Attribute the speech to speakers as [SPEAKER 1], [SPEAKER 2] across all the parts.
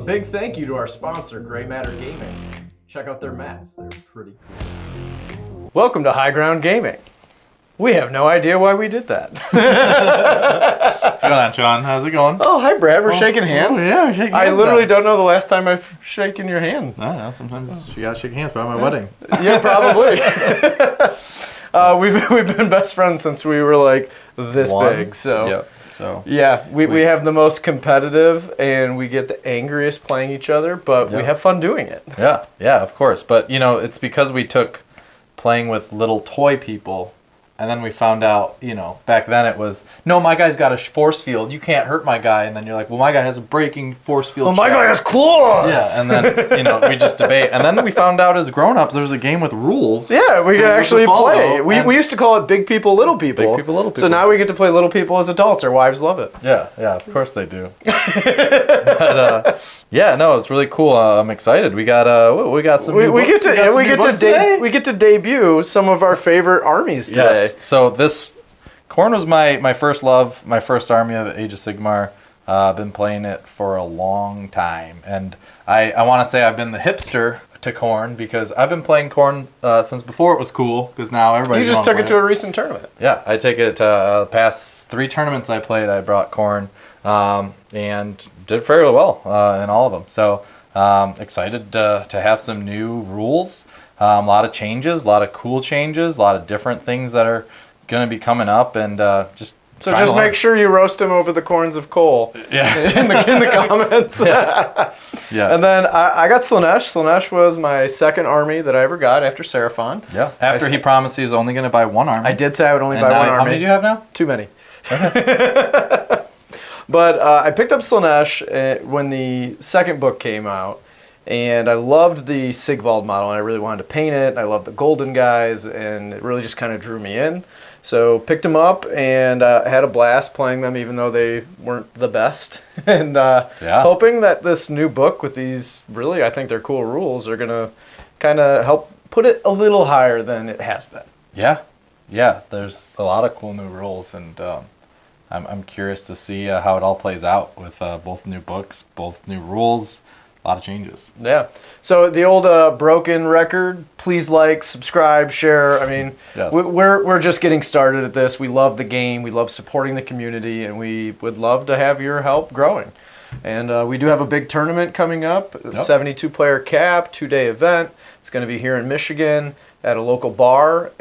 [SPEAKER 1] big thank you to our sponsor, Gray Matter Gaming. Check out their mats, they're pretty cool. Welcome to High Ground Gaming. We have no idea why we did that.
[SPEAKER 2] What's going on, Sean? How's it going?
[SPEAKER 1] Oh, hi, Brad. We're shaking hands.
[SPEAKER 2] Oh, yeah, we're shaking hands.
[SPEAKER 1] I literally don't know the last time I've shaken your hand.
[SPEAKER 2] I don't know. Sometimes you gotta shake hands by my wedding.
[SPEAKER 1] Yeah, probably. We've been best friends since we were like this big. So
[SPEAKER 2] Yep. So
[SPEAKER 1] yeah, we have the most competitive and we get the angriest playing each other, but we have fun doing it.
[SPEAKER 2] yeah, of course. But you know, it's because we took playing with little toy people. And then we found out, you know, back then it was, no, my guy's got a force field. You can't hurt my guy. And then you're like, well, my guy has a breaking force field.
[SPEAKER 1] Well, my guy has claws.
[SPEAKER 2] Yeah, and then, you know, we just debate. And then we found out as grown-ups there's a game with rules.
[SPEAKER 1] Yeah, we could actually play. We used to call it Big People, Little People.
[SPEAKER 2] Big People, Little People.
[SPEAKER 1] So now we get to play Little People as adults. Our wives love it.
[SPEAKER 2] Yeah, of course they do. But, yeah, no, it's really cool. I'm excited. We got some new books.
[SPEAKER 1] We get to debut some of our favorite armies today.
[SPEAKER 2] Yes. So Khorne was my first love, my first army of Age of Sigmar. I've been playing it for a long time, and I want to say I've been the hipster to Khorne because I've been playing Khorne since before it was cool. Because now everybody.
[SPEAKER 1] You just took it to a recent tournament.
[SPEAKER 2] Yeah, I take it to the past 3 tournaments I played. I brought Khorne and did fairly well in all of them. So excited to have some new rules. A lot of changes, a lot of cool changes, a lot of different things that are going to be coming up, and just
[SPEAKER 1] make sure you roast him over the corns of coal.
[SPEAKER 2] Yeah,
[SPEAKER 1] in the comments.
[SPEAKER 2] Yeah.
[SPEAKER 1] And then I got Slaanesh. Slaanesh was my second army that I ever got after Seraphon.
[SPEAKER 2] Yeah. After he promised he was only going to buy 1 army.
[SPEAKER 1] I did say I would only buy 1 army.
[SPEAKER 2] How many do you have now?
[SPEAKER 1] Too many. But I picked up Slaanesh when the second book came out. And I loved the Sigvald model, and I really wanted to paint it. I loved the golden guys, and it really just kind of drew me in. So picked them up and had a blast playing them, even though they weren't the best. And hoping that this new book with these really, I think they're cool rules, are going to kind of help put it a little higher than it has been.
[SPEAKER 2] Yeah. There's a lot of cool new rules, and I'm curious to see how it all plays out with both new books, both new rules. A lot of changes.
[SPEAKER 1] Yeah. So the old broken record, please like, subscribe, share. I mean,
[SPEAKER 2] yes.
[SPEAKER 1] we're just getting started at this. We love the game. We love supporting the community, and we would love to have your help growing. And we do have a big tournament coming up, 72-player cap, 2-day event. It's going to be here in Michigan at a local bar,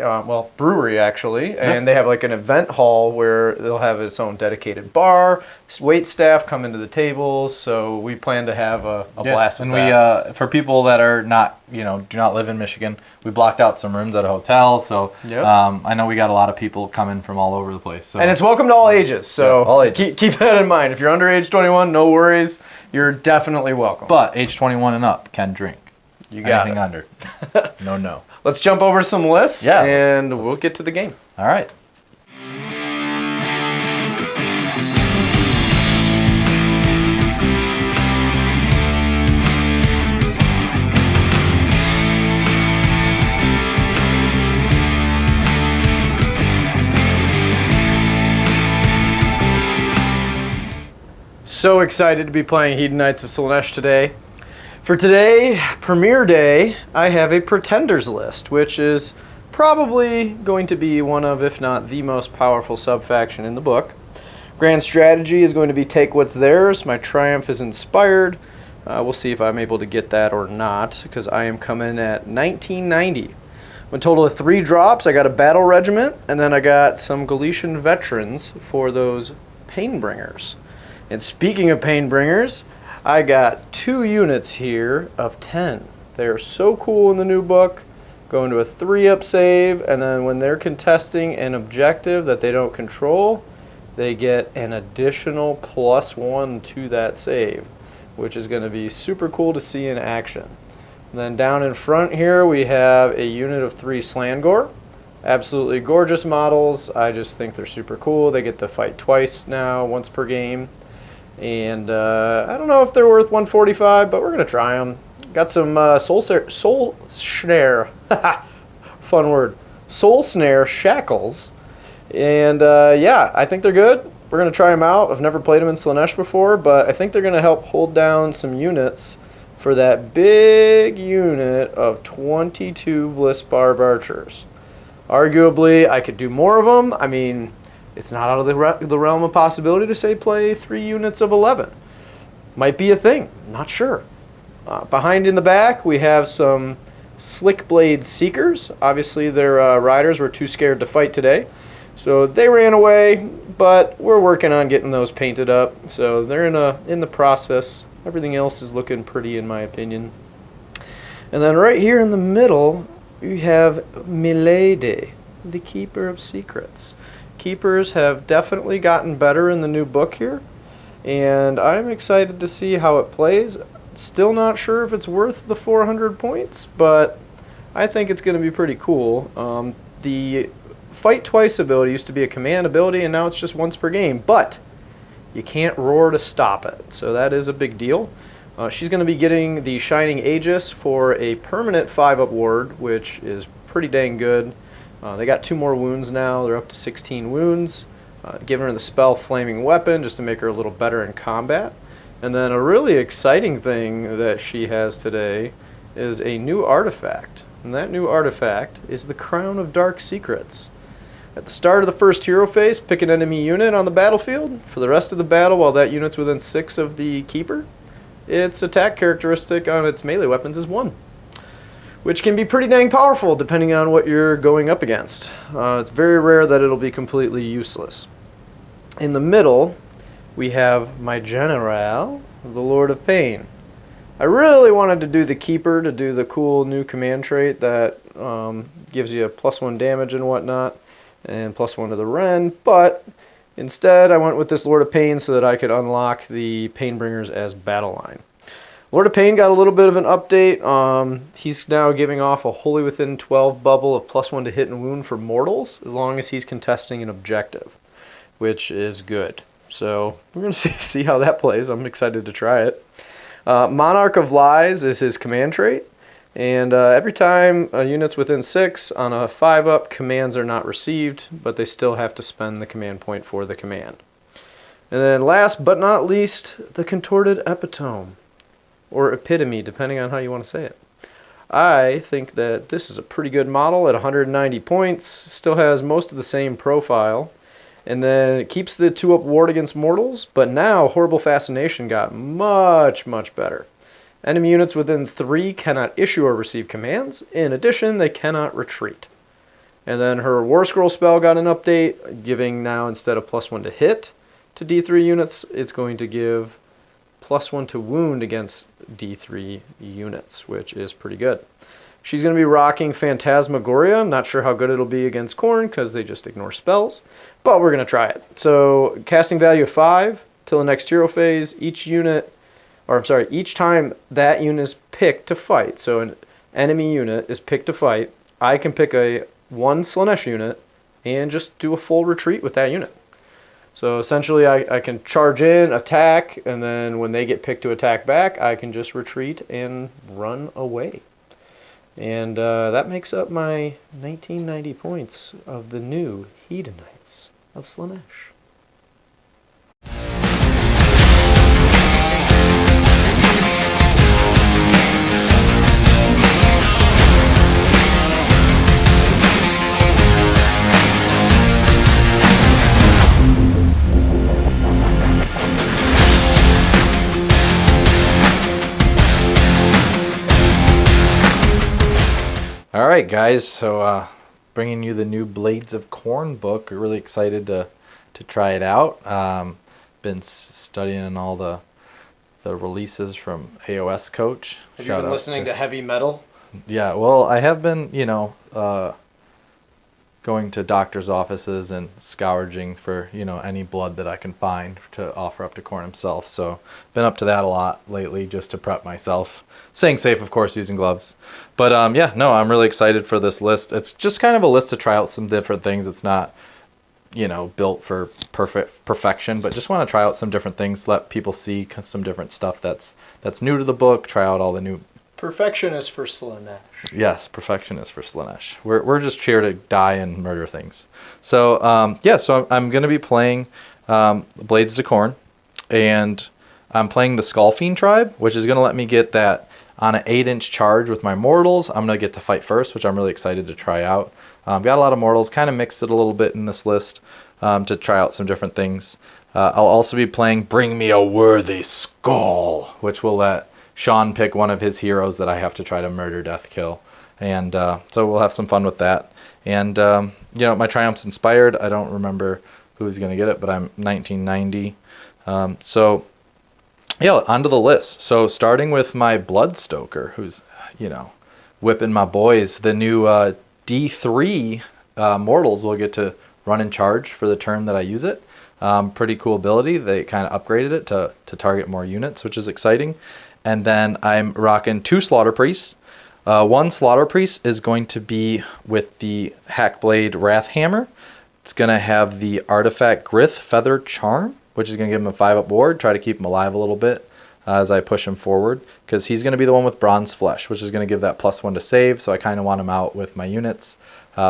[SPEAKER 1] brewery actually, and they have like an event hall where they'll have its own dedicated bar, wait staff come into the tables, so we plan to have a blast with that.
[SPEAKER 2] And for people that are not, do not live in Michigan, we blocked out some rooms at a hotel, so I know we got a lot of people coming from all over the place. So.
[SPEAKER 1] And it's welcome to all ages, so
[SPEAKER 2] all ages.
[SPEAKER 1] Keep that in mind. If you're under age 21, no worries, you're definitely welcome.
[SPEAKER 2] But age 21 and up can drink.
[SPEAKER 1] You got
[SPEAKER 2] anything under. No.
[SPEAKER 1] Let's jump over some lists, and we'll get to the game.
[SPEAKER 2] All right.
[SPEAKER 1] So excited to be playing Hedonites of Slaanesh today. For today, premiere day, I have a Pretenders list, which is probably going to be one of, if not the most powerful sub-faction in the book. Grand strategy is going to be take what's theirs. My triumph is inspired. We'll see if I'm able to get that or not, because I am coming at 1990. A total of 3 drops. I got a battle regiment, and then I got some Galician veterans for those Painbringers. And speaking of Painbringers, I got 2 units here of 10. They are so cool in the new book. Go into a 3-up save, and then when they're contesting an objective that they don't control, they get an additional +1 to that save, which is going to be super cool to see in action. And then down in front here, we have a unit of 3 Slangor. Absolutely gorgeous models. I just think they're super cool. They get to fight twice now, once per game. And I don't know if they're worth 145, but we're going to try them. Got some Soul Snare, fun word, Soul Snare Shackles. And I think they're good. We're going to try them out. I've never played them in Slaanesh before, but I think they're going to help hold down some units for that big unit of 22 Bliss Barb Archers. Arguably, I could do more of them. I mean, it's not out of the realm of possibility to, say, play 3 units of 11. Might be a thing. Not sure. Behind in the back, we have some Slick Blade Seekers. Obviously, their riders were too scared to fight today, so they ran away, but we're working on getting those painted up. So they're in the process. Everything else is looking pretty, in my opinion. And then right here in the middle, we have Milady, the Keeper of Secrets. Keepers have definitely gotten better in the new book here, and I'm excited to see how it plays. Still not sure if it's worth the 400 points, but I think it's going to be pretty cool. The Fight Twice ability used to be a command ability, and now it's just once per game, but you can't roar to stop it, so that is a big deal. She's going to be getting the Shining Aegis for a permanent 5-up ward, which is pretty dang good. They got 2 more wounds now. They're up to 16 wounds. Giving her the spell Flaming Weapon just to make her a little better in combat. And then a really exciting thing that she has today is a new artifact. And that new artifact is the Crown of Dark Secrets. At the start of the first hero phase, pick an enemy unit on the battlefield. For the rest of the battle, while that unit's within 6 of the Keeper, its attack characteristic on its melee weapons is 1. Which can be pretty dang powerful depending on what you're going up against. It's very rare that it'll be completely useless. In the middle, we have my General, the Lord of Pain. I really wanted to do the Keeper to do the cool new command trait that gives you a +1 damage and whatnot, and +1 to the Ren, but instead I went with this Lord of Pain so that I could unlock the Painbringers as battle line. Lord of Pain got a little bit of an update. He's now giving off a Wholly Within 12 bubble of +1 to hit and wound for mortals, as long as he's contesting an objective, which is good. So we're going to see how that plays. I'm excited to try it. Monarch of Lies is his command trait, and every time a unit's within 6 on a 5-up, commands are not received, but they still have to spend the command point for the command. And then last but not least, the Contorted Epitome, or Epitome, depending on how you want to say it. I think that this is a pretty good model at 190 points, still has most of the same profile, and then it keeps the 2-up ward against mortals, but now Horrible Fascination got much, much better. Enemy units within 3 cannot issue or receive commands. In addition, they cannot retreat. And then her War Scroll spell got an update, giving now, instead of +1 to hit to D3 units, it's going to give +1 to wound against D3 units, which is pretty good. She's going to be rocking Phantasmagoria. I'm not sure how good it'll be against Khorne because they just ignore spells, but we're going to try it. So casting value of 5 till the next hero phase. Each time that unit is picked to fight, so an enemy unit is picked to fight, I can pick a 1 Slaanesh unit and just do a full retreat with that unit. So essentially I can charge in, attack, and then when they get picked to attack back, I can just retreat and run away. And that makes up my 1990 points of the new Hedonites of Slaanesh.
[SPEAKER 2] All right, guys. So, bringing you the new Blades of Khorne book. We're really excited to try it out. Been studying all the releases from AOS Coach.
[SPEAKER 1] Have you been listening to heavy metal?
[SPEAKER 2] Yeah. Well, I have been. Going to doctors' offices and scourging for any blood that I can find to offer up to Khorne himself. So been up to that a lot lately just to prep myself. Staying safe, of course, using gloves. But I'm really excited for this list. It's just kind of a list to try out some different things. It's not built for perfection, but just want to try out some different things, let people see some different stuff that's new to the book, try out all the new.
[SPEAKER 1] Perfection is for Slaanesh.
[SPEAKER 2] Yes, perfection is for Slaanesh. We're just here to die and murder things. So so I'm going to be playing Blades to Khorne, and I'm playing the Skullfiend tribe, which is going to let me get that on an 8-inch charge with my mortals. I'm going to get to fight first, which I'm really excited to try out. Got a lot of mortals, kind of mixed it a little bit in this list to try out some different things. I'll also be playing Bring Me a Worthy Skull, which will let Sean pick one of his heroes that I have to try to murder, death, kill. And so we'll have some fun with that. And, my Triumph's inspired. I don't remember who's going to get it, but I'm 1990. Onto the list. So starting with my Bloodstoker, who's, whipping my boys. The new D3 mortals will get to run in charge for the turn that I use it. Pretty cool ability. They kind of upgraded it to target more units, which is exciting. And then I'm rocking 2 Slaughter Priests. One Slaughter Priest is going to be with the Hackblade Wrathhammer. It's going to have the artifact Grith Feather Charm, which is going to give him a 5-up ward, try to keep him alive a little bit as I push him forward, because he's going to be the one with Bronze Flesh, which is going to give that +1 to save, so I kind of want him out with my units,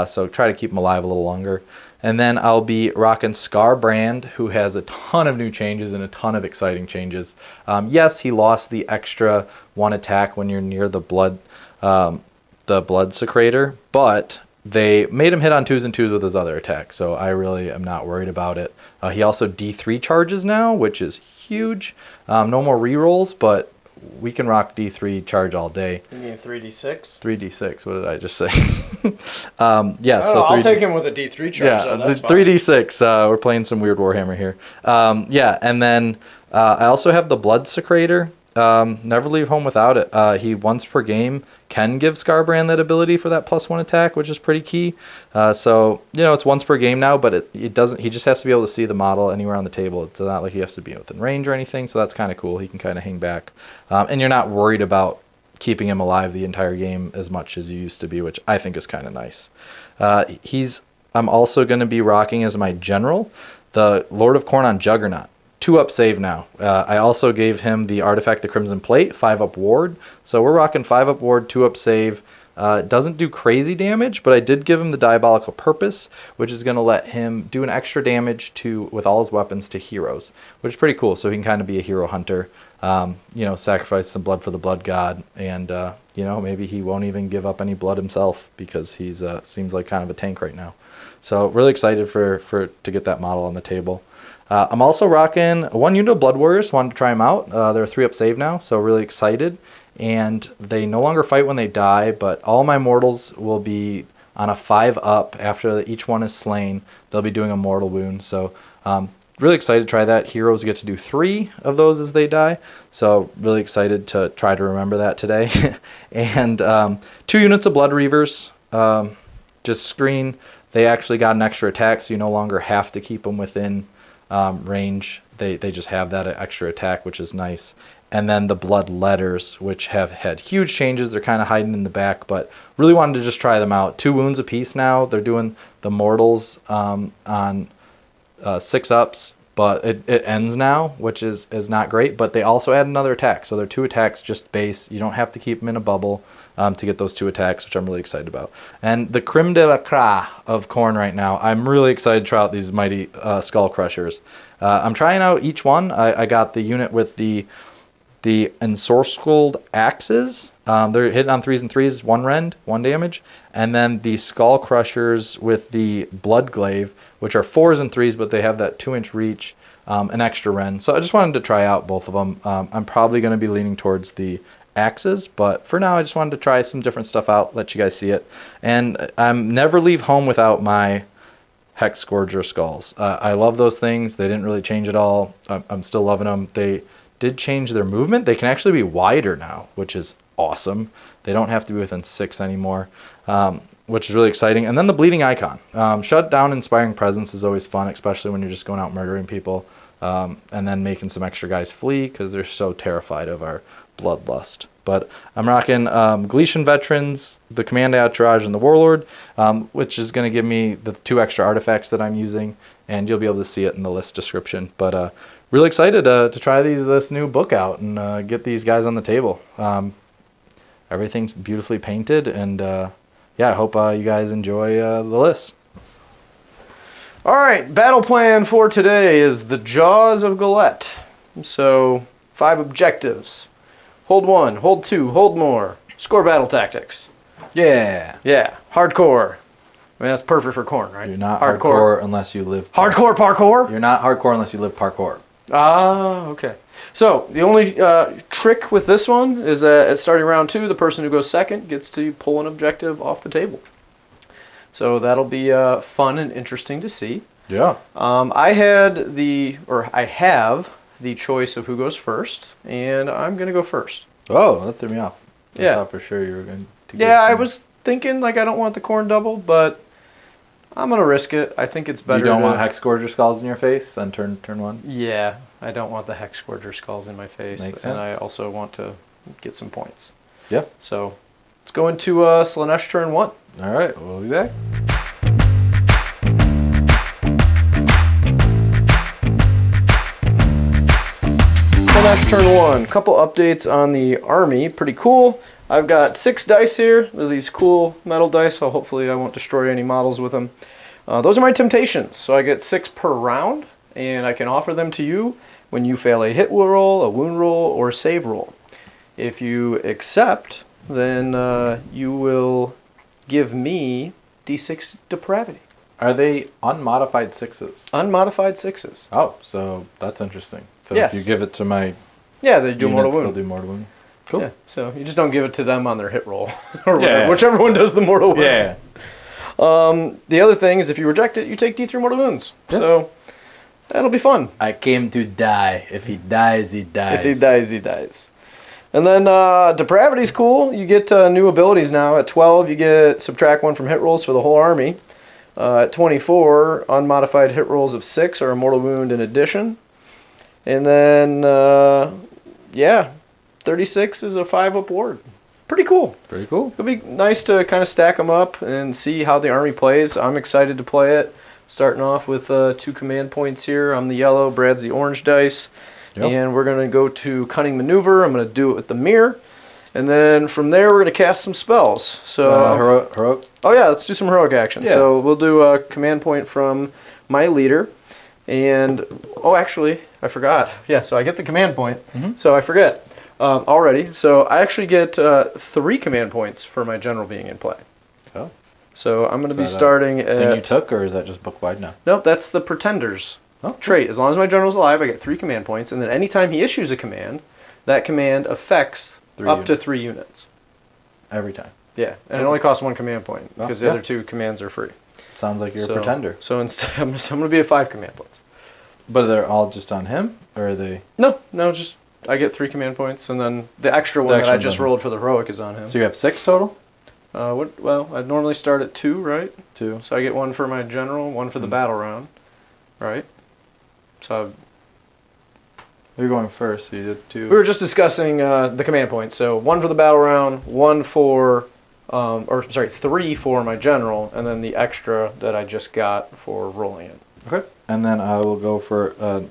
[SPEAKER 2] so try to keep him alive a little longer. And then I'll be rocking Scarbrand, who has a ton of new changes and a ton of exciting changes. Yes, he lost the extra 1 attack when you're near the Blood Secrator, but they made him hit on 2s and 2s with his other attack, so I really am not worried about it. He also D3 charges now, which is huge. No more rerolls, but we can rock D3 charge all day.
[SPEAKER 1] You mean 3d6?
[SPEAKER 2] 3d6, what did I just say? So
[SPEAKER 1] I'll take him with a D3 charge.
[SPEAKER 2] Yeah,
[SPEAKER 1] that's
[SPEAKER 2] the 3d6. We're playing some weird Warhammer here. And then I also have the Blood Secrator. Never leave home without it. He once per game can give Scarbrand that ability for that +1 attack, which is pretty key. It's once per game now, but it doesn't. He just has to be able to see the model anywhere on the table. It's not like he has to be within range or anything. So that's kind of cool. He can kind of hang back, and you're not worried about keeping him alive the entire game as much as you used to be, which I think is kind of nice. I'm also going to be rocking as my general the Lord of Khorne on Juggernaut. 2-up save now. I also gave him the artifact, the Crimson Plate, 5-up ward. So we're rocking 5-up ward, 2-up save. Doesn't do crazy damage, but I did give him the Diabolical Purpose, which is going to let him do an extra damage with all his weapons to heroes, which is pretty cool. So he can kind of be a hero hunter, sacrifice some blood for the blood god, and maybe he won't even give up any blood himself because he's seems like kind of a tank right now. So really excited to get that model on the table. I'm also rocking 1 unit of Blood Warriors. Wanted to try them out. They're a 3-up save now, so really excited. And they no longer fight when they die, but all my mortals will be on a 5-up after each one is slain. They'll be doing a mortal wound. So really excited to try that. Heroes get to do 3 of those as they die. So really excited to try to remember that today. And 2 units of Blood Reavers. Just screen. They actually got an extra attack, so you no longer have to keep them within range. They just have that extra attack, which is nice. And then the Blood Letters, which have had huge changes. They're kind of hiding in the back, but really wanted to just try them out. 2 wounds apiece now. They're doing the mortals on 6-ups, but it ends now, which is not great. But they also add another attack, so they're 2 attacks just base. You don't have to keep them in a bubble to get those 2 attacks, which I'm really excited about. And the creme de la creme of Khorne right now, I'm really excited to try out these mighty Skull Crushers. I'm trying out each one. I got the unit with the Ensorcelled Axes. They're hitting on 3s and 3s, 1 rend, 1 damage. And then the Skull Crushers with the Bloodglaive, which are 4s and 3s, but they have that 2-inch reach, an extra rend. So I just wanted to try out both of them. I'm probably going to be leaning towards the Axes, but for now I just wanted to try some different stuff out, let you guys see it. And never leave home without my Hex Scourger Skulls. I love those things. They didn't really change at all. I'm still loving them. They did change their movement. They can actually be wider now, which is awesome. They don't have to be within 6 anymore, which is really exciting. And then the Bleeding Icon. Shut down Inspiring Presence is always fun, especially when you're just going out murdering people, and then making some extra guys flee because they're so terrified of our bloodlust. But I'm rocking Galician Veterans, the Command Entourage, and the Warlord, which is going to give me the 2 extra artifacts that I'm using, and you'll be able to see it in the list description. But really excited to try this new book out and get these guys on the table. Everything's beautifully painted, and I hope you guys enjoy the list.
[SPEAKER 1] All right, battle plan for today is the Jaws of Galette. So 5 objectives. Hold 1, hold 2, hold more. Score battle tactics.
[SPEAKER 2] Yeah.
[SPEAKER 1] Yeah, hardcore. I mean, that's perfect for Khorne, right?
[SPEAKER 2] You're not hardcore unless you live...
[SPEAKER 1] Hardcore parkour?
[SPEAKER 2] You're not hardcore unless you live parkour.
[SPEAKER 1] Ah, okay. So the only trick with this one is that at starting round 2, the person who goes second gets to pull an objective off the table. So that'll be fun and interesting to see.
[SPEAKER 2] Yeah.
[SPEAKER 1] I have the choice of who goes first, and I'm going to go first.
[SPEAKER 2] Oh, that threw me off. I
[SPEAKER 1] Yeah.
[SPEAKER 2] thought for sure you were going to get
[SPEAKER 1] Yeah, I was thinking, like, I don't want the Khorne double, but I'm going to risk it. I think it's better.
[SPEAKER 2] You don't want Hex Scourger Skulls in your face on turn 1?
[SPEAKER 1] Yeah, I don't want the Hex Scourger Skulls in my face.
[SPEAKER 2] Makes
[SPEAKER 1] and I
[SPEAKER 2] sense.
[SPEAKER 1] also want to get some points.
[SPEAKER 2] Yeah.
[SPEAKER 1] So let's go into Slaanesh turn 1.
[SPEAKER 2] All right, we'll be back.
[SPEAKER 1] Slaanesh turn 1. Couple updates on the army. Pretty cool. I've got 6 dice here. They're these cool metal dice, so hopefully I won't destroy any models with them. Those are my temptations. So I get 6 per round, and I can offer them to you when you fail a hit roll, a wound roll, or a save roll. If you accept, then you will give me D6 depravity.
[SPEAKER 2] Are they unmodified 6s?
[SPEAKER 1] Unmodified 6s.
[SPEAKER 2] Oh, so that's interesting. So
[SPEAKER 1] Yes.
[SPEAKER 2] if you give it to my
[SPEAKER 1] Yeah, they do mortal
[SPEAKER 2] units,
[SPEAKER 1] wound.
[SPEAKER 2] they'll do mortal wound. Cool.
[SPEAKER 1] Yeah, so you just don't give it to them on their hit roll, or
[SPEAKER 2] Yeah.
[SPEAKER 1] whatever, whichever one does the mortal wound.
[SPEAKER 2] Yeah.
[SPEAKER 1] The other thing is if you reject it, you take D3 mortal wounds.
[SPEAKER 2] Yeah.
[SPEAKER 1] So that'll be fun.
[SPEAKER 2] I came to die. If he dies, he dies.
[SPEAKER 1] If he dies, he dies. And then depravity's cool. You get new abilities now. At 12, you get subtract 1 from hit rolls for the whole army. At 24, unmodified hit rolls of 6 are a mortal wound in addition. And then, 36 is a 5-up ward. Pretty cool.
[SPEAKER 2] Pretty cool.
[SPEAKER 1] It'll be nice to kind of stack them up and see how the army plays. I'm excited to play it. Starting off with 2 command points here. I'm the yellow, Brad's the orange dice.
[SPEAKER 2] Yep.
[SPEAKER 1] And we're going to go to Cunning Maneuver. I'm going to do it with the mirror. And then from there, we're going to cast some spells. So,
[SPEAKER 2] heroic.
[SPEAKER 1] oh yeah, let's do some heroic action.
[SPEAKER 2] Yeah.
[SPEAKER 1] So we'll do a command point from my leader. And, oh, actually, I forgot. Yeah, so I get the command point.
[SPEAKER 2] Mhm.
[SPEAKER 1] So I forget already. So I actually get 3 command points for my general being in play.
[SPEAKER 2] Oh.
[SPEAKER 1] So I'm going to be
[SPEAKER 2] Is that a
[SPEAKER 1] starting at...
[SPEAKER 2] Thing you took, or is that just book wide now?
[SPEAKER 1] Nope, that's the Pretender's
[SPEAKER 2] Oh.
[SPEAKER 1] trait. As long as my general's alive, I get 3 command points. And then anytime he issues a command, that command affects
[SPEAKER 2] 3
[SPEAKER 1] up to
[SPEAKER 2] units.
[SPEAKER 1] 3 units.
[SPEAKER 2] Every time.
[SPEAKER 1] Yeah, and it only costs 1 command point because the
[SPEAKER 2] yeah.
[SPEAKER 1] other 2 commands are free.
[SPEAKER 2] Sounds like you're a pretender.
[SPEAKER 1] So instead, I'm going to be at 5 command points.
[SPEAKER 2] But they're all just on him, or are they?
[SPEAKER 1] No, just I get 3 command points, and then the extra one that I just rolled for the heroic is on him.
[SPEAKER 2] So you have 6 total?
[SPEAKER 1] Well, I'd normally start at 2, right?
[SPEAKER 2] 2.
[SPEAKER 1] So I get 1 for my general, 1 for the battle round, right? So
[SPEAKER 2] You're going first, so you did 2.
[SPEAKER 1] we were just discussing the command points. So 1 for the battle round, 1 for, 3 for my general, and then the extra that I just got for rolling it.
[SPEAKER 2] Okay. And then I will go for an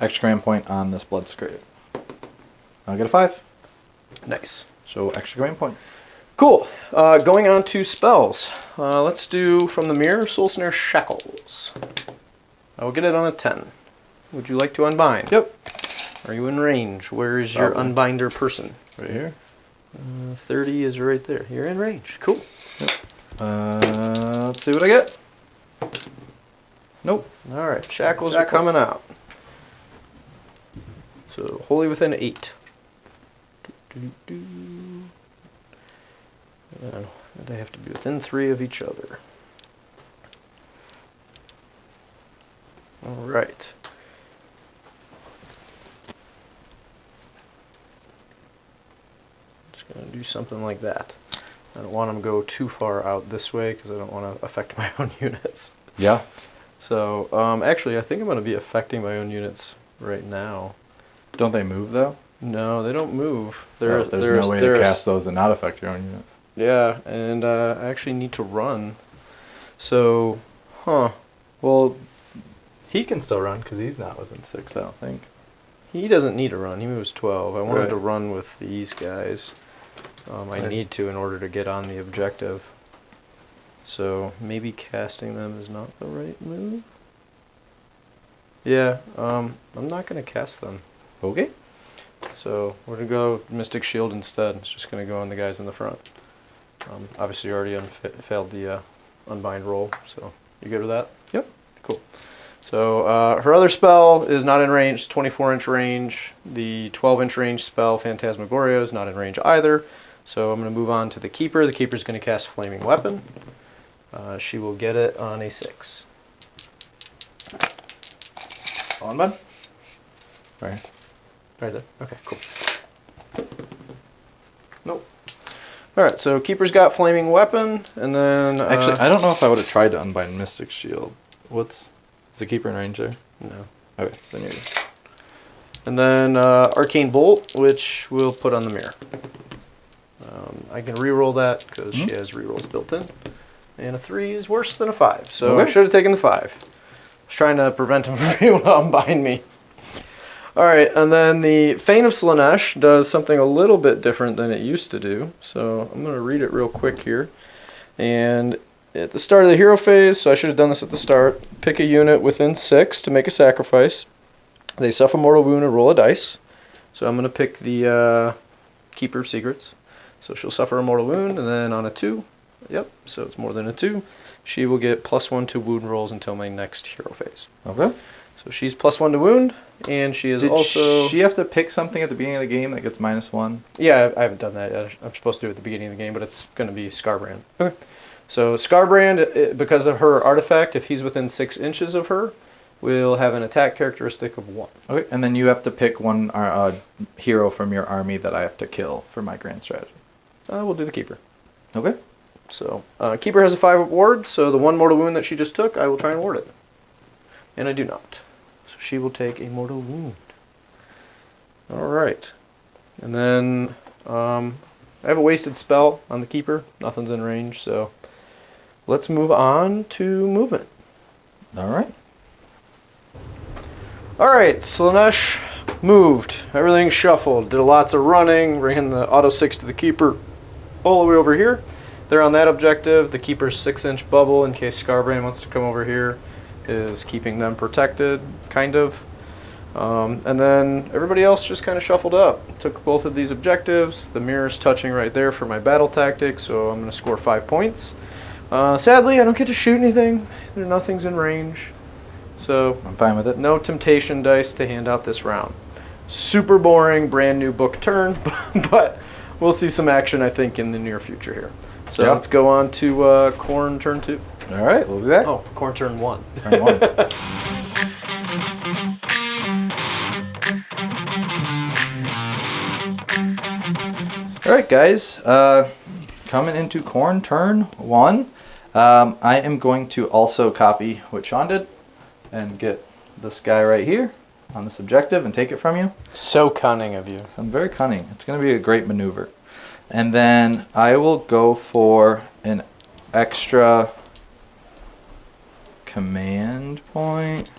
[SPEAKER 2] extra command point on this blood scrape. I'll get a 5.
[SPEAKER 1] Nice.
[SPEAKER 2] So extra command point.
[SPEAKER 1] Cool. Going on to spells. Let's do from the mirror, Soul Snare Shackles. I will get it on a 10. Would you like to unbind?
[SPEAKER 2] Yep.
[SPEAKER 1] Are you in range? Where is your
[SPEAKER 2] Probably.
[SPEAKER 1] unbinder person?
[SPEAKER 2] Right here.
[SPEAKER 1] 30 is right there. You're in range. Cool.
[SPEAKER 2] Let's see what I get. Nope.
[SPEAKER 1] All right. Shackles are coming out. So wholly within 8. And they have to be within 3 of each other. All right. Just going to do something like that. I don't want them to go too far out this way because I don't want to affect my own units.
[SPEAKER 2] Yeah.
[SPEAKER 1] So, actually, I think I'm going to be affecting my own units right now.
[SPEAKER 2] Don't they move though?
[SPEAKER 1] No, they don't move.
[SPEAKER 2] There's no way to cast those and not affect your own units.
[SPEAKER 1] Yeah, and I actually need to run. So, well,
[SPEAKER 2] He can still run because he's not within 6, I don't think.
[SPEAKER 1] he doesn't need to run. He moves 12. I wanted
[SPEAKER 2] Right.
[SPEAKER 1] to run with these guys. I need to in order to get on the objective. So maybe casting them is not the right move. Yeah, I'm not going to cast them.
[SPEAKER 2] Okay.
[SPEAKER 1] So we're going to go Mystic Shield instead. It's just going to go on the guys in the front. Obviously, you already failed the Unbind roll, so you good with that?
[SPEAKER 2] Yep.
[SPEAKER 1] Cool. So her other spell is not in range, 24-inch range. The 12-inch range spell, Phantasmagoria, is not in range either. So I'm going to move on to the Keeper. The Keeper's going to cast Flaming Weapon. She will get it on a 6.
[SPEAKER 2] On, bud. Right.
[SPEAKER 1] Right there. Okay, cool. Nope. All right, so Keeper's got Flaming Weapon, and then...
[SPEAKER 2] Actually, I don't know if I would have tried to Unbind Mystic Shield. Is the Keeper in range there?
[SPEAKER 1] No.
[SPEAKER 2] Okay, then you're good.
[SPEAKER 1] And then Arcane Bolt, which we'll put on the mirror. I can re-roll that because she has re-rolls built in. And a 3 is worse than a 5, so I should have taken the 5. I was trying to prevent him from being able to unbind me. All right, and then the Fane of Slaanesh does something a little bit different than it used to do. So I'm going to read it real quick here. And at the start of the hero phase, so I should have done this at the start, pick a unit within 6 to make a sacrifice. They suffer mortal wound and roll a dice. So I'm going to pick the Keeper of Secrets. So she'll suffer a mortal wound, and then on a 2, yep, so it's more than a 2, she will get +1 to wound rolls until my next hero phase.
[SPEAKER 2] Okay.
[SPEAKER 1] So she's +1 to wound, and she is
[SPEAKER 2] Did she have to pick something at the beginning of the game that gets -1?
[SPEAKER 1] Yeah, I haven't done that yet. I'm supposed to do it at the beginning of the game, but it's going to be Scarbrand. Okay. So Scarbrand, because of her artifact, if he's within 6 inches of her, will have an attack characteristic of 1.
[SPEAKER 2] Okay, and then you have to pick one hero from your army that I have to kill for my grand strategy.
[SPEAKER 1] We'll do the Keeper.
[SPEAKER 2] Okay.
[SPEAKER 1] So Keeper has a 5 ward, so the 1 mortal wound that she just took, I will try and ward it. And I do not. So she will take a mortal wound. All right. And then I have a wasted spell on the Keeper. Nothing's in range, so let's move on to movement.
[SPEAKER 2] All right.
[SPEAKER 1] All right, Slaanesh moved. Everything shuffled. Did lots of running, bringing the auto 6 to the Keeper all the way over here. They're on that objective. The Keeper's 6-inch bubble, in case Scarbrand wants to come over here, is keeping them protected, kind of. And then everybody else just kind of shuffled up. Took both of these objectives. The mirror's touching right there for my battle tactic, so I'm going to score 5 points. Sadly, I don't get to shoot anything. Nothing's in range. So
[SPEAKER 2] I'm fine with it.
[SPEAKER 1] No temptation dice to hand out this round. Super boring, brand new book turn, but we'll see some action, I think, in the near future here. So let's go on to Khorne turn 2.
[SPEAKER 2] All right, we'll be back.
[SPEAKER 1] Oh, Khorne turn 1.
[SPEAKER 2] Turn 1. All right, guys. Coming into Khorne turn 1. I am going to also copy what Sean did and get this guy right here on this objective and take it from you.
[SPEAKER 1] So cunning of you.
[SPEAKER 2] I'm very cunning. It's going to be a great maneuver. And then I will go for an extra command point.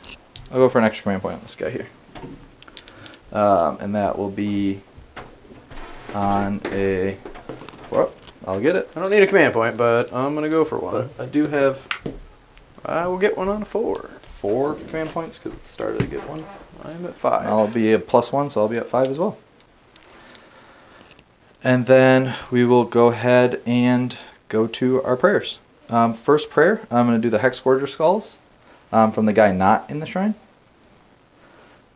[SPEAKER 2] I'll go for an extra command point on this guy here. And that will be on a... Well, I'll get it.
[SPEAKER 1] I don't need a command point, but I'm going to go for one.
[SPEAKER 2] But I do have...
[SPEAKER 1] I will get one on a 4.
[SPEAKER 2] 4 command points because it started a good one.
[SPEAKER 1] I'm at 5.
[SPEAKER 2] I'll be a +1, so I'll be at 5 as well. And then we will go ahead and go to our prayers. First prayer, I'm going to do the Hex Scourger Skulls from the guy not in the shrine.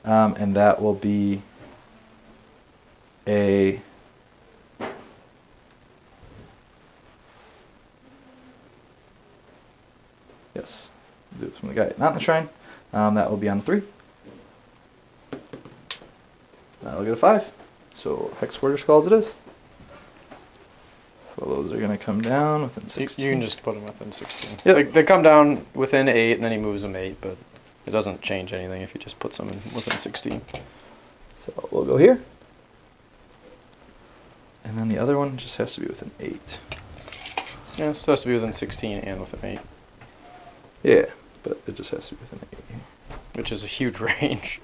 [SPEAKER 2] And that will be a... Yes, do it from the guy not in the shrine. That will be on 3. That'll get a 5. So Hex Scourger Skulls it is. So those are going to come down within 16.
[SPEAKER 1] You can just put them within 16.
[SPEAKER 2] Yep.
[SPEAKER 1] They come down within 8, and then he moves them 8, but it doesn't change anything if he just puts them in within 16.
[SPEAKER 2] So we'll go here. And then the other one just has to be within 8.
[SPEAKER 1] Yeah, it still has to be within 16 and within 8.
[SPEAKER 2] Yeah, but it just has to be within 8.
[SPEAKER 1] Which is a huge range.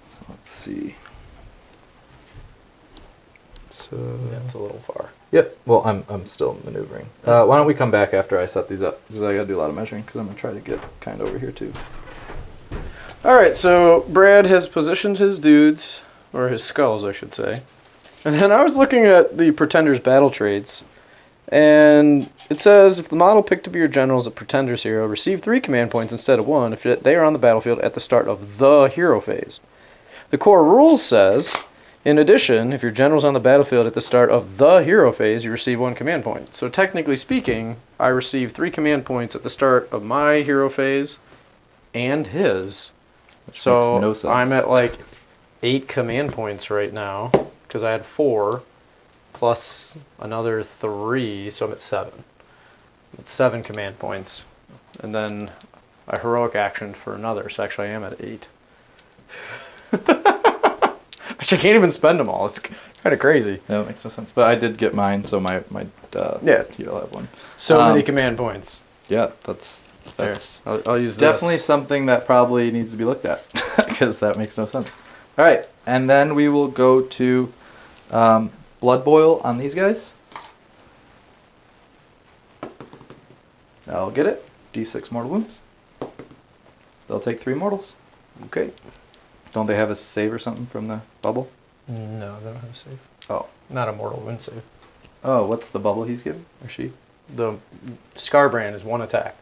[SPEAKER 2] So let's see. So
[SPEAKER 1] Yeah, it's a little far.
[SPEAKER 2] Yep. Well, I'm still maneuvering. Why don't we come back after I set these up? Because I got to do a lot of measuring. Because I'm going to try to get kind of over here too.
[SPEAKER 1] All right, so Brad has positioned his dudes, or his skulls, I should say. And then I was looking at the Pretender's battle traits, and it says if the model picked to be your general is a Pretender's hero, receive 3 command points instead of 1 if they are on the battlefield at the start of the hero phase. The core rules says, in addition, if your general's on the battlefield at the start of the hero phase, you receive 1 command point. So technically speaking, I receive 3 command points at the start of my hero phase and his.
[SPEAKER 2] Which
[SPEAKER 1] so
[SPEAKER 2] makes no sense.
[SPEAKER 1] I'm at like 8 command points right now because I had 4 plus another 3, so I'm at 7. It's 7 command points, and then a heroic action for another. So actually, I am at 8. Actually, I can't even spend them all. It's kind of crazy.
[SPEAKER 2] Yeah, that makes no sense. But I did get mine, so my
[SPEAKER 1] Yeah.
[SPEAKER 2] he'll have one.
[SPEAKER 1] So many command points.
[SPEAKER 2] Yeah, that's
[SPEAKER 1] There. I'll use
[SPEAKER 2] definitely
[SPEAKER 1] this.
[SPEAKER 2] something that probably needs to be looked at because that makes no sense. All right, and then we will go to blood boil on these guys. I'll get it. D6 mortal wounds. They'll take 3 mortals.
[SPEAKER 1] Okay.
[SPEAKER 2] Don't they have a save or something from the bubble?
[SPEAKER 1] No, they don't have a save.
[SPEAKER 2] Oh.
[SPEAKER 1] Not a mortal wound save.
[SPEAKER 2] Oh, what's the bubble he's giving? Or she?
[SPEAKER 1] The Scarbrand is 1 attack.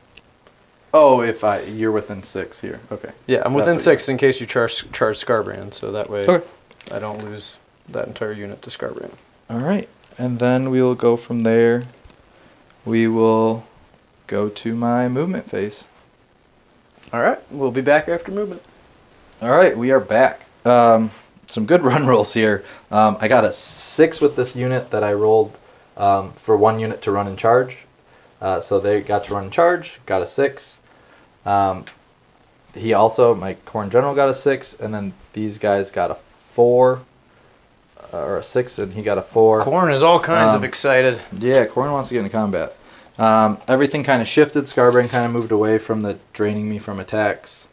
[SPEAKER 2] Oh, if you're within 6 here. Okay.
[SPEAKER 1] Yeah, I'm within
[SPEAKER 2] That's what
[SPEAKER 1] 6 in case you charge Scarbrand, so that way
[SPEAKER 2] Okay.
[SPEAKER 1] I don't lose that entire unit to Scarbrand.
[SPEAKER 2] All right, and then we will go from there. We will go to my movement phase.
[SPEAKER 1] All right, we'll be back after movement.
[SPEAKER 2] All right, we are back. Some good run rolls here. I got a 6 with this unit that I rolled for 1 unit to run and charge. So they got to run and charge, got a 6. He also, my Khorne general, got a 6, and then these guys got a 4. Or a 6, and he got a 4.
[SPEAKER 1] Khorne is all kinds of excited.
[SPEAKER 2] Yeah, Khorne wants to get into combat. Everything kind of shifted. Scarbrand kind of moved away from the draining me from attacks.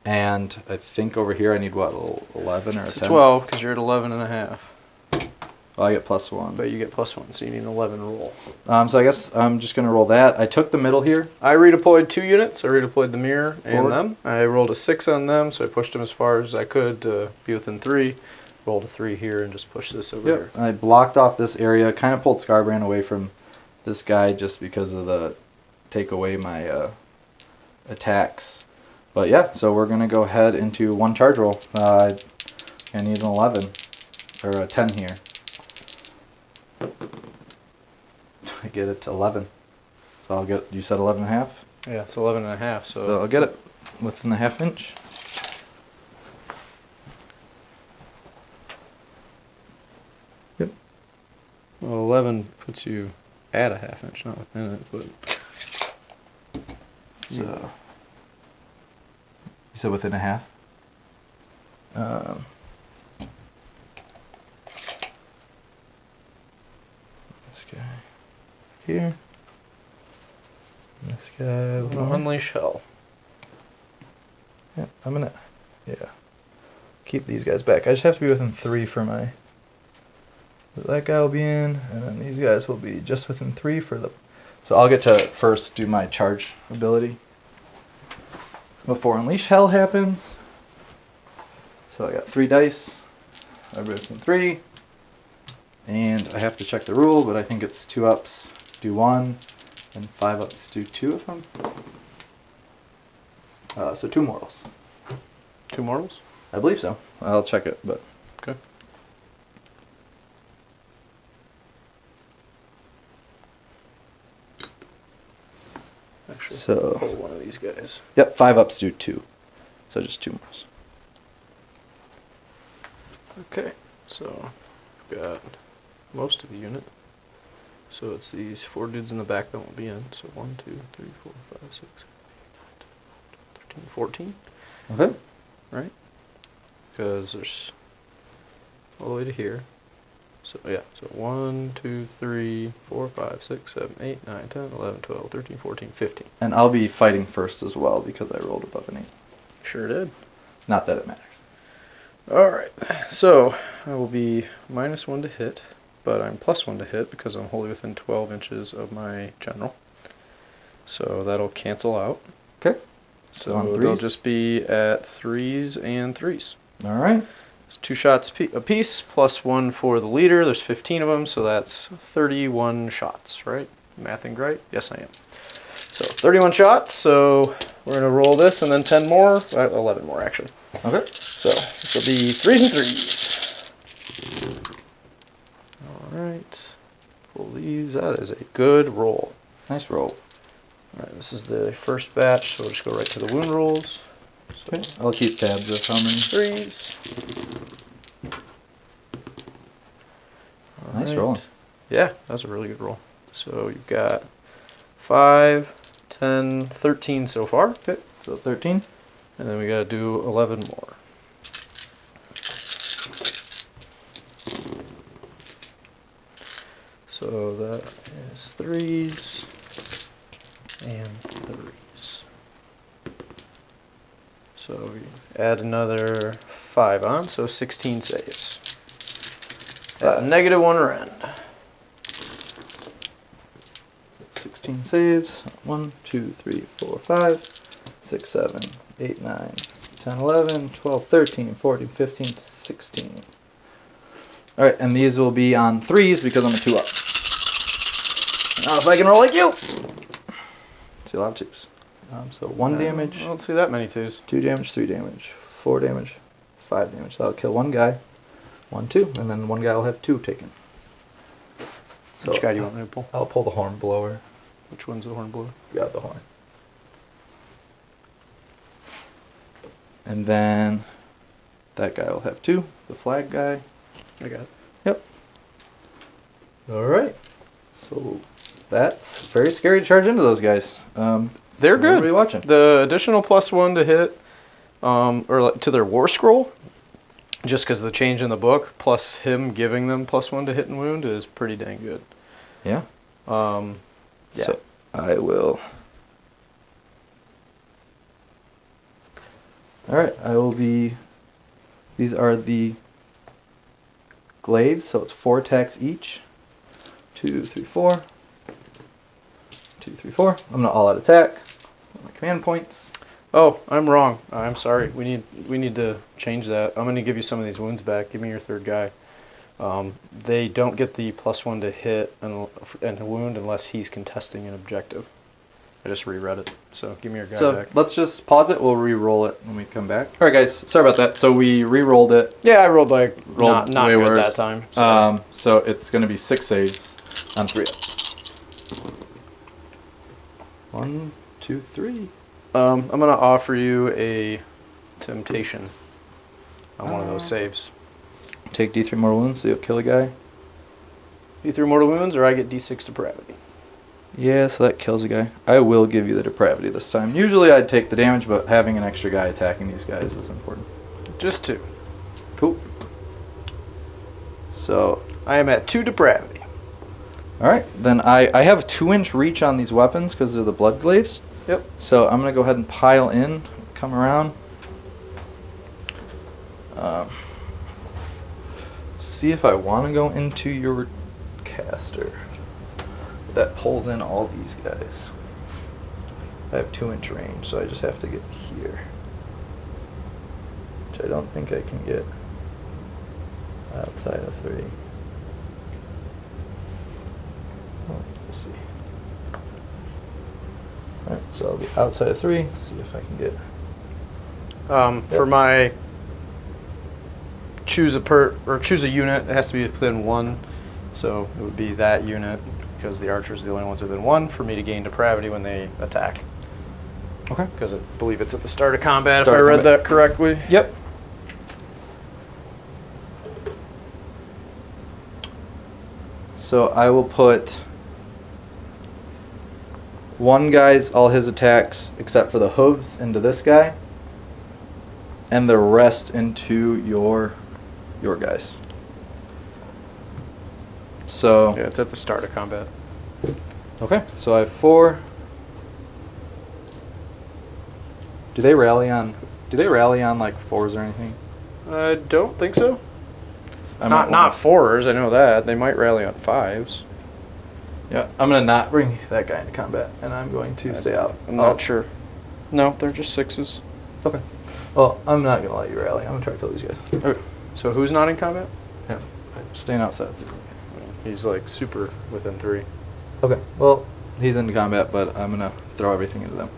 [SPEAKER 2] And I think over here I need, what, 11 or
[SPEAKER 1] It's
[SPEAKER 2] 10?
[SPEAKER 1] 12 because you're at 11 and a half.
[SPEAKER 2] Oh, I get +1.
[SPEAKER 1] But you get +1, so you need an 11 roll.
[SPEAKER 2] So I guess I'm just going to roll that. I took the middle here.
[SPEAKER 1] I redeployed 2 units. I redeployed the mirror and
[SPEAKER 2] Forward.
[SPEAKER 1] them. I rolled a 6 on them, so I pushed them as far as I could to be within 3. Rolled a 3 here and just pushed this over here.
[SPEAKER 2] I blocked off this area. Kind of pulled Scarbrand away from this guy just because of the take away my attacks. But yeah, so we're going to go ahead into 1 charge roll. I need an 11 or a 10 here. I get it to 11. So I'll get, you said 11 and a half?
[SPEAKER 1] Yeah, it's 11 and a half.
[SPEAKER 2] So I'll get it within the ½ inch. Yep.
[SPEAKER 1] Well, 11 puts you at a ½ inch, not within it, but
[SPEAKER 2] So you said within a half? This guy here. This guy over here.
[SPEAKER 1] unleash hell.
[SPEAKER 2] Yeah, I'm gonna keep these guys back. I just have to be within 3 for my. That guy will be in, and then these guys will be just within 3 for the. So I'll get to first do my charge ability before unleash hell happens. So I got 3 dice. I'm within 3, and I have to check the rule, but I think it's 2 ups do 1, and 5 ups do 2 if I'm. So 2 mortals.
[SPEAKER 1] 2 mortals?
[SPEAKER 2] I believe so. I'll check it, but.
[SPEAKER 1] Okay. Actually,
[SPEAKER 2] So-
[SPEAKER 1] pull one of these guys.
[SPEAKER 2] Yep, 5 ups do 2. So just 2 mortals.
[SPEAKER 1] Okay, so we've got most of the unit. So it's these 4 dudes in the back that won't be in. So 1, 2, 3, 4, 5, 6, 7, 8, 9, 10, 11, 12, 13, 14,
[SPEAKER 2] Okay.
[SPEAKER 1] right? Because there's all the way to here. So yeah, so 1, 2, 3, 4, 5, 6, 7, 8, 9, 10, 11, 12, 13, 14, 15.
[SPEAKER 2] And I'll be fighting first as well because I rolled above an 8.
[SPEAKER 1] Sure did.
[SPEAKER 2] Not that it matters.
[SPEAKER 1] Alright, so I will be -1 to hit, but I'm +1 to hit because I'm wholly within 12 inches of my general. So that'll cancel out.
[SPEAKER 2] Okay.
[SPEAKER 1] So
[SPEAKER 2] on
[SPEAKER 1] they'll
[SPEAKER 2] 3s.
[SPEAKER 1] just be at 3s and 3s.
[SPEAKER 2] All right.
[SPEAKER 1] 2 shots apiece, +1 for the leader. There's 15 of them, so that's 31 shots, right? Mathing right? Yes, I am. So 31 shots, so we're going to roll this and then 10 more. 11 more, actually.
[SPEAKER 2] Okay.
[SPEAKER 1] So this will be 3s and 3s. Alright. Pull these. That is a good roll.
[SPEAKER 2] Nice roll.
[SPEAKER 1] Alright, this is the first batch, so we'll just go right to the wound rolls. So
[SPEAKER 2] Okay. I'll keep tabs of how many.
[SPEAKER 1] 3s.
[SPEAKER 2] Nice
[SPEAKER 1] Alright.
[SPEAKER 2] rolling.
[SPEAKER 1] Yeah, that was a really good roll. So you've got 5, 10, 13 so far.
[SPEAKER 2] Okay. So 13.
[SPEAKER 1] And then we got to do 11 more. So that is 3s and 3s. So we add another 5 on, so 16 saves. At -1 rend.
[SPEAKER 2] 16 saves. 1, 2, 3, 4, 5, 6, 7, 8, 9, 10, 11, 12, 13, 14, 15, 16. All right, and these will be on 3s because I'm a 2 up. Now if I can roll like you. See a lot of 2s. So 1 damage,
[SPEAKER 1] I don't see that many 2s.
[SPEAKER 2] 2 damage, 3 damage, 4 damage, 5 damage. So I'll kill 1 guy, 1, 2, and then 1 guy will have 2 taken. So
[SPEAKER 1] Which guy do you want me to pull?
[SPEAKER 2] I'll pull the horn blower.
[SPEAKER 1] Which one's the horn blower?
[SPEAKER 2] Got the horn. And then that guy will have 2. The flag guy.
[SPEAKER 1] I got it.
[SPEAKER 2] Yep. All right. So that's very scary to charge into those guys.
[SPEAKER 1] They're
[SPEAKER 2] What are
[SPEAKER 1] good.
[SPEAKER 2] you watching?
[SPEAKER 1] The additional +1 to hit, or like, to their war scroll, just because of the change in the book, plus him giving them +1 to hit and wound is pretty dang good.
[SPEAKER 2] Yeah.
[SPEAKER 1] Yeah.
[SPEAKER 2] So I will. All right. I will be. These are the glaives, so it's 4 attacks each. 2, 3, 4. 2, 3, 4. I'm gonna all out attack. My command points.
[SPEAKER 1] Oh, I'm wrong. I'm sorry. We need to change that. I'm going to give you some of these wounds back. Give me your third guy. They don't get the +1 to hit and wound unless he's contesting an objective. I just reread it. So give me your guy
[SPEAKER 2] So
[SPEAKER 1] back.
[SPEAKER 2] let's just pause it. We'll re-roll it when we come back. All right, guys. Sorry about that. So we re-rolled it.
[SPEAKER 1] Yeah, I rolled like
[SPEAKER 2] Rolled
[SPEAKER 1] not
[SPEAKER 2] way
[SPEAKER 1] good
[SPEAKER 2] worse.
[SPEAKER 1] that time. So.
[SPEAKER 2] So it's going to be 6 saves on 3 ups. 1, 2, 3.
[SPEAKER 1] I'm going to offer you a temptation on one of those saves.
[SPEAKER 2] Take D3 mortal wounds, so you'll kill a guy.
[SPEAKER 1] D3 mortal wounds, or I get D6 depravity.
[SPEAKER 2] Yeah, so that kills a guy. I will give you the depravity this time. Usually I'd take the damage, but having an extra guy attacking these guys is important.
[SPEAKER 1] Just 2.
[SPEAKER 2] Cool. So,
[SPEAKER 1] I am at 2 depravity.
[SPEAKER 2] all right. Then I have a 2-inch reach on these weapons because they're the blood glaives.
[SPEAKER 1] Yep.
[SPEAKER 2] So I'm going to go ahead and pile in, come around. See if I want to go into your caster. That pulls in all these guys. I have 2-inch range, so I just have to get here. Which I don't think I can get outside of 3. We'll see. Alright, so I'll be outside of 3, see if I can get...
[SPEAKER 1] For my choose a unit, it has to be within 1. So it would be that unit, because the archers are the only ones within 1, for me to gain depravity when they attack.
[SPEAKER 2] Okay.
[SPEAKER 1] Because I believe it's at the start of combat, if
[SPEAKER 2] Start
[SPEAKER 1] I
[SPEAKER 2] of
[SPEAKER 1] read
[SPEAKER 2] combat.
[SPEAKER 1] that correctly.
[SPEAKER 2] Yep. So I will put 1 guy's all his attacks except for the hooves into this guy, and the rest into your guys. So
[SPEAKER 1] Yeah, it's at the start of combat.
[SPEAKER 2] okay, so I have 4. Do they rally on like 4s or anything?
[SPEAKER 1] I don't think so.
[SPEAKER 2] I
[SPEAKER 1] Not fours, I know that. They might rally on fives.
[SPEAKER 2] Yeah, I'm going to not bring that guy into combat, and I'm going to stay out.
[SPEAKER 1] I'm not sure. No, they're just sixes.
[SPEAKER 2] Okay. Well, I'm not going to let you rally. I'm going to try to kill these guys.
[SPEAKER 1] Okay. So who's not in combat?
[SPEAKER 2] Yeah, I'm staying outside.
[SPEAKER 1] He's like super within 3.
[SPEAKER 2] Okay, well, he's into combat, but I'm going to throw everything into them.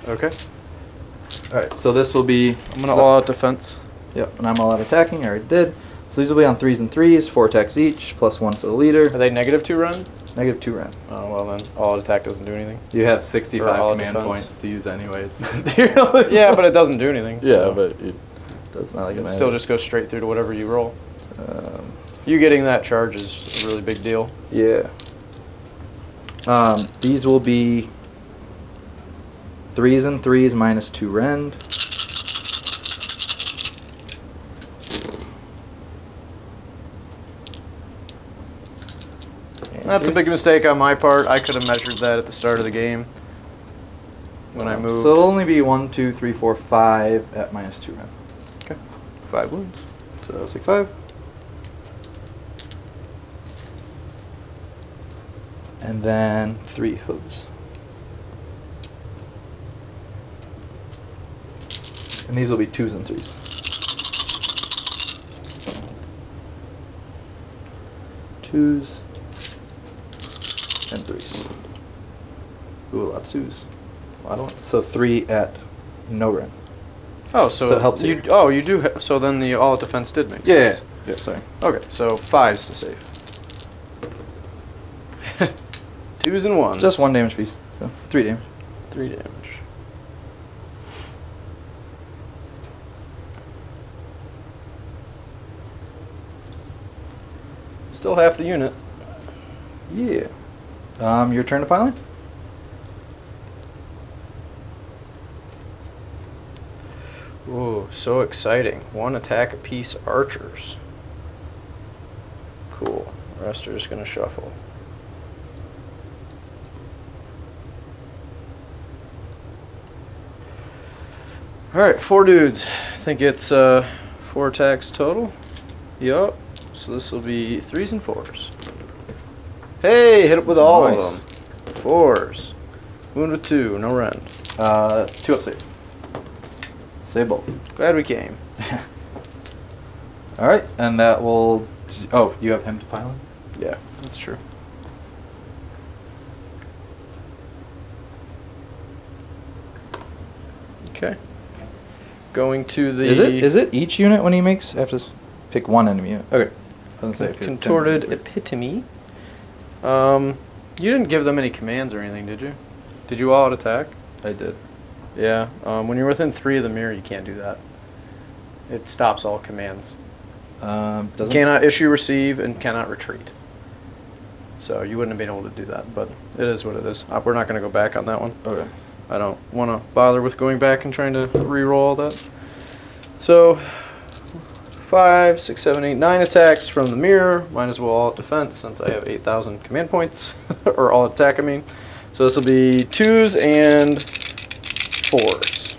[SPEAKER 1] Okay.
[SPEAKER 2] All right, so this will be...
[SPEAKER 1] I'm going to all out defense.
[SPEAKER 2] Yep, and I'm all out attacking. I already did. So these will be on 3s and 3s, 4 attacks each, +1 for the leader.
[SPEAKER 1] Are they -2 run?
[SPEAKER 2] -2 run.
[SPEAKER 1] Oh, well then, all out attack doesn't do anything.
[SPEAKER 2] You have 65
[SPEAKER 1] all
[SPEAKER 2] command
[SPEAKER 1] defense.
[SPEAKER 2] points to use anyway.
[SPEAKER 1] Yeah, but it doesn't do anything.
[SPEAKER 2] Yeah,
[SPEAKER 1] so.
[SPEAKER 2] but it does not like
[SPEAKER 1] It still just goes straight through to whatever you roll.
[SPEAKER 2] Um,
[SPEAKER 1] You getting that charge is a really big deal.
[SPEAKER 2] yeah. These will be 3s and 3s -2 rend.
[SPEAKER 1] That's a big mistake on my part. I could have measured that at the start of the game when I moved.
[SPEAKER 2] So it'll only be 1, 2, 3, 4, 5 at -2 rend.
[SPEAKER 1] Okay. 5 wounds.
[SPEAKER 2] So I'll take 5. And then 3 hoods. And these will be 2s and 3s. Twos and 3s. Ooh, a lot of 2s. A lot of ones. So 3 at no rend.
[SPEAKER 1] Oh, so
[SPEAKER 2] it helps
[SPEAKER 1] you.
[SPEAKER 2] you.
[SPEAKER 1] Oh, you do. So then the all defense did make
[SPEAKER 2] Yeah,
[SPEAKER 1] sense.
[SPEAKER 2] yeah, sorry.
[SPEAKER 1] Okay, so 5s to save. 2s and 1s.
[SPEAKER 2] Just 1 damage piece. So 3 damage.
[SPEAKER 1] 3 damage. Still half the unit.
[SPEAKER 2] Yeah. Your turn to pile in?
[SPEAKER 1] Ooh, so exciting. 1 attack apiece archers. Cool. The rest are just going to shuffle. Alright, 4 dudes. I think it's 4 attacks total. Yup. So this will be 3s and 4s. Hey, hit it with all
[SPEAKER 2] Nice.
[SPEAKER 1] of them. 4s. Wound with 2, no rend.
[SPEAKER 2] 2 up save. Save both.
[SPEAKER 1] Glad we came.
[SPEAKER 2] Alright, and that will... Oh, you have him to pile in?
[SPEAKER 1] Yeah, that's true. Okay. Going to the...
[SPEAKER 2] Is it each unit when he makes? I have to pick 1 enemy unit. Okay. I was gonna say, if you-
[SPEAKER 1] Contorted Epitome. You didn't give them any commands or anything, did you? Did you all out attack?
[SPEAKER 2] I did.
[SPEAKER 1] Yeah. When you're within 3 of the mirror, you can't do that. It stops all commands.
[SPEAKER 2] Doesn't...
[SPEAKER 1] Cannot issue, receive, and cannot retreat. So you wouldn't have been able to do that, but it is what it is. We're not going to go back on that one.
[SPEAKER 2] Okay.
[SPEAKER 1] I don't want to bother with going back and trying to re-roll all that. So 5, 6, 7, 8, 9 attacks from the mirror. Might as well all out defense since I have 8,000 command points. Or all attack, I mean. So this will be 2s and 4s.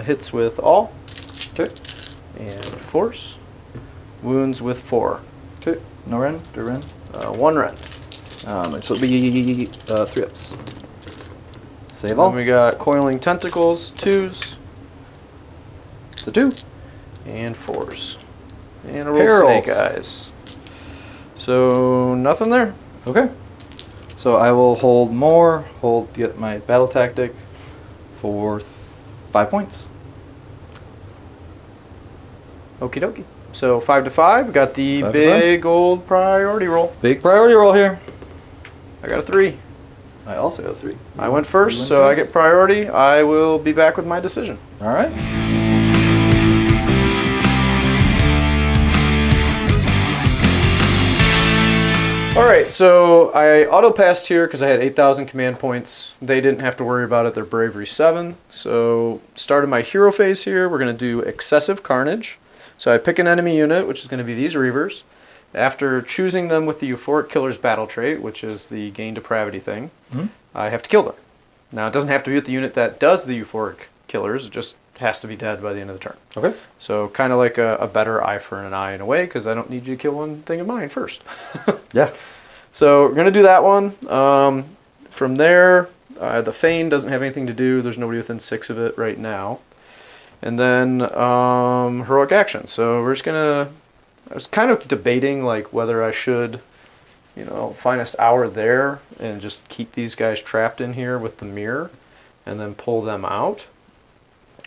[SPEAKER 1] Hits with all.
[SPEAKER 2] Okay.
[SPEAKER 1] And force. Wounds with 4.
[SPEAKER 2] Okay. No rend? Do rend?
[SPEAKER 1] 1 rend.
[SPEAKER 2] So it'll be 3 ups. Save
[SPEAKER 1] Then
[SPEAKER 2] all.
[SPEAKER 1] we got coiling tentacles, 2s.
[SPEAKER 2] It's a 2.
[SPEAKER 1] And 4s. And a roll
[SPEAKER 2] Perils.
[SPEAKER 1] snake eyes. So nothing there.
[SPEAKER 2] Okay. So I will hold more, get my battle tactic for 5 points.
[SPEAKER 1] Okie dokie. So 5 to 5. We got the
[SPEAKER 2] 5 to
[SPEAKER 1] big old priority roll.
[SPEAKER 2] Big priority roll here.
[SPEAKER 1] I got a 3.
[SPEAKER 2] I also have 3.
[SPEAKER 1] I went first,
[SPEAKER 2] You went
[SPEAKER 1] so I
[SPEAKER 2] first?
[SPEAKER 1] get priority. I will be back with my decision.
[SPEAKER 2] All right.
[SPEAKER 1] Alright, so I auto-passed here because I had 8,000 command points. They didn't have to worry about it. They're bravery 7. So started my hero phase here. We're going to do excessive carnage. So I pick an enemy unit, which is going to be these Reavers. After choosing them with the Euphoric Killer's battle trait, which is the gain depravity thing, I have to kill them. Now, it doesn't have to be with the unit that does the Euphoric Killers. It just has to be dead by the end of the turn.
[SPEAKER 2] Okay.
[SPEAKER 1] So kind of like a better eye for an eye in a way, because I don't need you to kill one thing of mine first.
[SPEAKER 2] Yeah.
[SPEAKER 1] So we're going to do that one. From there, the Feign doesn't have anything to do. There's nobody within 6 of it right now. And then Heroic Action. So we're just going to... I was kind of debating like whether I should, Finest Hour there and just keep these guys trapped in here with the mirror and then pull them out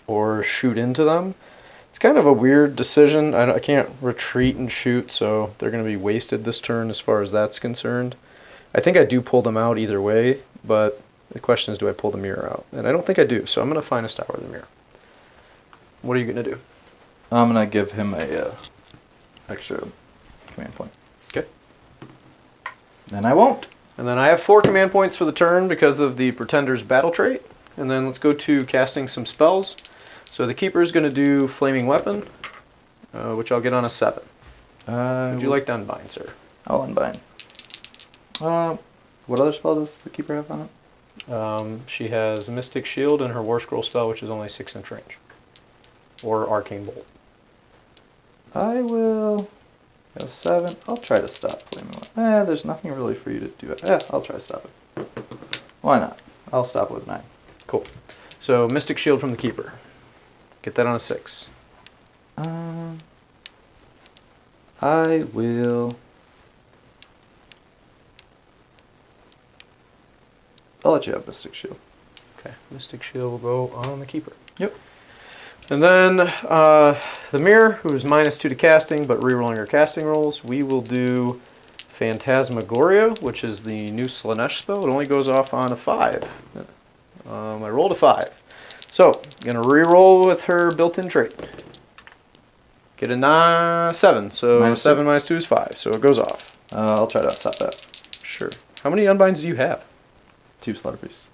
[SPEAKER 1] or shoot into them. It's kind of a weird decision. I can't retreat and shoot, so they're going to be wasted this turn as far as that's concerned. I think I do pull them out either way, but the question is, do I pull the mirror out? And I don't think I do, so I'm going to Finest Hour the mirror. What are you going to do?
[SPEAKER 2] I'm going to give him a extra command point.
[SPEAKER 1] Okay.
[SPEAKER 2] And I won't.
[SPEAKER 1] And then I have 4 command points for the turn because of the Pretender's battle trait. And then let's go to casting some spells. So the Keeper is going to do Flaming Weapon, which I'll get on a 7. Would you like to unbind, sir?
[SPEAKER 2] I'll unbind. What other spell does the Keeper have on it?
[SPEAKER 1] She has Mystic Shield and her War Scroll spell, which is only 6-inch range. Or Arcane Bolt.
[SPEAKER 2] I will go 7. I'll try to stop Flaming Weapon. There's nothing really for you to do. I'll try to stop it. Why not? I'll stop with 9.
[SPEAKER 1] Cool. So Mystic Shield from the Keeper. Get that on a 6.
[SPEAKER 2] I will... I'll let you have Mystic Shield.
[SPEAKER 1] Okay. Mystic Shield will go on the Keeper.
[SPEAKER 2] Yep.
[SPEAKER 1] And then the Mirror, who is -2 to casting, but rerolling her casting rolls, we will do Phantasmagoria, which is the new Slaanesh spell. It only goes off on a 5. I rolled a 5. So, I'm going to reroll with her built-in trait. Get a 7. So
[SPEAKER 2] -2.
[SPEAKER 1] 7 -2 is 5. So it goes off.
[SPEAKER 2] I'll try to stop that.
[SPEAKER 1] Sure. How many unbinds do you have?
[SPEAKER 2] 2 Slaughter Priests.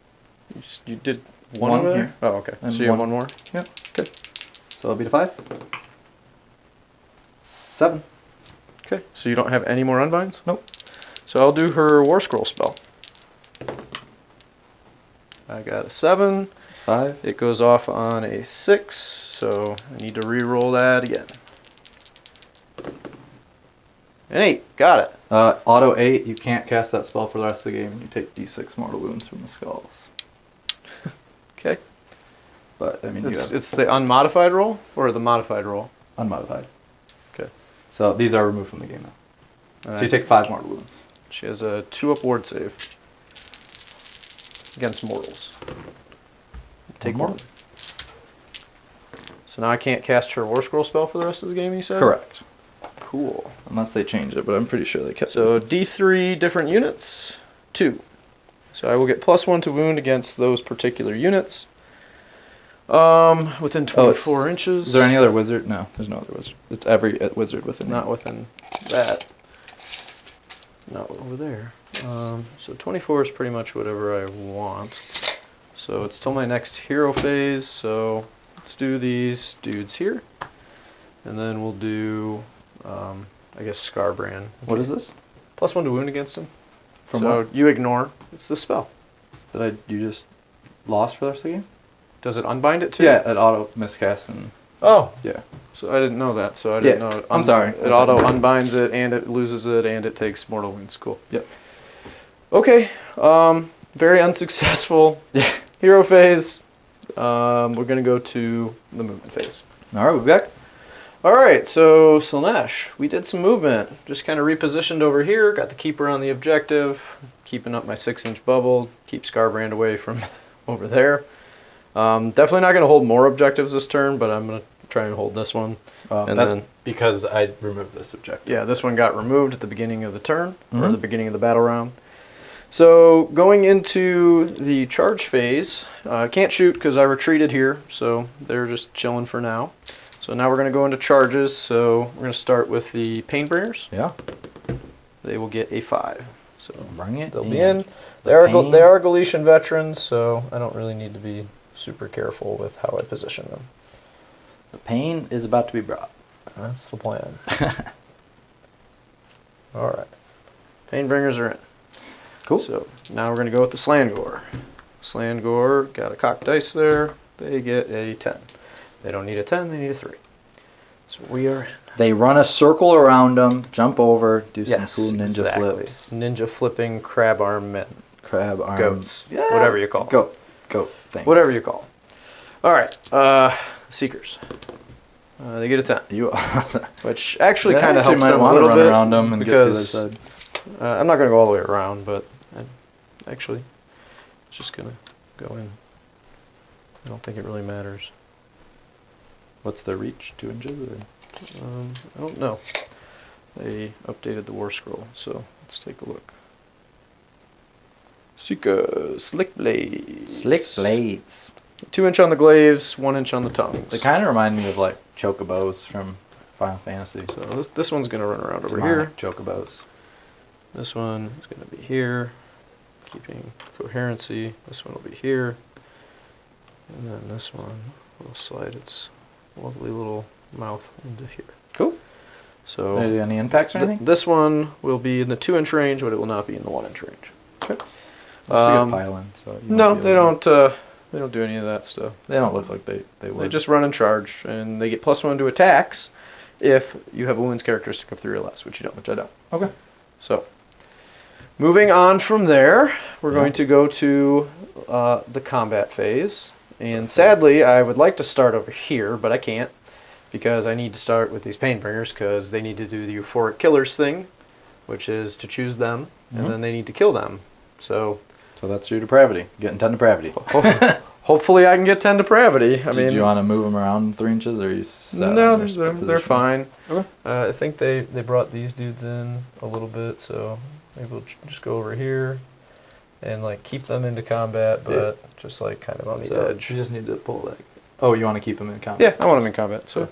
[SPEAKER 1] You did one
[SPEAKER 2] One
[SPEAKER 1] over there?
[SPEAKER 2] here.
[SPEAKER 1] Oh, okay.
[SPEAKER 2] And
[SPEAKER 1] So you have one more?
[SPEAKER 2] Yep.
[SPEAKER 1] Okay.
[SPEAKER 2] So that'll be the 5. 7.
[SPEAKER 1] Okay. So you don't have any more unbinds?
[SPEAKER 2] Nope.
[SPEAKER 1] So I'll do her War Scroll spell. I got a 7.
[SPEAKER 2] 5.
[SPEAKER 1] It goes off on a 6, so I need to re-roll that again. An 8. Got it.
[SPEAKER 2] Auto 8, you can't cast that spell for the rest of the game. You take D6 mortal wounds from the skulls.
[SPEAKER 1] Okay.
[SPEAKER 2] But, I mean,
[SPEAKER 1] It's the unmodified roll or the modified roll?
[SPEAKER 2] unmodified.
[SPEAKER 1] Okay.
[SPEAKER 2] So these are removed from the game now.
[SPEAKER 1] All
[SPEAKER 2] So you
[SPEAKER 1] right.
[SPEAKER 2] take 5 mortal wounds.
[SPEAKER 1] She has a 2-up ward save against mortals. Take
[SPEAKER 2] One
[SPEAKER 1] one.
[SPEAKER 2] more.
[SPEAKER 1] So now I can't cast her War Scroll spell for the rest of the game, you said?
[SPEAKER 2] Correct.
[SPEAKER 1] Cool.
[SPEAKER 2] Unless they change it, but I'm pretty sure they kept
[SPEAKER 1] So
[SPEAKER 2] it.
[SPEAKER 1] D3 different units, 2. So I will get +1 to wound against those particular units. Within 24 inches.
[SPEAKER 2] Is there any other wizard? No, there's no other wizard. It's every wizard within.
[SPEAKER 1] Not within that. Not over there. So 24 is pretty much whatever I want. So it's till my next hero phase. So let's do these dudes here. And then we'll do, I guess, Scarbrand.
[SPEAKER 2] What is this?
[SPEAKER 1] +1 to wound against him.
[SPEAKER 2] From
[SPEAKER 1] so
[SPEAKER 2] what?
[SPEAKER 1] you ignore. It's the spell.
[SPEAKER 2] You just lost for the rest of the game?
[SPEAKER 1] Does it unbind it too?
[SPEAKER 2] Yeah, it auto miscast and
[SPEAKER 1] Oh,
[SPEAKER 2] yeah.
[SPEAKER 1] so I didn't know that. So I didn't
[SPEAKER 2] Yeah,
[SPEAKER 1] know.
[SPEAKER 2] I'm sorry.
[SPEAKER 1] It auto unbinds it, and it loses it, and it takes mortal wounds. Cool.
[SPEAKER 2] Yep.
[SPEAKER 1] Okay. Very unsuccessful hero phase. We're gonna go to the movement phase.
[SPEAKER 2] All right, we'll be back.
[SPEAKER 1] All right. So Slaanesh, we did some movement. Just kind of repositioned over here. Got the Keeper on the objective. Keeping up my 6-inch bubble. Keep Scarbrand away from over there. Definitely not going to hold more objectives this turn, but I'm going to try and hold this one. And
[SPEAKER 2] That's
[SPEAKER 1] then,
[SPEAKER 2] because I removed this objective.
[SPEAKER 1] yeah, this one got removed at the beginning of the turn, or
[SPEAKER 2] Mhm.
[SPEAKER 1] the beginning of the battle round. So going into the charge phase, can't shoot because I retreated here, so they're just chilling for now. So now we're going to go into charges. So we're going to start with the Painbringers.
[SPEAKER 2] Yeah.
[SPEAKER 1] They will get a 5. So
[SPEAKER 2] Bring it.
[SPEAKER 1] they'll be in. They are Galician veterans, so I don't really need to be super careful with how I position them.
[SPEAKER 2] The pain is about to be brought.
[SPEAKER 1] That's the plan. All right. Painbringers are in.
[SPEAKER 2] Cool.
[SPEAKER 1] So now we're going to go with the Slangor. Slangor got a cocked dice there. They get a 10. They don't need a 10, they need a 3. So we are in.
[SPEAKER 2] They run a circle around them, jump over, do some
[SPEAKER 1] Yes,
[SPEAKER 2] cool ninja
[SPEAKER 1] exactly.
[SPEAKER 2] flips.
[SPEAKER 1] Ninja flipping crab arm men.
[SPEAKER 2] Crab arms.
[SPEAKER 1] Goats.
[SPEAKER 2] Yeah.
[SPEAKER 1] Whatever you call them.
[SPEAKER 2] Goat things.
[SPEAKER 1] Whatever you call them. All right. Seekers. They get a 10. Which actually kind of helps
[SPEAKER 2] might
[SPEAKER 1] them a
[SPEAKER 2] want to
[SPEAKER 1] little
[SPEAKER 2] run
[SPEAKER 1] bit.
[SPEAKER 2] around them and
[SPEAKER 1] because
[SPEAKER 2] get to the other side.
[SPEAKER 1] I'm not going to go all the way around, but actually, it's just going to go in. I don't think it really matters.
[SPEAKER 2] What's the reach? 2 inches? Or?
[SPEAKER 1] I don't know. They updated the war scroll, so let's take a look. Seeker, slick blades.
[SPEAKER 2] Slick blades.
[SPEAKER 1] 2 inch on the glaives, 1 inch on the tongues.
[SPEAKER 2] They kind of remind me of like chocobos from Final Fantasy.
[SPEAKER 1] So this one's going to run around over
[SPEAKER 2] Demonic
[SPEAKER 1] here.
[SPEAKER 2] chocobos.
[SPEAKER 1] This one is going to be here, keeping coherency. This one will be here. And then this one will slide its lovely little mouth into here.
[SPEAKER 2] Cool.
[SPEAKER 1] So
[SPEAKER 2] Any impacts or anything?
[SPEAKER 1] this one will be in the 2 inch range, but it will not be in the 1 inch range.
[SPEAKER 2] Okay. Pile in, so you
[SPEAKER 1] No,
[SPEAKER 2] won't be
[SPEAKER 1] they
[SPEAKER 2] able to-
[SPEAKER 1] don't. They don't do any of that stuff.
[SPEAKER 2] They don't look like they would.
[SPEAKER 1] They just run and charge, and they get +1 to attacks if you have a wounds characteristic of 3 or less, which you don't.
[SPEAKER 2] Which I don't. Okay.
[SPEAKER 1] So, moving on from there, we're going to go to the combat phase. And sadly, I would like to start over here, but I can't because I need to start with these Painbringers because they need to do the Euphoric Killers thing, which is to choose them, and then they need to kill them. So
[SPEAKER 2] that's your depravity. Getting 10 depravity.
[SPEAKER 1] hopefully I can get 10 depravity. I mean,
[SPEAKER 2] Did you want to move them around 3 inches, or are you set
[SPEAKER 1] no,
[SPEAKER 2] on your
[SPEAKER 1] they're
[SPEAKER 2] position?
[SPEAKER 1] fine.
[SPEAKER 2] Okay.
[SPEAKER 1] I think they brought these dudes in a little bit, so maybe we'll just go over here and like keep them into combat, but just like kind of on the edge.
[SPEAKER 2] You just need to pull that. Oh, you want to keep them in combat?
[SPEAKER 1] Yeah, I want them in combat. So,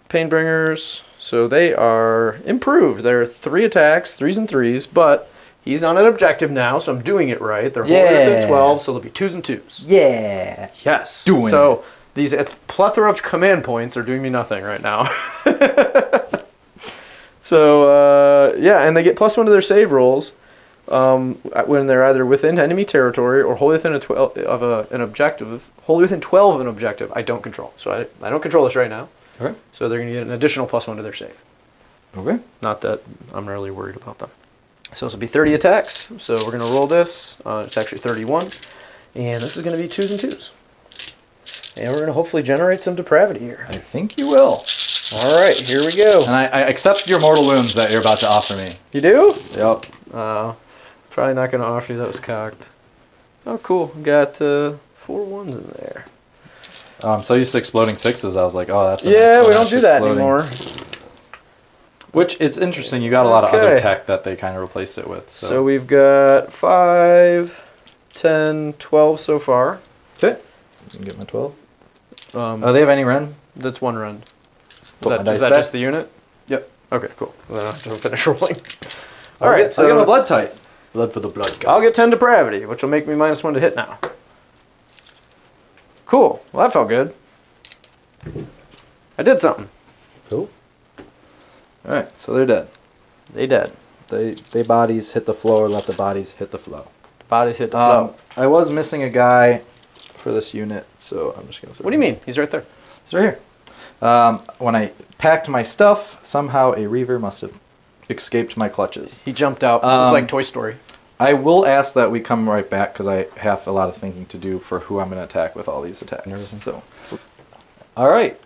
[SPEAKER 1] Painbringers. So they are improved. They're 3 attacks, 3s and 3s, but he's on an objective now, so I'm doing it right. They're wholly within 12, so they'll be 2s and 2s.
[SPEAKER 2] Yeah.
[SPEAKER 1] Yes.
[SPEAKER 2] Doing
[SPEAKER 1] so these plethora of command points are doing me nothing right now. So yeah, and they get +1 to their save rolls when they're either within enemy territory or wholly within an objective. Wholly within 12 of an objective I don't control. So I don't control this right now.
[SPEAKER 2] Okay.
[SPEAKER 1] So they're going to get an additional +1 to their save.
[SPEAKER 2] Okay.
[SPEAKER 1] Not that I'm really worried about them. So this will be 30 attacks. So we're going to roll this. It's actually 31. And this is going to be 2s and 2s. And we're going to hopefully generate some depravity here.
[SPEAKER 2] I think you will.
[SPEAKER 1] All right, here we go.
[SPEAKER 2] And I accept your mortal wounds that you're about to offer me.
[SPEAKER 1] You do?
[SPEAKER 2] Yep.
[SPEAKER 1] Probably not going to offer you. That was cocked. Oh, cool. Got 4 1s in there.
[SPEAKER 2] I'm so used to exploding 6s, I was like, oh, that's a
[SPEAKER 1] Yeah,
[SPEAKER 2] nice
[SPEAKER 1] we don't do that
[SPEAKER 2] exploding.
[SPEAKER 1] anymore.
[SPEAKER 2] Which, it's interesting, you got a lot of other
[SPEAKER 1] Okay.
[SPEAKER 2] tech that they kind of replaced it with.
[SPEAKER 1] So we've got 5, 10, 12 so far.
[SPEAKER 2] Okay. You can get my 12.
[SPEAKER 1] Oh,
[SPEAKER 2] They have any Ren?
[SPEAKER 1] that's 1 rend.
[SPEAKER 2] Put my
[SPEAKER 1] Is
[SPEAKER 2] dice
[SPEAKER 1] that
[SPEAKER 2] back.
[SPEAKER 1] just the unit?
[SPEAKER 2] Yep.
[SPEAKER 1] Okay, cool. Then I'll have to finish rolling.
[SPEAKER 2] All
[SPEAKER 1] All
[SPEAKER 2] right,
[SPEAKER 1] right,
[SPEAKER 2] so I got a
[SPEAKER 1] so
[SPEAKER 2] blood type. Blood for the blood guy.
[SPEAKER 1] I'll get 10 depravity, which will make me -1 to hit now. Cool. Well, that felt good. I did something.
[SPEAKER 2] Cool. All right, so they're dead.
[SPEAKER 1] They dead.
[SPEAKER 2] They bodies hit the floor, let the bodies hit the flow.
[SPEAKER 1] Bodies hit the flow.
[SPEAKER 2] I was missing a guy for this unit, so I'm just going to...
[SPEAKER 1] What do you mean? He's right there.
[SPEAKER 2] He's right here. When I packed my stuff, somehow a Reaver must have escaped my clutches.
[SPEAKER 1] He jumped out. It was like Toy Story.
[SPEAKER 2] I will ask that we come right back because I have a lot of thinking to do for who I'm going to attack with all these attacks. So, all right.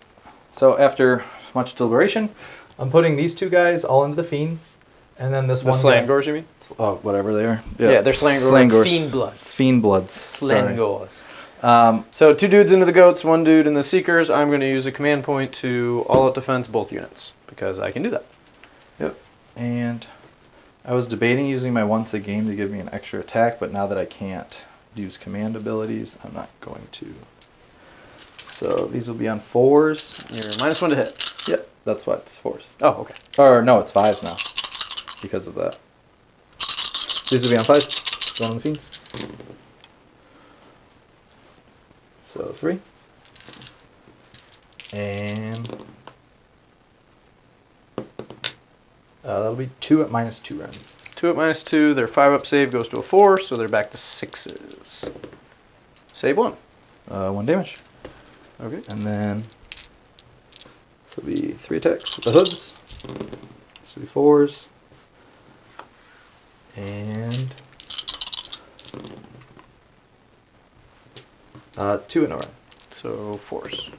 [SPEAKER 2] So after much deliberation, I'm putting these 2 guys all into the fiends, and then this
[SPEAKER 1] The
[SPEAKER 2] one guy.
[SPEAKER 1] Slangors, you mean?
[SPEAKER 2] Oh, whatever they are.
[SPEAKER 1] Yeah, they're Slangors.
[SPEAKER 2] Slangors.
[SPEAKER 1] Fiend Bloods.
[SPEAKER 2] Fiend bloods.
[SPEAKER 1] Slangors.
[SPEAKER 2] Sorry.
[SPEAKER 1] So 2 dudes into the goats, 1 dude in the seekers. I'm going to use a command point to all-out defense both units because I can do that.
[SPEAKER 2] Yep. And I was debating using my once a game to give me an extra attack, but now that I can't use command abilities, I'm not going to. So these will be on 4s.
[SPEAKER 1] You're -1 to hit.
[SPEAKER 2] Yep, that's why it's 4s.
[SPEAKER 1] Oh, okay.
[SPEAKER 2] Or no, it's 5s now because of that. These will be on 5s. Going on the fiends. So 3. And that'll be 2 at -2 round.
[SPEAKER 1] 2 at -2. Their 5-up save goes to a 4, so they're back to 6s. Save 1.
[SPEAKER 2] 1 damage.
[SPEAKER 1] Okay.
[SPEAKER 2] And then this will be 3 attacks with the hoods. This will be 4s. And 2 in a row.
[SPEAKER 1] So force.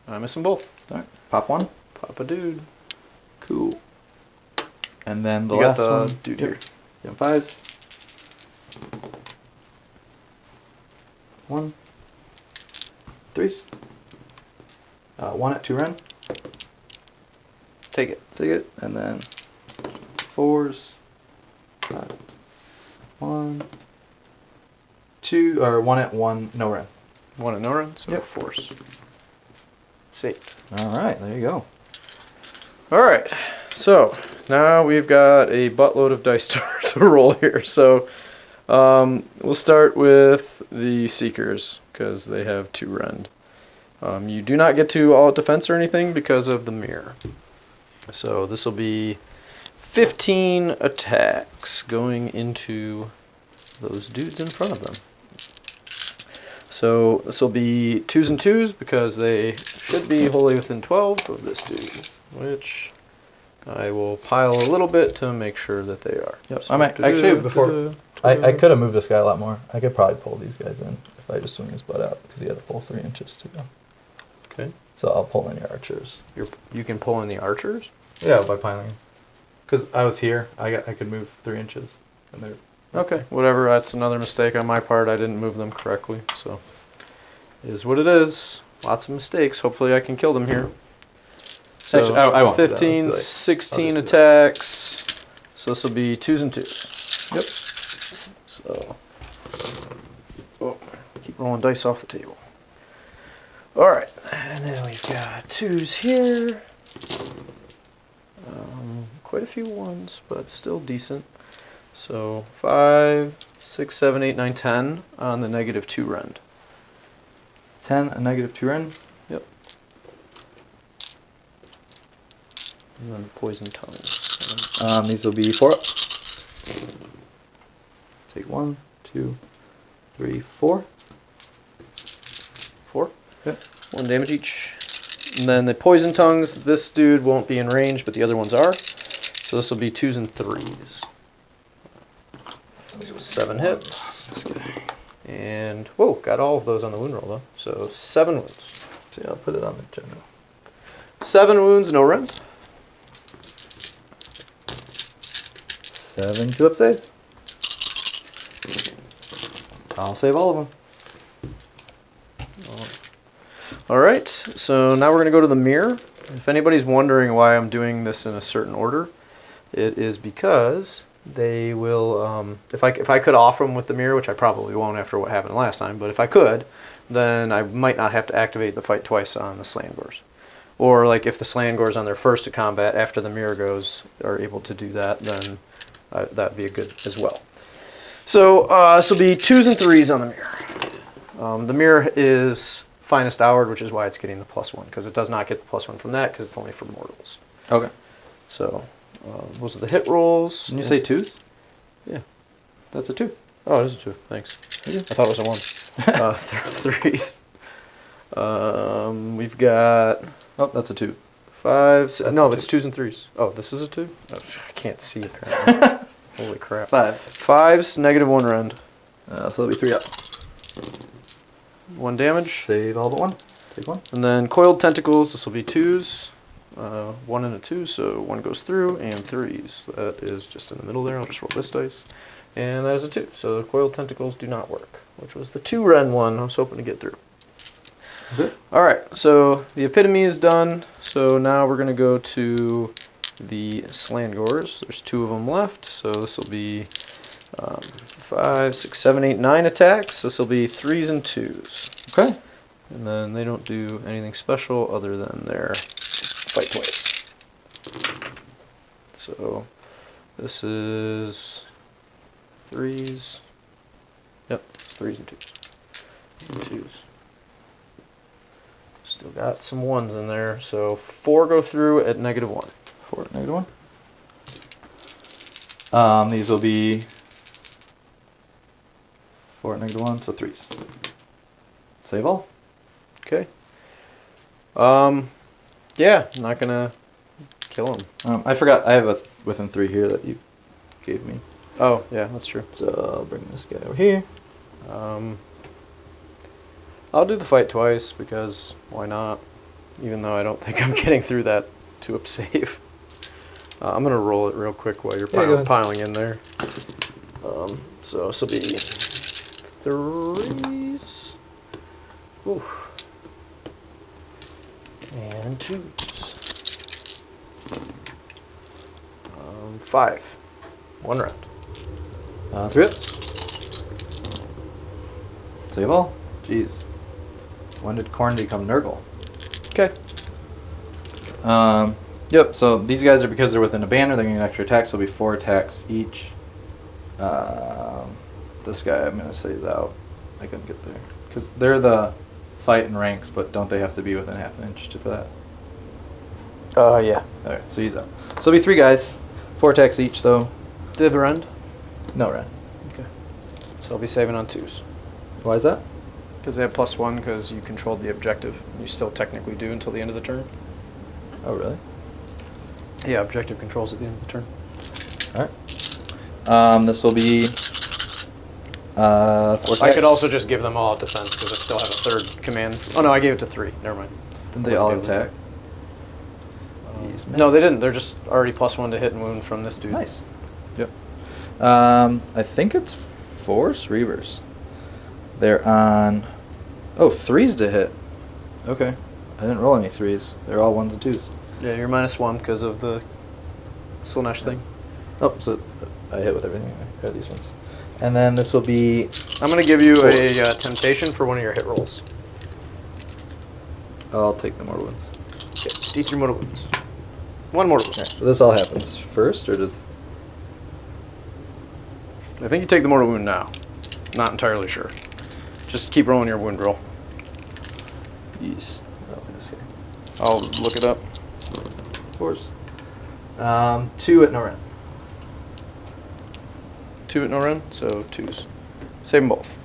[SPEAKER 1] I miss them both.
[SPEAKER 2] Alright. Pop 1.
[SPEAKER 1] Pop a dude.
[SPEAKER 2] Cool. And then the
[SPEAKER 1] You got
[SPEAKER 2] last
[SPEAKER 1] the
[SPEAKER 2] one.
[SPEAKER 1] dude here.
[SPEAKER 2] Yeah, 5s. 1. 3s. 1 at 2 run.
[SPEAKER 1] Take it.
[SPEAKER 2] Take it. And then 4s. 1. 2 or 1 at 1 no run.
[SPEAKER 1] 1 at no run, so
[SPEAKER 2] Yep.
[SPEAKER 1] force. Saved.
[SPEAKER 2] Alright, there you go.
[SPEAKER 1] Alright, so now we've got a buttload of dice to roll here. So we'll start with the Seekers, because they have 2 rend. You do not get to all out defense or anything because of the mirror. So this will be 15 attacks going into those dudes in front of them. So this will be 2s and 2s because they should be wholly within 12 of this dude, which I will pile a little bit to make sure that they are.
[SPEAKER 2] Yep.
[SPEAKER 1] So
[SPEAKER 2] I'm actually before I could have moved this guy a lot more. I could probably pull these guys in if I just swing his butt out because he had to pull 3 inches to go.
[SPEAKER 1] Okay.
[SPEAKER 2] So I'll pull in your archers.
[SPEAKER 1] You can pull in the archers?
[SPEAKER 2] Yeah, by piling. Because I was here, I could move 3 inches, and they're
[SPEAKER 1] Okay, whatever. That's another mistake on my part. I didn't move them correctly, so is what it is. Lots of mistakes. Hopefully I can kill them here. So
[SPEAKER 2] Actually, I won't do that.
[SPEAKER 1] 15,
[SPEAKER 2] Let's see,
[SPEAKER 1] 16
[SPEAKER 2] I'll just
[SPEAKER 1] attacks. So this will be 2s and 2s.
[SPEAKER 2] Yep.
[SPEAKER 1] So, oh, keep rolling dice off the table. All right, and then we've got 2s here. Quite a few 1s, but still decent. So 5, 6, 7, 8, 9, 10 on the -2 rend.
[SPEAKER 2] 10, a -2 run.
[SPEAKER 1] Yep. And then poison tongue.
[SPEAKER 2] These will be 4 up. Take 1, 2, 3, 4.
[SPEAKER 1] 4?
[SPEAKER 2] Yep.
[SPEAKER 1] 1 damage each. And then the poison tongues, this dude won't be in range, but the other ones are. So this will be 2s and 3s. 7 hits. And, whoa, got all of those on the wound roll, though. So 7 wounds.
[SPEAKER 2] So I'll put it on the general.
[SPEAKER 1] 7 wounds, no rend.
[SPEAKER 2] 7 2-up saves. I'll save all of them.
[SPEAKER 1] All right, so now we're going to go to the mirror. If anybody's wondering why I'm doing this in a certain order, it is because they will, if I could offer them with the mirror, which I probably won't after what happened last time, but if I could, then I might not have to activate the fight twice on the Slangors. Or like if the Slangors on their first to combat after the mirror goes are able to do that, then that'd be a good as well. So this will be 2s and 3s on the mirror. The mirror is finest hour, which is why it's getting the +1, because it does not get the +1 from that, because it's only for mortals.
[SPEAKER 2] Okay.
[SPEAKER 1] So those are the hit rolls.
[SPEAKER 2] Did you say 2s?
[SPEAKER 1] Yeah, that's a 2. Oh, it is a 2. Thanks.
[SPEAKER 2] Yeah.
[SPEAKER 1] I thought it was a 1. 3s. We've got
[SPEAKER 2] Oh, that's a 2.
[SPEAKER 1] 5s.
[SPEAKER 2] That's
[SPEAKER 1] No,
[SPEAKER 2] a
[SPEAKER 1] it's
[SPEAKER 2] 2.
[SPEAKER 1] 2s and 3s. Oh, this is a 2? Oh, I can't see apparently. Holy crap.
[SPEAKER 2] 5.
[SPEAKER 1] 5s, -1 rend.
[SPEAKER 2] So that'll be 3 up.
[SPEAKER 1] 1 damage.
[SPEAKER 2] Save all but 1. Take 1.
[SPEAKER 1] And then coiled tentacles, this will be 2s. 1 and a 2, so 1 goes through, and 3s. That is just in the middle there. I'll just roll this dice. And that is a 2. So the coiled tentacles do not work, which was the 2 rend one I was hoping to get through.
[SPEAKER 2] Okay.
[SPEAKER 1] Alright, so the epitome is done. So now we're going to go to the Slangors. There's 2 of them left, so this will be 5, 6, 7, 8, 9 attacks. This will be 3s and 2s.
[SPEAKER 2] Okay.
[SPEAKER 1] And then they don't do anything special other than their fight twice. So this is 3s. Yep, 3s and 2s. And 2s. Still got some 1s in there. So 4 go through at -1.
[SPEAKER 2] 4 at -1. These will be 4 at -1, so 3s. Save all.
[SPEAKER 1] Okay. Yeah, I'm not gonna kill him.
[SPEAKER 2] I forgot. I have a within 3 here that you gave me.
[SPEAKER 1] Oh, yeah, that's true.
[SPEAKER 2] So I'll bring this guy over here.
[SPEAKER 1] I'll do the fight twice because why not? Even though I don't think I'm getting through that to up save. I'm gonna roll it real quick while you're
[SPEAKER 2] Yeah, go ahead.
[SPEAKER 1] piling in there. So this will be 3s. Oof. And 2s. 5. 1 round.
[SPEAKER 2] 3 hits. Save all. Jeez. When did Khorne become Nurgle?
[SPEAKER 1] Okay.
[SPEAKER 2] Yep, so these guys are, because they're within a banner, they're going to get extra attacks, so it'll be 4 attacks each. This guy I'm going to say is out. I couldn't get there. Because they're the fight in ranks, but don't they have to be within half an inch for that?
[SPEAKER 1] Yeah.
[SPEAKER 2] Alright, so he's out. So it'll be 3 guys. 4 attacks each, though.
[SPEAKER 1] Did rend?
[SPEAKER 2] No red.
[SPEAKER 1] Okay. So I'll be saving on 2s.
[SPEAKER 2] Why is that?
[SPEAKER 1] Because they have +1 because you controlled the objective. You still technically do until the end of the turn.
[SPEAKER 2] Oh, really?
[SPEAKER 1] Yeah, objective controls at the end of the turn.
[SPEAKER 2] Alright. This will be 4 attacks.
[SPEAKER 1] I could also just give them all defense because I still have a 3rd command. Oh no, I gave it to 3. Never mind.
[SPEAKER 2] Didn't they all attack?
[SPEAKER 1] No, they didn't. They're just already +1 to hit and wound from this dude.
[SPEAKER 2] Nice. Yep. I think it's 4 Reavers. They're on... Oh, 3s to hit. Okay. I didn't roll any 3s. They're all 1s and 2s.
[SPEAKER 1] Yeah, you're -1 because of the Slaanesh thing.
[SPEAKER 2] Oh, so I hit with everything. I got these ones. And then this will be...
[SPEAKER 1] I'm going to give you a temptation for one of your hit rolls.
[SPEAKER 2] I'll take the mortal wounds.
[SPEAKER 1] Okay, D3 mortal wounds. 1 mortal wound.
[SPEAKER 2] So this all happens first, or does...
[SPEAKER 1] I think you take the mortal wound now. Not entirely sure. Just keep rolling your wound roll.
[SPEAKER 2] Yeast. Oh, this guy.
[SPEAKER 1] I'll look it up.
[SPEAKER 2] 4s. 2 at no rent.
[SPEAKER 1] 2 at no run, so 2s. Save them both.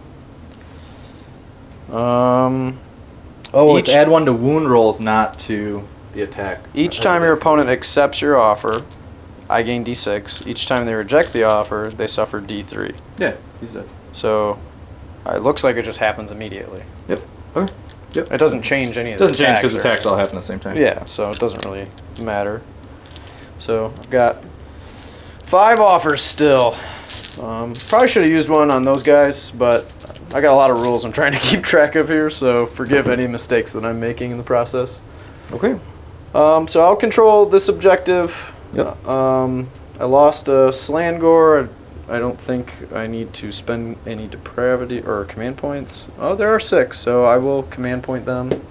[SPEAKER 1] Each-
[SPEAKER 2] It's add 1 to wound rolls, not to the attack.
[SPEAKER 1] Each time your opponent accepts your offer, I gain D6. Each time they reject the offer, they suffer D3.
[SPEAKER 2] Yeah, he's dead.
[SPEAKER 1] So it looks like it just happens immediately.
[SPEAKER 2] Yep. Okay. Yep.
[SPEAKER 1] It doesn't change any of
[SPEAKER 2] It
[SPEAKER 1] the
[SPEAKER 2] doesn't change
[SPEAKER 1] attacks
[SPEAKER 2] because
[SPEAKER 1] or-
[SPEAKER 2] attacks all happen at the same time.
[SPEAKER 1] Yeah, so it doesn't really matter. So I've got 5 offers still. Probably should have used one on those guys, but I got a lot of rules I'm trying to keep track of here, so forgive any mistakes that I'm making in the process.
[SPEAKER 2] Okay.
[SPEAKER 1] So I'll control this objective.
[SPEAKER 2] Yep.
[SPEAKER 1] I lost a Slangor. I don't think I need to spend any depravity or command points. Oh, there are 6, so I will command point them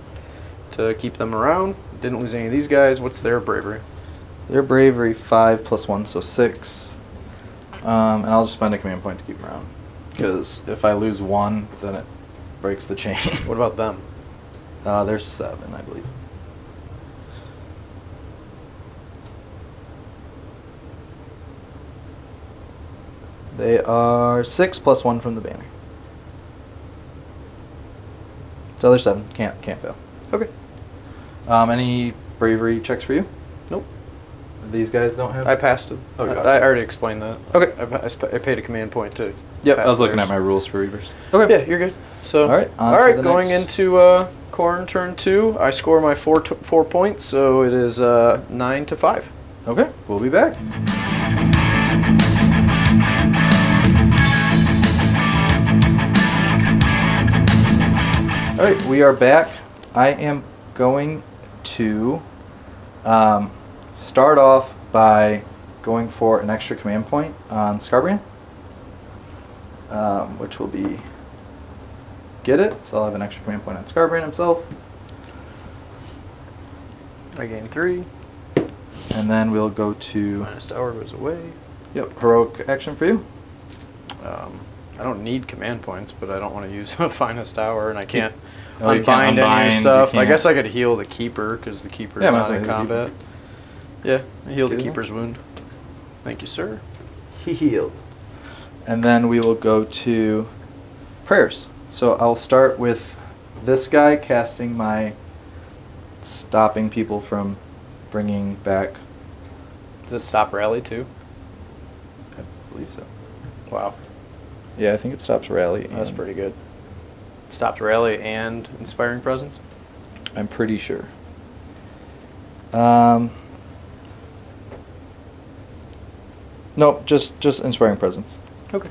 [SPEAKER 1] to keep them around. Didn't lose any of these guys. What's their bravery?
[SPEAKER 2] Their bravery 5 + 1, so 6. And I'll just spend a command point to keep them around. Because if I lose 1, then it breaks the chain.
[SPEAKER 1] What about them?
[SPEAKER 2] There's 7, I believe. They are 6 + 1 from the banner. So there's 7. Can't fail.
[SPEAKER 1] Okay.
[SPEAKER 2] Any bravery checks for you?
[SPEAKER 1] Nope.
[SPEAKER 2] These guys don't have.
[SPEAKER 1] I passed it.
[SPEAKER 2] Oh, you got
[SPEAKER 1] I
[SPEAKER 2] it.
[SPEAKER 1] already explained that.
[SPEAKER 2] Okay.
[SPEAKER 1] I paid a command point to.
[SPEAKER 2] Yep. I
[SPEAKER 1] pass
[SPEAKER 2] was looking
[SPEAKER 1] theirs.
[SPEAKER 2] at my rules for Reavers.
[SPEAKER 1] Yeah, you're good. So.
[SPEAKER 2] All right, on
[SPEAKER 1] All
[SPEAKER 2] to
[SPEAKER 1] right.
[SPEAKER 2] the
[SPEAKER 1] Going
[SPEAKER 2] next.
[SPEAKER 1] into Khorne turn 2, I score my 4 points, so it is 9 to 5.
[SPEAKER 2] Okay. We'll be back. All right, we are back. I am going to start off by going for an extra command point on Scarbrian, which will be get it. So I'll have an extra command point on Scarbrian himself,
[SPEAKER 1] I gain 3.
[SPEAKER 2] and then we'll go to
[SPEAKER 1] Minus tower goes away.
[SPEAKER 2] heroic action for you.
[SPEAKER 1] I don't need command points, but I don't want to use a finest hour, and I can't
[SPEAKER 2] Oh, you
[SPEAKER 1] unbind
[SPEAKER 2] can't
[SPEAKER 1] any of
[SPEAKER 2] unbind,
[SPEAKER 1] your
[SPEAKER 2] you
[SPEAKER 1] stuff. I
[SPEAKER 2] can't.
[SPEAKER 1] guess I could heal the keeper because the keeper's
[SPEAKER 2] Yeah, might
[SPEAKER 1] not
[SPEAKER 2] as well
[SPEAKER 1] in
[SPEAKER 2] heal the
[SPEAKER 1] combat. Yeah, I heal the
[SPEAKER 2] Do that.
[SPEAKER 1] keeper's wound. Thank you, sir.
[SPEAKER 2] He healed. And then we will go to prayers. So I'll start with this guy casting my stopping people from bringing back.
[SPEAKER 1] Does it stop rally too?
[SPEAKER 2] I believe so.
[SPEAKER 1] Wow,
[SPEAKER 2] Yeah, I think it stops rally.
[SPEAKER 1] that's
[SPEAKER 2] and
[SPEAKER 1] pretty good. Stops rally and inspiring presence.
[SPEAKER 2] I'm pretty sure. Nope, just inspiring presence.
[SPEAKER 1] Okay.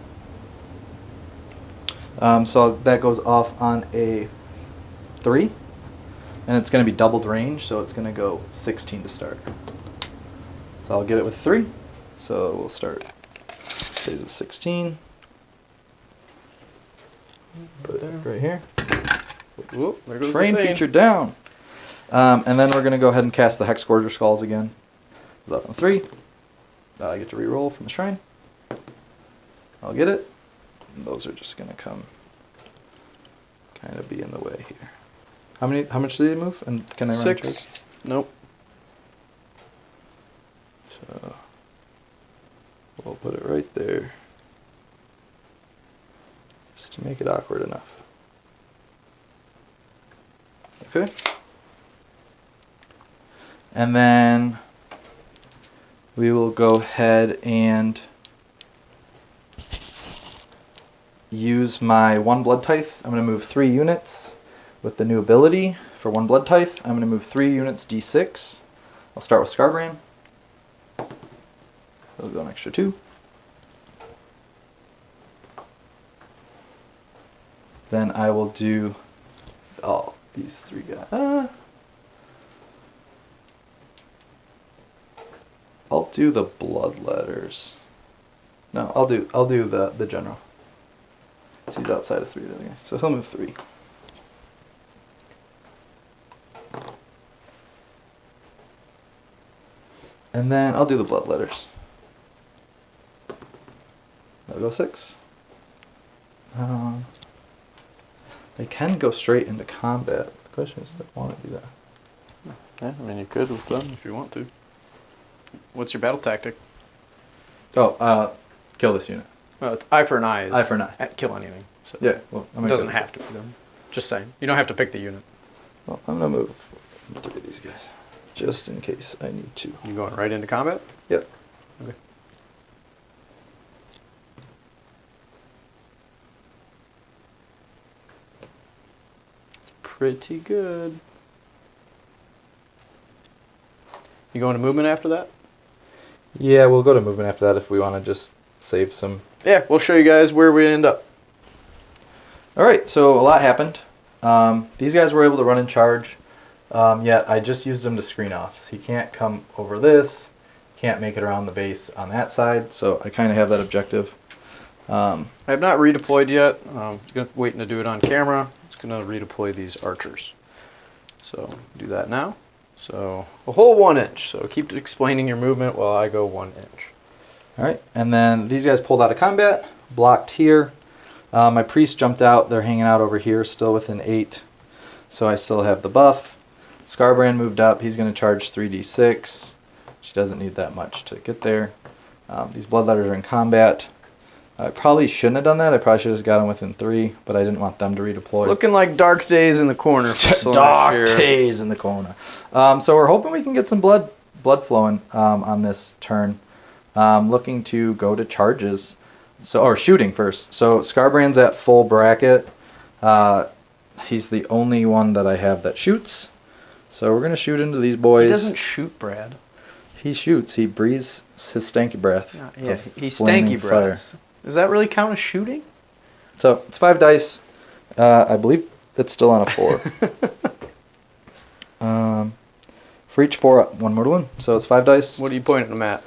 [SPEAKER 2] So that goes off on a 3, and it's going to be doubled range, so it's going to go 16 to start. So I'll get it with 3. So we'll start phase of 16. Put it right here.
[SPEAKER 1] Whoop, there goes
[SPEAKER 2] Terrain
[SPEAKER 1] the thing.
[SPEAKER 2] feature down. And then we're going to go ahead and cast the Hex Gorger Skulls again. Goes off on 3. I get to reroll from the shrine. I'll get it. And those are just going to come kind of be in the way here. How much do they move? And can I run
[SPEAKER 1] 6.
[SPEAKER 2] charge?
[SPEAKER 1] Nope.
[SPEAKER 2] So we'll put it right there. Just to make it awkward enough. Okay. And then we will go ahead and use my 1 Blood Tithe. I'm going to move 3 units with the new ability for 1 Blood Tithe. I'm going to move 3 units D6. I'll start with Scarbrand. It'll go an extra 2. Then I will do these 3 guys. I'll do the bloodletters. No, I'll do the general. So he's outside of 3 the other guy. So he'll move 3. And then I'll do the bloodletters. That'll go 6. They can go straight into combat. The question is, do I want to do that?
[SPEAKER 1] Yeah, I mean, you could with them if you want to. What's your battle tactic?
[SPEAKER 2] Kill this unit.
[SPEAKER 1] Well, it's eye for an eye.
[SPEAKER 2] Eye for an eye.
[SPEAKER 1] Kill anything. So
[SPEAKER 2] Yeah, well, I'm
[SPEAKER 1] it
[SPEAKER 2] gonna
[SPEAKER 1] doesn't
[SPEAKER 2] kill this
[SPEAKER 1] have to be them. Just saying. You don't have to pick the unit.
[SPEAKER 2] Well, I'm gonna move 3 of these guys, just in case I need to.
[SPEAKER 1] You going right into combat?
[SPEAKER 2] Yep.
[SPEAKER 1] Okay. It's pretty good. You going to movement after that?
[SPEAKER 2] Yeah, we'll go to movement after that if we want to just save some.
[SPEAKER 1] Yeah, we'll show you guys where we end up.
[SPEAKER 2] All right, so a lot happened. These guys were able to run in charge, yet I just used them to screen off. He can't come over this, can't make it around the base on that side, so I kind of have that objective.
[SPEAKER 1] I have not redeployed yet. Waiting to do it on camera. It's going to redeploy these archers. So do that now. So a whole 1 inch. So keep explaining your movement while I go 1 inch.
[SPEAKER 2] All right, and then these guys pulled out of combat, blocked here. My priest jumped out. They're hanging out over here, still within 8. So I still have the buff. Scarbrand moved up. He's going to charge 3d6. She doesn't need that much to get there. These bloodletters are in combat. I probably shouldn't have done that. I probably should have just got them within 3, but I didn't want them to redeploy.
[SPEAKER 1] It's looking like dark days in the corner. For
[SPEAKER 2] Dark days in the corner. So we're hoping we can get some blood flowing on this turn. Looking to go to charges. Or shooting first. So Scarbrand's at full bracket. He's the only one that I have that shoots. So we're going to shoot into these boys.
[SPEAKER 1] He doesn't shoot, Brad.
[SPEAKER 2] He shoots. He breathes his stanky breath.
[SPEAKER 1] Yeah, he
[SPEAKER 2] flaming
[SPEAKER 1] stanky breaths. Does that really count as shooting?
[SPEAKER 2] So it's 5 dice. I believe it's still on a 4. For each 4 up, 1 more to win. So it's 5 dice.
[SPEAKER 1] What are you pointing them at?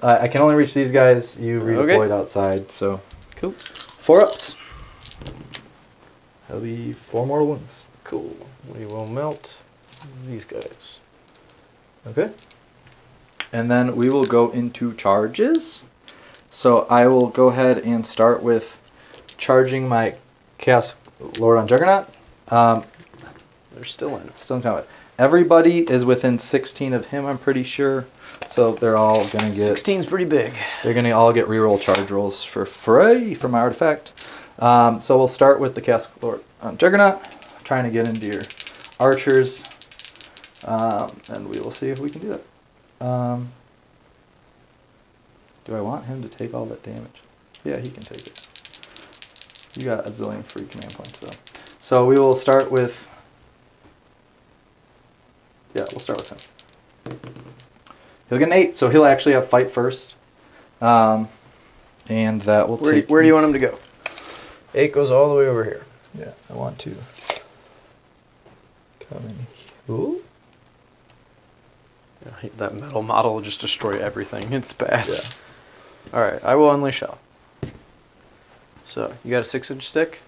[SPEAKER 2] I can only reach these guys. You redeployed outside, so
[SPEAKER 1] Cool.
[SPEAKER 2] 4 ups. That'll be 4 mortal wounds.
[SPEAKER 1] Cool. We will melt these guys.
[SPEAKER 2] Okay. And then we will go into charges. So I will go ahead and start with charging my Chaos Lord on Juggernaut.
[SPEAKER 1] They're still in.
[SPEAKER 2] Still in combat. Everybody is within 16 of him, I'm pretty sure. So they're all going to get...
[SPEAKER 1] 16's pretty big.
[SPEAKER 2] They're going to all get reroll charge rolls for free for my artifact. So we'll start with the Chaos Lord on Juggernaut. Trying to get into your archers. And we will see if we can do that. Do I want him to take all that damage? Yeah, he can take it. You got a zillion free command points, though. So we will start with... Yeah, we'll start with him. He'll get an 8, so he'll actually have fight first. And that will take...
[SPEAKER 1] Where do you want him to go? 8 goes all the way over here.
[SPEAKER 2] Yeah, I want to come in. Ooh.
[SPEAKER 1] Yeah, that metal model will just destroy everything. It's bad.
[SPEAKER 2] Yeah.
[SPEAKER 1] Alright, I will unleash hell. So, you got a 6-inch stick?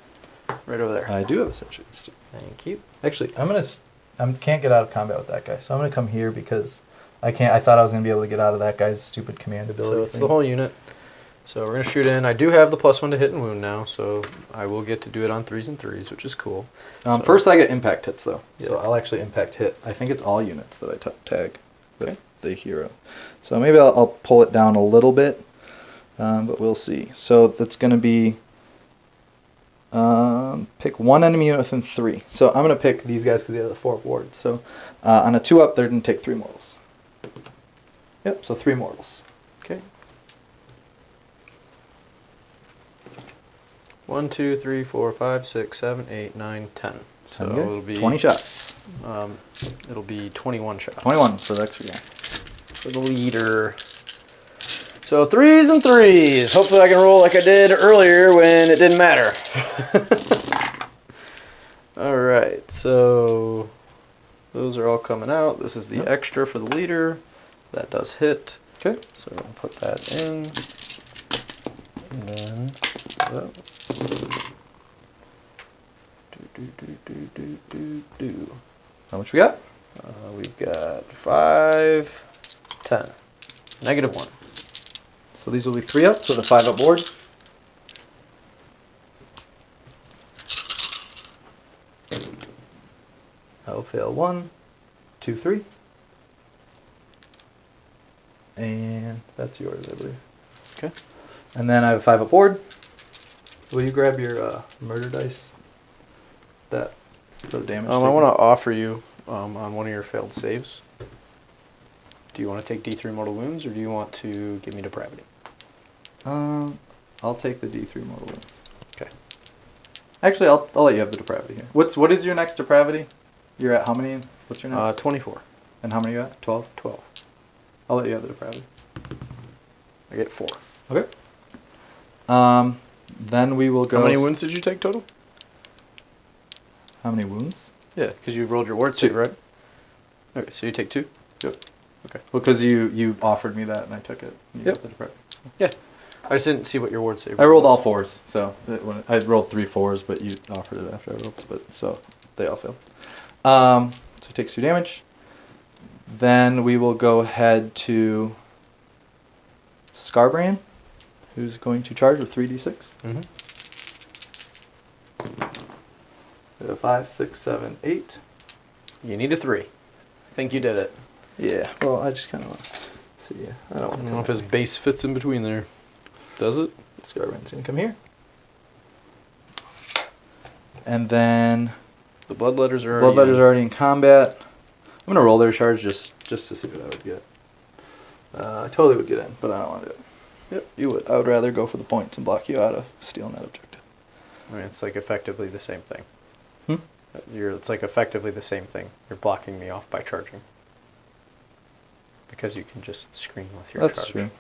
[SPEAKER 1] Right over there.
[SPEAKER 2] I do have a 6-inch stick.
[SPEAKER 1] Thank you.
[SPEAKER 2] Actually, I can't get out of combat with that guy, so I'm gonna come here because I can't. I thought I was gonna be able to get out of that guy's stupid command ability.
[SPEAKER 1] So it's the whole unit. So we're gonna shoot in. I do have the +1 to hit and wound now, so I will get to do it on 3s and 3s, which is cool. So
[SPEAKER 2] First, I get impact hits though, so
[SPEAKER 1] Yeah.
[SPEAKER 2] I'll actually impact hit. I think it's all units that I tag with the hero. So maybe I'll pull it down a little bit, but we'll see. So that's gonna be. Pick one enemy unit within 3. So I'm going to pick these guys because they have the 4 wards. So on a 2-up, they're going to take 3 mortals. Yep, so 3 mortals.
[SPEAKER 1] Okay. 1, 2, 3, 4, 5, 6, 7, 8, 9, 10. So it'll be
[SPEAKER 2] 20 shots.
[SPEAKER 1] It'll be 21 shots.
[SPEAKER 2] 21 for the extra guy.
[SPEAKER 1] For the leader. So 3s and 3s. Hopefully I can roll like I did earlier when it didn't matter. Alright, so those are all coming out. This is the extra for the leader. That does hit.
[SPEAKER 2] Okay.
[SPEAKER 1] So we're going to put that in. And then...
[SPEAKER 2] How much we got?
[SPEAKER 1] We've got 5, 10. -1.
[SPEAKER 2] So these will be 3-up, so the 5-up board. I'll fail 1, 2, 3. And that's yours, I believe.
[SPEAKER 1] Okay.
[SPEAKER 2] And then I have a 5-up board. Will you grab your murder dice? That for the damage.
[SPEAKER 1] I want to offer you on one of your failed saves. Do you want to take D3 mortal wounds, or do you want to give me depravity?
[SPEAKER 2] I'll take the D3 mortal wounds.
[SPEAKER 1] Okay.
[SPEAKER 2] Actually, I'll let you have the depravity here. What is your next depravity? You're at how many? What's your next?
[SPEAKER 1] 24.
[SPEAKER 2] And how many you at? 12?
[SPEAKER 1] 12.
[SPEAKER 2] I'll let you have the depravity.
[SPEAKER 1] I get 4.
[SPEAKER 2] Okay. Then we will go...
[SPEAKER 1] How many wounds did you take total?
[SPEAKER 2] How many wounds?
[SPEAKER 1] Yeah, because you rolled your ward save, right? Okay, so you take 2?
[SPEAKER 2] Yep.
[SPEAKER 1] Okay.
[SPEAKER 2] Well, because you offered me that and I took it. And you got the depravity.
[SPEAKER 1] Yeah. I just didn't see what your ward save
[SPEAKER 2] I rolled all
[SPEAKER 1] was.
[SPEAKER 2] 4s, so I rolled 3 4s, but you offered it after I rolled, but so they all failed. So it takes 2 damage. Then we will go ahead to Scarbrand, who's going to charge with 3d6.
[SPEAKER 1] Mm-hmm.
[SPEAKER 2] 5, 6, 7, 8.
[SPEAKER 1] You need a 3. I think you did it.
[SPEAKER 2] Yeah. Well, I just kind of want to see. I don't
[SPEAKER 1] I don't know if his base fits in between there. Does it?
[SPEAKER 2] Scarbrand's gonna come here. And then
[SPEAKER 1] The bloodletters are
[SPEAKER 2] Bloodletters are already in combat. I'm gonna roll their charge just to see what I would get. I totally would get in, but I don't want to do it.
[SPEAKER 1] Yep, you would.
[SPEAKER 2] I would rather go for the points and block you out of stealing that objective.
[SPEAKER 1] I mean, it's like effectively the same thing.
[SPEAKER 2] Hmm?
[SPEAKER 1] It's like effectively the same thing. You're blocking me off by charging. Because you can just screen with your charge.
[SPEAKER 2] That's true.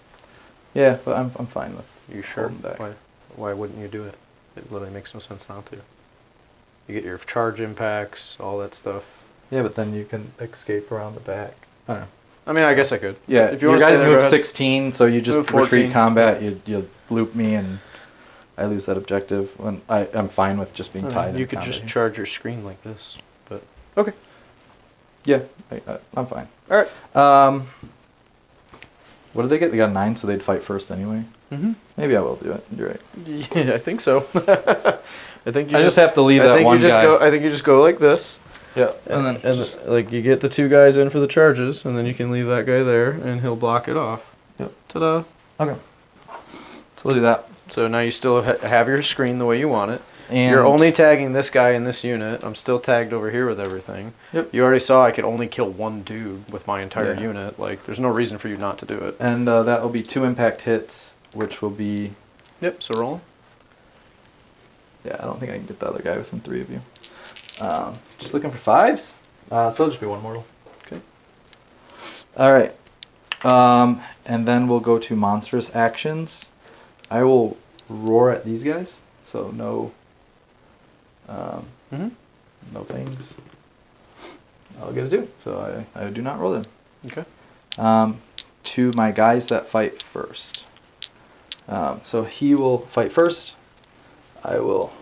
[SPEAKER 2] Yeah, but I'm fine with
[SPEAKER 1] You sure?
[SPEAKER 2] holding back.
[SPEAKER 1] Why wouldn't you do it? It literally makes no sense not to. You get your charge impacts, all that stuff.
[SPEAKER 2] Yeah, but then you can escape around the back. I don't know.
[SPEAKER 1] I mean, I guess I could.
[SPEAKER 2] Yeah,
[SPEAKER 1] So if you
[SPEAKER 2] your
[SPEAKER 1] want to
[SPEAKER 2] guys
[SPEAKER 1] stay there,
[SPEAKER 2] move
[SPEAKER 1] go ahead.
[SPEAKER 2] 16, so you just
[SPEAKER 1] Move 14.
[SPEAKER 2] retreat combat. You loop me, and I lose that objective. When I'm fine with just being
[SPEAKER 1] I don't know,
[SPEAKER 2] tied.
[SPEAKER 1] You
[SPEAKER 2] in
[SPEAKER 1] could
[SPEAKER 2] combat
[SPEAKER 1] just
[SPEAKER 2] here.
[SPEAKER 1] charge your screen like this. But okay.
[SPEAKER 2] Yeah, I'm fine.
[SPEAKER 1] All right.
[SPEAKER 2] What did they get? They got a 9, so they'd fight first anyway.
[SPEAKER 1] Mm-hmm.
[SPEAKER 2] Maybe I will do it. You're right.
[SPEAKER 1] Yeah, I think so. I think you
[SPEAKER 2] I just have to leave that one guy.
[SPEAKER 1] I think you just go like this.
[SPEAKER 2] Yeah,
[SPEAKER 1] And like you get the 2 guys in for the charges, and then you can leave that guy there, and he'll block it off.
[SPEAKER 2] Yep.
[SPEAKER 1] Ta-da!
[SPEAKER 2] Okay. So we'll do that.
[SPEAKER 1] So now you still have your screen the way you want it.
[SPEAKER 2] And
[SPEAKER 1] You're only tagging this guy in this unit. I'm still tagged over here with everything.
[SPEAKER 2] Yep.
[SPEAKER 1] You already saw I could only kill one dude with my entire
[SPEAKER 2] Yeah.
[SPEAKER 1] unit. Like, there's no reason for you not to do it.
[SPEAKER 2] And that will be 2 impact hits, which will be...
[SPEAKER 1] Yep, so roll.
[SPEAKER 2] Yeah, I don't think I can get the other guy within 3 of you. Just looking for 5s? So it'll just be 1 mortal.
[SPEAKER 1] Okay.
[SPEAKER 2] Alright. And then we'll go to monstrous actions. I will roar at these guys. So no... no things. I'll get a 2. So I do not roll them.
[SPEAKER 1] Okay.
[SPEAKER 2] To my guys that fight first. So he will fight first. I will...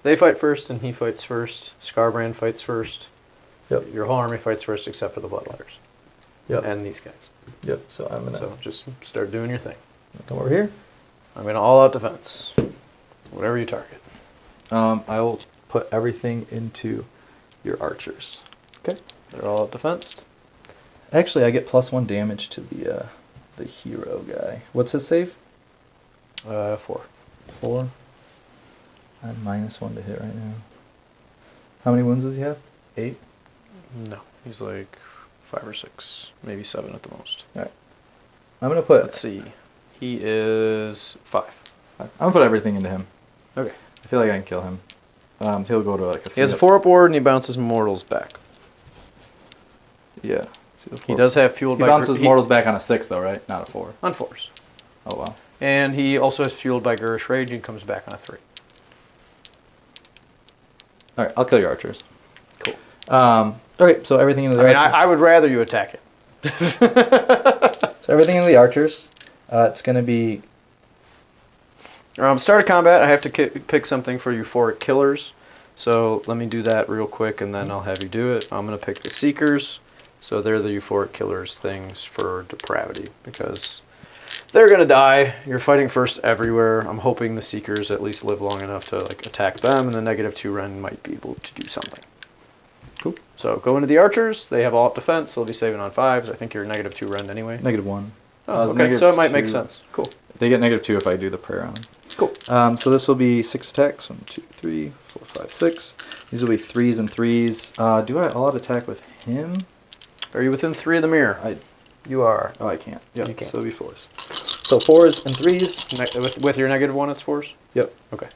[SPEAKER 1] They fight first and he fights first. Scarbrand fights first.
[SPEAKER 2] Yep.
[SPEAKER 1] Your whole army fights first except for the Bloodletters.
[SPEAKER 2] Yep.
[SPEAKER 1] And these guys.
[SPEAKER 2] Yep. So I'm gonna
[SPEAKER 1] So just start doing your thing.
[SPEAKER 2] come over here.
[SPEAKER 1] I'm going to all-out defense. Whatever you target.
[SPEAKER 2] I will put everything into your archers.
[SPEAKER 1] Okay. They're all-out defensed.
[SPEAKER 2] Actually, I get +1 damage to the hero guy. What's his save?
[SPEAKER 1] 4.
[SPEAKER 2] 4. I'm -1 to hit right now. How many wounds does he have? 8?
[SPEAKER 1] No. He's like 5 or 6. Maybe 7 at the most.
[SPEAKER 2] Alright. I'm going to put...
[SPEAKER 1] Let's see. He is 5.
[SPEAKER 2] I'm going to put everything into him.
[SPEAKER 1] Okay.
[SPEAKER 2] I feel like I can kill him. He'll go to like a...
[SPEAKER 1] He has a 4 up ward and he bounces mortals back.
[SPEAKER 2] Yeah.
[SPEAKER 1] He does have fueled
[SPEAKER 2] He
[SPEAKER 1] by...
[SPEAKER 2] bounces mortals back on a 6 though, right? Not a 4.
[SPEAKER 1] On 4s.
[SPEAKER 2] Oh, wow.
[SPEAKER 1] And he also has fueled by Gurish Rage and comes back on a 3.
[SPEAKER 2] Alright, I'll kill your archers.
[SPEAKER 1] Cool.
[SPEAKER 2] Okay, so everything into the archers.
[SPEAKER 1] I would rather you attack it.
[SPEAKER 2] So everything into the archers. It's going to be...
[SPEAKER 1] Start of combat, I have to pick something for euphoric killers. So let me do that real quick and then I'll have you do it. I'm going to pick the Seekers. So they're the euphoric killers things for depravity because they're going to die. You're fighting first everywhere. I'm hoping the Seekers at least live long enough to like attack them and the -2 Ren might be able to do something.
[SPEAKER 2] Cool.
[SPEAKER 1] So go into the archers. They have all up defense. So they'll be saving on 5s. I think you're -2 Ren anyway.
[SPEAKER 2] -1.
[SPEAKER 1] Oh, okay, so it might make sense. Cool.
[SPEAKER 2] They get -2 if I do the prayer on them.
[SPEAKER 1] Cool.
[SPEAKER 2] So this will be 6 attacks. 1, 2, 3, 4, 5, 6. These will be 3s and 3s. Do I all-out attack with him?
[SPEAKER 1] Are you within 3 of the mirror? You are.
[SPEAKER 2] Oh, I can't. Yep.
[SPEAKER 1] You can't.
[SPEAKER 2] So it'll be 4s. So 4s and 3s.
[SPEAKER 1] With your -1, it's 4s?
[SPEAKER 2] Yep.
[SPEAKER 1] Okay.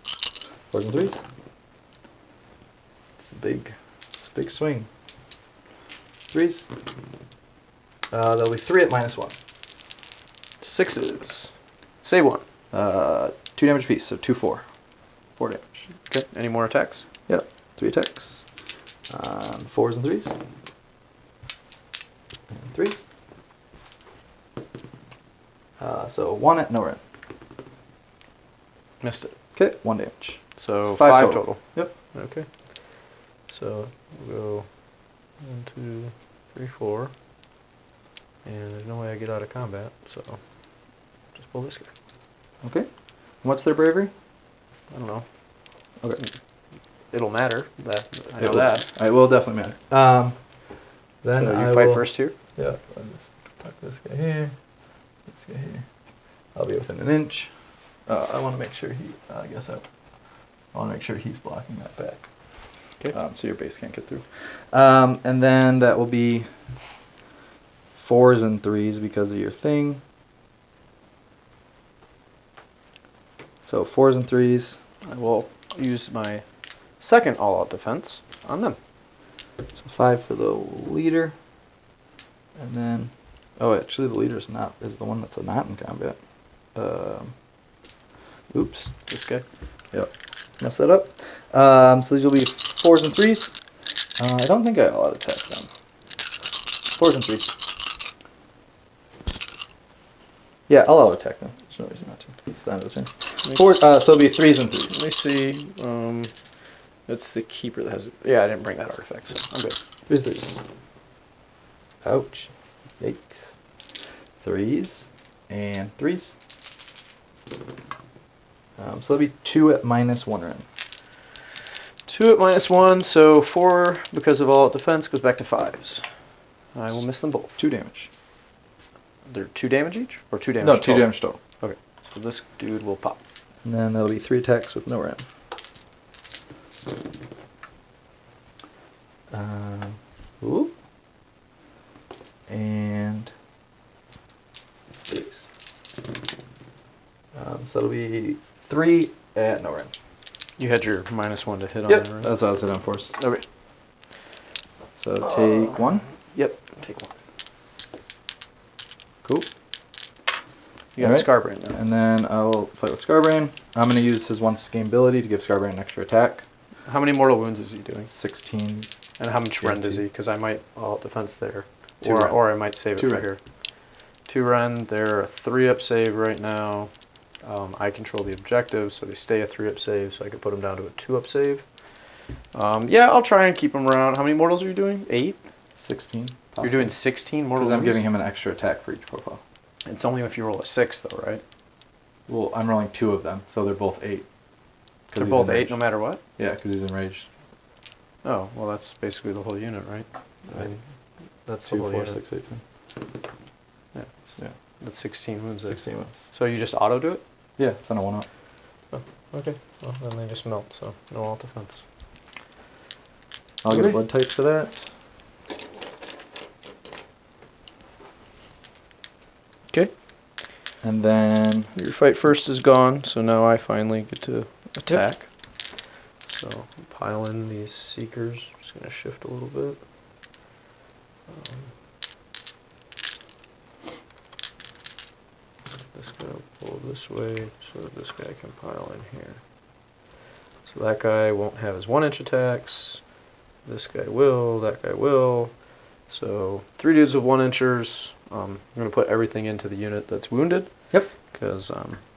[SPEAKER 2] 4s and 3s. It's a big swing. 3s. There'll be 3 at -1.
[SPEAKER 1] 6s. Save 1.
[SPEAKER 2] 2 damage apiece, so 2, 4. 4 damage.
[SPEAKER 1] Okay. Any more attacks?
[SPEAKER 2] Yep. 3 attacks. 4s and 3s. And 3s. So 1 at no run.
[SPEAKER 1] Missed it.
[SPEAKER 2] Okay, 1 damage.
[SPEAKER 1] So
[SPEAKER 2] 5
[SPEAKER 1] 5
[SPEAKER 2] total.
[SPEAKER 1] total.
[SPEAKER 2] Yep.
[SPEAKER 1] Okay. So we'll go 1, 2, 3, 4. And there's no way I get out of combat, so just pull this guy.
[SPEAKER 2] Okay. And what's their bravery?
[SPEAKER 1] I don't know.
[SPEAKER 2] Okay.
[SPEAKER 1] It'll matter. I know that.
[SPEAKER 2] It will definitely matter. Then
[SPEAKER 1] So you
[SPEAKER 2] I
[SPEAKER 1] fight
[SPEAKER 2] will,
[SPEAKER 1] first here?
[SPEAKER 2] Yeah. I'll just tuck this guy here. This guy here. I'll be within an inch. I want to make sure I want to make sure he's blocking that back.
[SPEAKER 1] Okay.
[SPEAKER 2] So your base can't get through. And then that will be 4s and 3s because of your thing. So 4s and 3s.
[SPEAKER 1] I will use my second all-out defense on them.
[SPEAKER 2] So 5 for the leader. And then, oh, actually the leader is the one that's not in combat. Oops.
[SPEAKER 1] This guy?
[SPEAKER 2] Yep. Messed that up. So these will be 4s and 3s. I don't think I all out attack them. 4s and 3s. Yeah, I'll out attack them. There's no reason not to. It's the end of the turn. So it'll be 3s and 3s.
[SPEAKER 1] Let me see. It's the keeper that has it. Yeah, I didn't bring that artifact, so I'm good.
[SPEAKER 2] Who's this? Ouch. Yikes. 3s and 3s. So that'll be 2 at -1 run.
[SPEAKER 1] 2 at -1, so 4 because of all defense goes back to 5s. I will miss them both.
[SPEAKER 2] 2 damage.
[SPEAKER 1] They're 2 damage each? Or 2 damage
[SPEAKER 2] No,
[SPEAKER 1] total?
[SPEAKER 2] 2 damage total.
[SPEAKER 1] Okay, so this dude will pop.
[SPEAKER 2] And then that'll be 3 attacks with no run. Ooh. And face. So it'll be 3 at no run.
[SPEAKER 1] You had your -1 to hit on
[SPEAKER 2] Yep,
[SPEAKER 1] it, right?
[SPEAKER 2] that's what I was hitting on force.
[SPEAKER 1] Okay.
[SPEAKER 2] So take 1.
[SPEAKER 1] Yep, take 1.
[SPEAKER 2] Cool.
[SPEAKER 1] You got
[SPEAKER 2] Alright.
[SPEAKER 1] Scarbrand now.
[SPEAKER 2] And then I'll fight with Scarbrand. I'm going to use his once game ability to give Scarbrand an extra attack.
[SPEAKER 1] How many mortal wounds is he doing?
[SPEAKER 2] 16.
[SPEAKER 1] And how much rend is he?
[SPEAKER 2] Guaranteed.
[SPEAKER 1] Because I might all defense there.
[SPEAKER 2] 2 rend.
[SPEAKER 1] Or I might save it
[SPEAKER 2] 2
[SPEAKER 1] for
[SPEAKER 2] rend.
[SPEAKER 1] here. 2 rend. They're a 3-up save right now. I control the objective, so they stay a 3-up save, so I could put them down to a 2-up save. Yeah, I'll try and keep them around. How many mortals are you doing? 8?
[SPEAKER 2] 16.
[SPEAKER 1] You're doing 16 mortal
[SPEAKER 2] Because
[SPEAKER 1] wounds?
[SPEAKER 2] I'm giving him an extra attack for each profile.
[SPEAKER 1] It's only if you roll a 6, though, right?
[SPEAKER 2] Well, I'm rolling 2 of them, so they're both 8.
[SPEAKER 1] They're both 8 no matter what?
[SPEAKER 2] Yeah, because he's enraged.
[SPEAKER 1] Oh, well, that's basically the whole unit, right?
[SPEAKER 2] Right.
[SPEAKER 1] That's
[SPEAKER 2] 2,
[SPEAKER 1] the whole
[SPEAKER 2] 4,
[SPEAKER 1] unit.
[SPEAKER 2] 6, 8, 10.
[SPEAKER 1] Yeah,
[SPEAKER 2] Yeah,
[SPEAKER 1] that's 16 wounds there.
[SPEAKER 2] 16 ones.
[SPEAKER 1] So you just auto do it?
[SPEAKER 2] Yeah, it's on a 1-up.
[SPEAKER 1] Oh, okay. Well, then they just melt, so no alt defense.
[SPEAKER 2] I'll get a
[SPEAKER 1] Okay.
[SPEAKER 2] blood type for that.
[SPEAKER 1] Okay.
[SPEAKER 2] And then
[SPEAKER 1] Your fight first is gone, so now I finally get to attack. So pile in these seekers. Just gonna shift a little bit. This guy will pull this way, so this guy can pile in here. So that guy won't have his 1-inch attacks. This guy will. That guy will. So 3 dudes with 1-inchers. I'm gonna put everything into the unit that's wounded.
[SPEAKER 2] Yep.
[SPEAKER 1] Because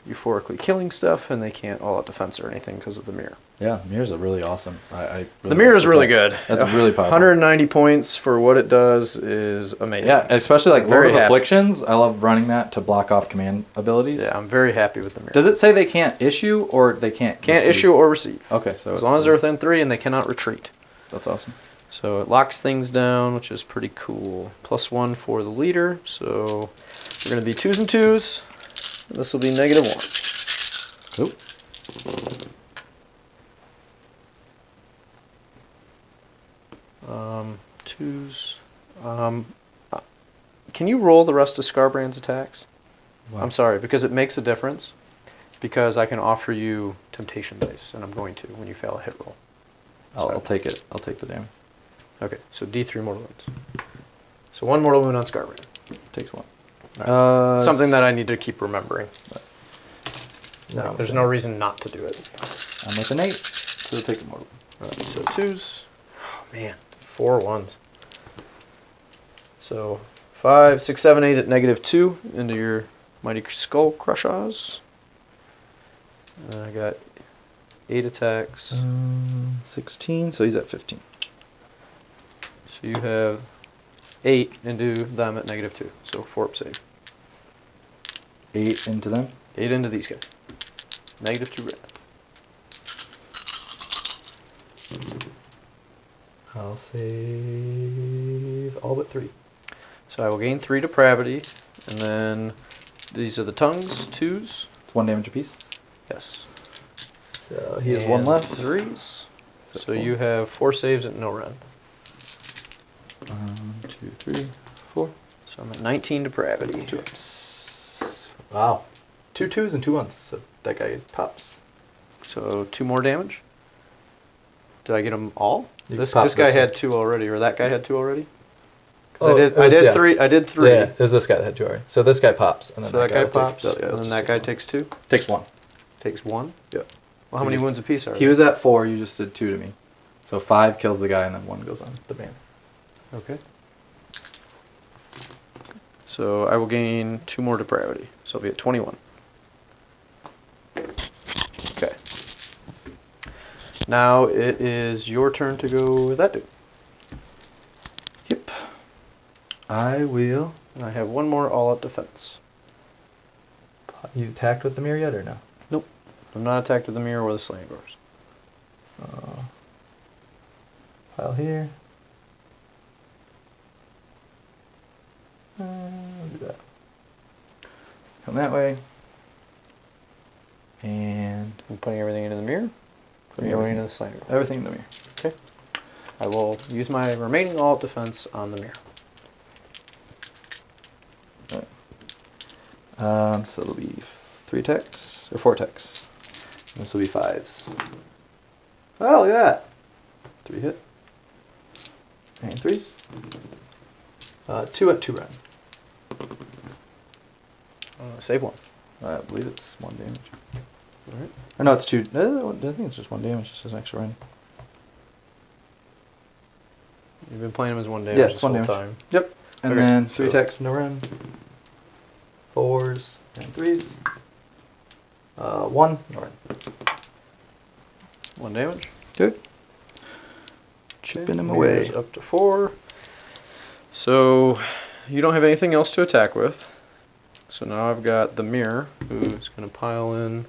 [SPEAKER 1] euphorically killing stuff, and they can't all out defense or anything because of the mirror.
[SPEAKER 2] yeah, mirror's a really awesome. I really
[SPEAKER 1] The mirror is
[SPEAKER 2] like
[SPEAKER 1] really
[SPEAKER 2] that.
[SPEAKER 1] good.
[SPEAKER 2] That's really powerful.
[SPEAKER 1] 190 points for what it does is amazing.
[SPEAKER 2] Yeah, especially like
[SPEAKER 1] Very
[SPEAKER 2] Lord of
[SPEAKER 1] happy.
[SPEAKER 2] Afflictions. I love running that to block off command abilities.
[SPEAKER 1] Yeah, I'm very happy with the mirror.
[SPEAKER 2] Does it say they can't issue or they can't?
[SPEAKER 1] Can't
[SPEAKER 2] receive?
[SPEAKER 1] issue or receive.
[SPEAKER 2] Okay, so
[SPEAKER 1] As long as they're within 3 and they cannot retreat.
[SPEAKER 2] that's awesome.
[SPEAKER 1] So it locks things down, which is pretty cool. +1 for the leader. So we're going to be 2s and 2s. This will be -1.
[SPEAKER 2] Cool.
[SPEAKER 1] Twos. Can you roll the rest of Scarbrand's attacks?
[SPEAKER 2] Wow.
[SPEAKER 1] I'm sorry, because it makes a difference. Because I can offer you temptation dice, and I'm going to when you fail a hit roll.
[SPEAKER 2] I'll take it. I'll take the damage.
[SPEAKER 1] Okay, so D3 mortal wounds. So 1 mortal wound on Scarbrand.
[SPEAKER 2] Takes 1.
[SPEAKER 1] Something that I need to keep remembering.
[SPEAKER 2] No,
[SPEAKER 1] There's no reason not to do it.
[SPEAKER 2] I'm with an 8, so take a mortal.
[SPEAKER 1] Alright, so 2s. Oh man, 4 1s. So 5, 6, 7, 8 at -2 into your Mighty Skull Crushers. And I got 8 attacks.
[SPEAKER 2] 16, so he's at 15.
[SPEAKER 1] So you have 8 into them at -2. So 4-up save.
[SPEAKER 2] 8 into them.
[SPEAKER 1] 8 into these guys. -2 red.
[SPEAKER 2] I'll save all but 3.
[SPEAKER 1] So I will gain 3 depravity, and then these are the tongues, 2s.
[SPEAKER 2] It's 1 damage apiece.
[SPEAKER 1] Yes.
[SPEAKER 2] So he has
[SPEAKER 1] And
[SPEAKER 2] 1 left.
[SPEAKER 1] 3s.
[SPEAKER 2] So
[SPEAKER 1] So
[SPEAKER 2] 4.
[SPEAKER 1] you have 4 saves at no rend.
[SPEAKER 2] 1, 2, 3, 4.
[SPEAKER 1] So I'm at 19 depravity.
[SPEAKER 2] 2 ups. Wow. 2 2s and 2 1s. So that guy pops.
[SPEAKER 1] So 2 more damage. Did I get them all?
[SPEAKER 2] You
[SPEAKER 1] This
[SPEAKER 2] pop
[SPEAKER 1] guy
[SPEAKER 2] this
[SPEAKER 1] had
[SPEAKER 2] one.
[SPEAKER 1] 2 already, or that guy had 2 already. 'Cause
[SPEAKER 2] Oh,
[SPEAKER 1] I
[SPEAKER 2] it was-
[SPEAKER 1] did
[SPEAKER 2] yeah.
[SPEAKER 1] 3. I did 3.
[SPEAKER 2] Yeah, it was this guy that had 2 already. So this guy pops, and then
[SPEAKER 1] So that guy
[SPEAKER 2] will take-
[SPEAKER 1] pops,
[SPEAKER 2] yeah,
[SPEAKER 1] and
[SPEAKER 2] let's
[SPEAKER 1] then
[SPEAKER 2] just
[SPEAKER 1] that
[SPEAKER 2] take
[SPEAKER 1] guy
[SPEAKER 2] 1.
[SPEAKER 1] takes 2.
[SPEAKER 2] Takes 1.
[SPEAKER 1] Takes 1.
[SPEAKER 2] Yeah.
[SPEAKER 1] Well, how many wounds apiece are
[SPEAKER 2] He
[SPEAKER 1] there?
[SPEAKER 2] was at 4. You just did 2 to me. So 5 kills the guy, and then 1 goes on the man.
[SPEAKER 1] Okay. So I will gain 2 more depravity. So I'll be at 21. Okay. Now it is your turn to go with that dude.
[SPEAKER 2] Yep. I will.
[SPEAKER 1] And I have 1 more all-out defense.
[SPEAKER 2] You attacked with the mirror yet or no?
[SPEAKER 1] Nope. I'm not attacked with the mirror or the slaying doors.
[SPEAKER 2] Pile here. I'll do that. Come that way. And
[SPEAKER 1] I'm putting everything into the mirror. From going into the Slander.
[SPEAKER 2] Everything in the mirror.
[SPEAKER 1] Okay. I will use my remaining alt defense on the mirror.
[SPEAKER 2] So it'll be 3 attacks, or 4 attacks. And this will be 5s. Oh, look at that. 3 hit. And 3s. 2 at 2 round.
[SPEAKER 1] Save 1.
[SPEAKER 2] I believe it's 1 damage.
[SPEAKER 1] Alright.
[SPEAKER 2] Or no, it's 2. I think it's just 1 damage, just an extra round.
[SPEAKER 1] You've been playing him as 1 damage
[SPEAKER 2] Yeah,
[SPEAKER 1] this
[SPEAKER 2] one
[SPEAKER 1] whole
[SPEAKER 2] damage.
[SPEAKER 1] time.
[SPEAKER 2] Yep. And
[SPEAKER 1] Okay,
[SPEAKER 2] then 3
[SPEAKER 1] so-
[SPEAKER 2] attacks in a round. 4s and 3s. 1 in a round.
[SPEAKER 1] 1 damage.
[SPEAKER 2] Good. Chipping him
[SPEAKER 1] Mirrors
[SPEAKER 2] away.
[SPEAKER 1] up to 4. So you don't have anything else to attack with. So now I've got the mirror, who's going to pile in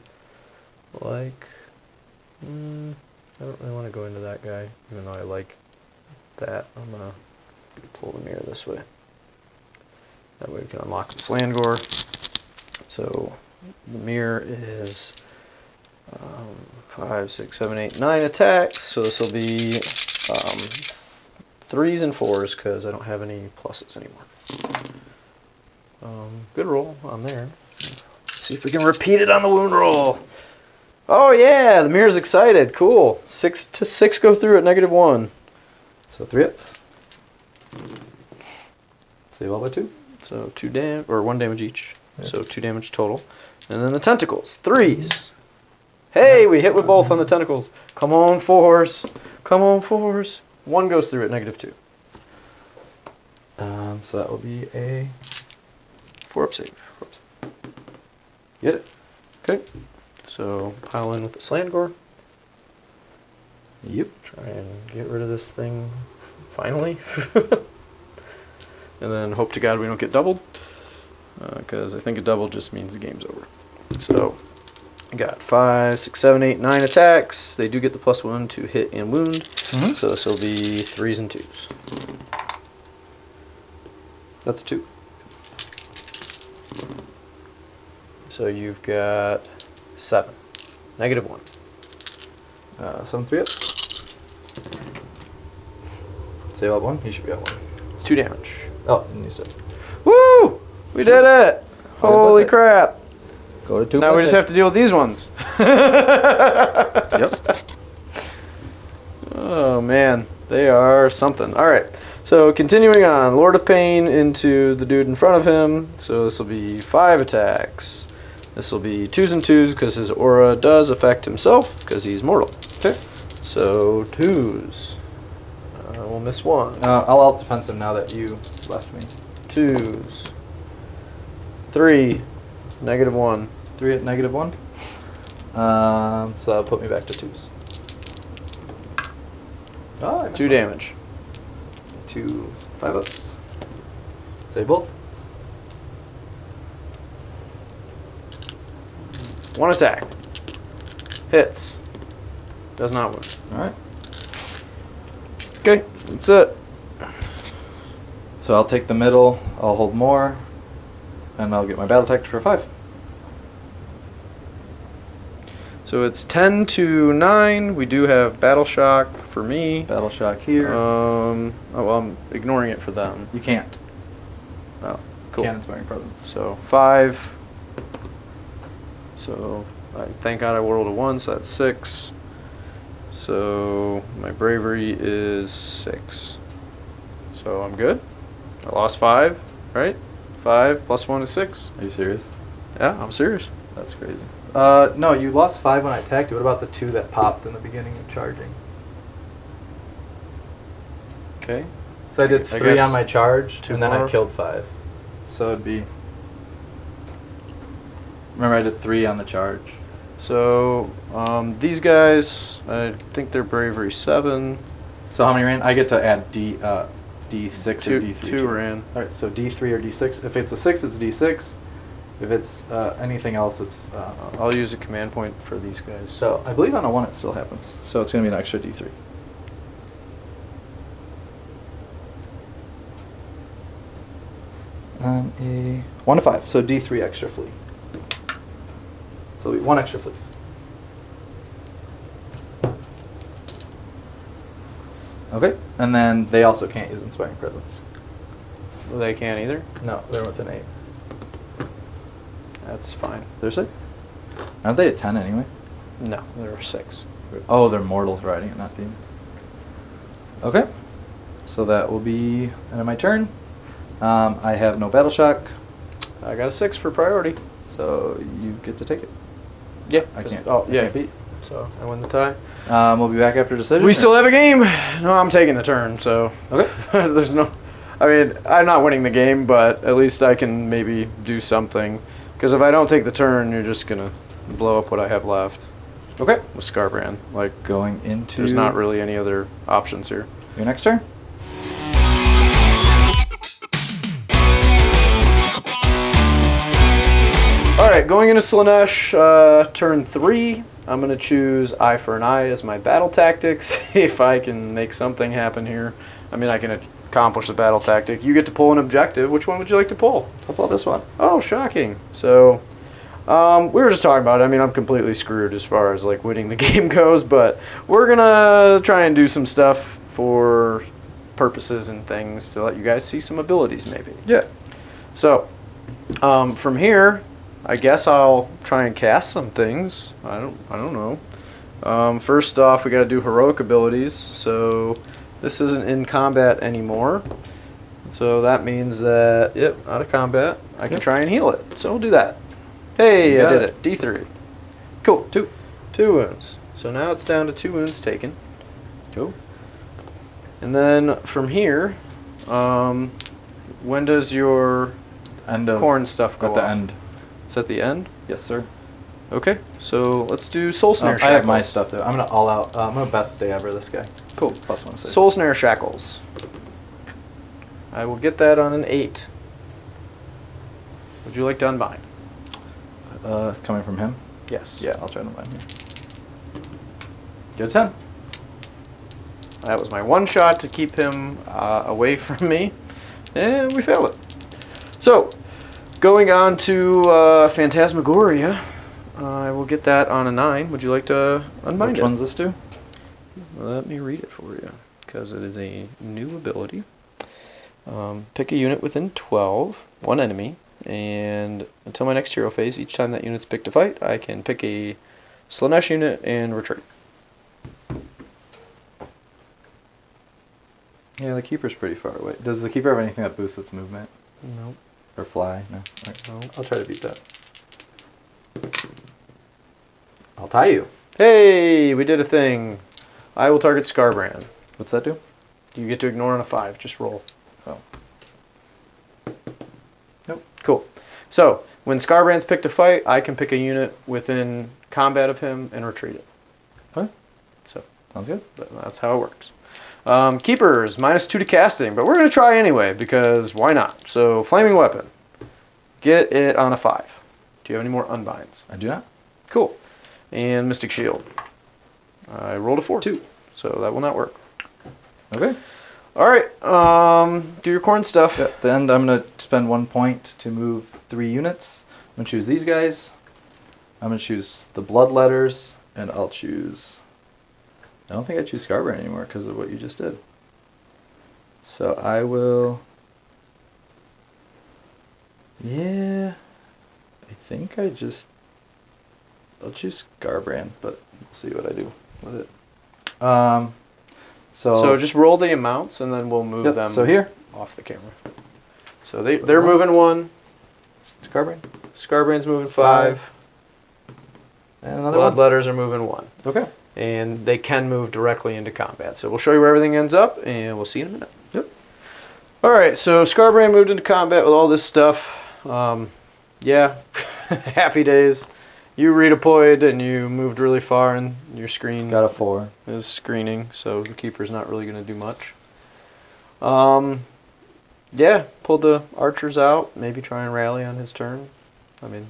[SPEAKER 1] like... I don't really want to go into that guy, even though I like that. I'm going to pull the mirror this way. That way we can unlock the Slangor. So the mirror is 5, 6, 7, 8, 9 attacks. So this will be 3s and 4s because I don't have any pluses anymore. Good roll on there. Let's see if we can repeat it on the wound roll. Oh yeah, the mirror's excited. Cool. 6 to 6 go through at -1.
[SPEAKER 2] So 3 ups. Save all by 2.
[SPEAKER 1] So 2 damage or 1 damage each.
[SPEAKER 2] Yeah.
[SPEAKER 1] So 2 damage total. And then the tentacles, 3s. Hey, we hit with both on the tentacles. Come on, 4s. Come on, 4s. 1 goes through at -2.
[SPEAKER 2] So that will be a
[SPEAKER 1] 4 up save. 4 up save.
[SPEAKER 2] get it.
[SPEAKER 1] Okay. So pile in with the Slangor.
[SPEAKER 2] Yep.
[SPEAKER 1] Try and get rid of this thing finally. And then hope to God we don't get doubled. Because I think a double just means the game's over. So I got 5, 6, 7, 8, 9 attacks. They do get the +1 to hit and wound.
[SPEAKER 2] Mm-hmm.
[SPEAKER 1] So this will be 3s and 2s.
[SPEAKER 2] That's a 2.
[SPEAKER 1] So you've got 7. -1.
[SPEAKER 2] 7 3 ups. Save out 1. He should be at 1.
[SPEAKER 1] It's 2 damage.
[SPEAKER 2] Oh, and he's dead.
[SPEAKER 1] Woo! We did it! Holy
[SPEAKER 2] this.
[SPEAKER 1] crap!
[SPEAKER 2] Go to 2.
[SPEAKER 1] Now we just have to deal with these ones.
[SPEAKER 2] Yep.
[SPEAKER 1] Oh man, they are something. Alright, so continuing on. Lord of Pain into the dude in front of him. So this will be 5 attacks. This will be 2s and 2s because his aura does affect himself because he's mortal.
[SPEAKER 2] Okay.
[SPEAKER 1] So 2s. We'll miss 1.
[SPEAKER 2] I'll out defense him now that you left me.
[SPEAKER 1] 2s. 3. -1.
[SPEAKER 2] 3 at -1. So that'll put me back to 2s. Oh, I missed
[SPEAKER 1] 2
[SPEAKER 2] one.
[SPEAKER 1] damage.
[SPEAKER 2] 2s. 5 ups. Save both.
[SPEAKER 1] 1 attack. Hits. Does not wound.
[SPEAKER 2] Alright.
[SPEAKER 1] Okay, that's it.
[SPEAKER 2] So I'll take the middle, I'll hold more, and I'll get my battle tech for 5.
[SPEAKER 1] So it's 10 to 9. We do have Battle Shock for me.
[SPEAKER 2] Battle shock here.
[SPEAKER 1] Oh, well, I'm ignoring it for them.
[SPEAKER 2] You can't.
[SPEAKER 1] Oh, cool.
[SPEAKER 2] Can't inspiring presence.
[SPEAKER 1] So 5. So thank God I rolled a 1, so that's 6. So my bravery is 6. So I'm good. I lost 5, right? 5 plus 1 is 6.
[SPEAKER 2] Are you serious?
[SPEAKER 1] Yeah, I'm serious.
[SPEAKER 2] That's crazy. No, you lost 5 when I attacked you. What about the 2 that popped in the beginning of charging?
[SPEAKER 1] Okay.
[SPEAKER 2] So I did
[SPEAKER 1] I
[SPEAKER 2] 3
[SPEAKER 1] guess
[SPEAKER 2] on my charge,
[SPEAKER 1] 2
[SPEAKER 2] and then
[SPEAKER 1] more.
[SPEAKER 2] I killed 5. So it'd be... Remember I did 3 on the charge.
[SPEAKER 1] So these guys, I think they're bravery 7.
[SPEAKER 2] So how many ran? I get to add D6 or D3.
[SPEAKER 1] 2 ran.
[SPEAKER 2] Alright, so D3 or D6. If it's a 6, it's D6. If it's anything else, it's...
[SPEAKER 1] I'll use a command point for these guys.
[SPEAKER 2] So I believe on a 1 it still happens. So it's going to be an extra D3. A 1 to 5, so D3 extra flea. So it'll be 1 extra fleece. Okay. And then they also can't use Inspiring Presence.
[SPEAKER 1] Well, they can't either.
[SPEAKER 2] No, they're within 8.
[SPEAKER 1] That's fine.
[SPEAKER 2] They're 6? Aren't they at 10 anyway?
[SPEAKER 1] No, they're 6.
[SPEAKER 2] Oh, they're mortals riding it, not demons. Okay. So that will be end of my turn. I have no Battle Shock,
[SPEAKER 1] I got a 6 for priority.
[SPEAKER 2] so you get to take it.
[SPEAKER 1] Yeah.
[SPEAKER 2] I can't.
[SPEAKER 1] Oh,
[SPEAKER 2] I
[SPEAKER 1] yeah.
[SPEAKER 2] can't beat.
[SPEAKER 1] So I win the tie.
[SPEAKER 2] We'll be back after decision.
[SPEAKER 1] We still have a game. No, I'm taking the turn. So
[SPEAKER 2] Okay.
[SPEAKER 1] there's no. I mean, I'm not winning the game, but at least I can maybe do something. Because if I don't take the turn, you're just gonna blow up what I have left
[SPEAKER 2] Okay.
[SPEAKER 1] with Scarbrand. Like,
[SPEAKER 2] Going into
[SPEAKER 1] there's not really any other options here.
[SPEAKER 2] your next turn.
[SPEAKER 1] All right, going into Slaanesh, turn 3. I'm gonna choose Eye for an Eye as my battle tactic. See if I can make something happen here. I mean, I can accomplish the battle tactic. You get to pull an objective. Which one would you like to pull?
[SPEAKER 2] How about this one?
[SPEAKER 1] Oh, shocking. So, we were just talking about it. I mean, I'm completely screwed as far as like winning the game goes, but we're gonna try and do some stuff for purposes and things to let you guys see some abilities, maybe.
[SPEAKER 2] Yeah.
[SPEAKER 1] So, from here, I guess I'll try and cast some things. I don't know. First off, we got to do heroic abilities. So this isn't in combat anymore. So that means that, yep, out of combat, I can try and heal it. So we'll do that. Hey, I did it. D3. Cool. 2 wounds. So now it's down to 2 wounds taken.
[SPEAKER 2] Cool.
[SPEAKER 1] And then from here, when does your
[SPEAKER 2] End of
[SPEAKER 1] Khorne stuff go
[SPEAKER 2] at the
[SPEAKER 1] off?
[SPEAKER 2] end.
[SPEAKER 1] It's at the end?
[SPEAKER 2] Yes, sir.
[SPEAKER 1] Okay, so let's do Soul Snare
[SPEAKER 2] I
[SPEAKER 1] Shackles.
[SPEAKER 2] have my stuff though. I'm gonna all out. I'm gonna best day ever. This guy.
[SPEAKER 1] Cool.
[SPEAKER 2] Plus 1 save.
[SPEAKER 1] Soul Snare Shackles. I will get that on an 8. Would you like to unbind?
[SPEAKER 2] Coming from him.
[SPEAKER 1] Yes.
[SPEAKER 2] Yeah, I'll try to find here. Get a 10.
[SPEAKER 1] That was my one shot to keep him away from me, and we failed it. So, going on to Phantasmagoria, I will get that on a 9. Would you like to unbind
[SPEAKER 2] Which
[SPEAKER 1] it?
[SPEAKER 2] one's this do?
[SPEAKER 1] Let me read it for you, because it is a new ability. Pick a unit within 12, one enemy, and until my next hero phase, each time that unit's picked to fight, I can pick a Slaanesh unit and retreat.
[SPEAKER 2] Yeah, the keeper's pretty far away. Does the keeper have anything that boosts its movement?
[SPEAKER 1] Nope.
[SPEAKER 2] Or fly? No. Alright.
[SPEAKER 1] Nope.
[SPEAKER 2] I'll try to beat that. I'll tie you.
[SPEAKER 1] Hey, we did a thing. I will target Scarbrand.
[SPEAKER 2] What's that do?
[SPEAKER 1] You get to ignore on a 5. Just roll.
[SPEAKER 2] Oh.
[SPEAKER 1] Nope. Cool. So, when Scarbrand's picked a fight, I can pick a unit within combat of him and retreat it.
[SPEAKER 2] Okay.
[SPEAKER 1] So,
[SPEAKER 2] Sounds good.
[SPEAKER 1] that's how it works. Keepers, -2 to casting, but we're going to try anyway, because why not? So, Flaming Weapon. Get it on a 5. Do you have any more unbinds?
[SPEAKER 2] I do not.
[SPEAKER 1] Cool. And Mystic Shield. I rolled a 4. 2. So, that will not work.
[SPEAKER 2] Okay.
[SPEAKER 1] Alright, do your Khorne stuff.
[SPEAKER 2] At the end, I'm going to spend 1 point to move 3 units. I'm going to choose these guys. I'm going to choose the Bloodletters, and I'll choose... I don't think I choose Scarbrand anymore because of what you just did. So I will... Yeah... I think I just... I'll choose Scarbrand, but we'll see what I do with it.
[SPEAKER 1] So just roll the amounts and then we'll move them
[SPEAKER 2] so here.
[SPEAKER 1] off the camera. So they're moving 1.
[SPEAKER 2] Scarbrand.
[SPEAKER 1] Scarbrand's moving 5.
[SPEAKER 2] And another one.
[SPEAKER 1] Bloodletters are moving 1.
[SPEAKER 2] Okay.
[SPEAKER 1] And they can move directly into combat. So we'll show you where everything ends up, and we'll see you in a minute.
[SPEAKER 2] Yep.
[SPEAKER 1] All right, so Scarbrand moved into combat with all this stuff. Yeah, happy days. You redeployed, and you moved really far, and your screen
[SPEAKER 2] Got a 4.
[SPEAKER 1] is screening, so the keeper's not really going to do much. Yeah, pulled the archers out, maybe try and rally on his turn. I mean,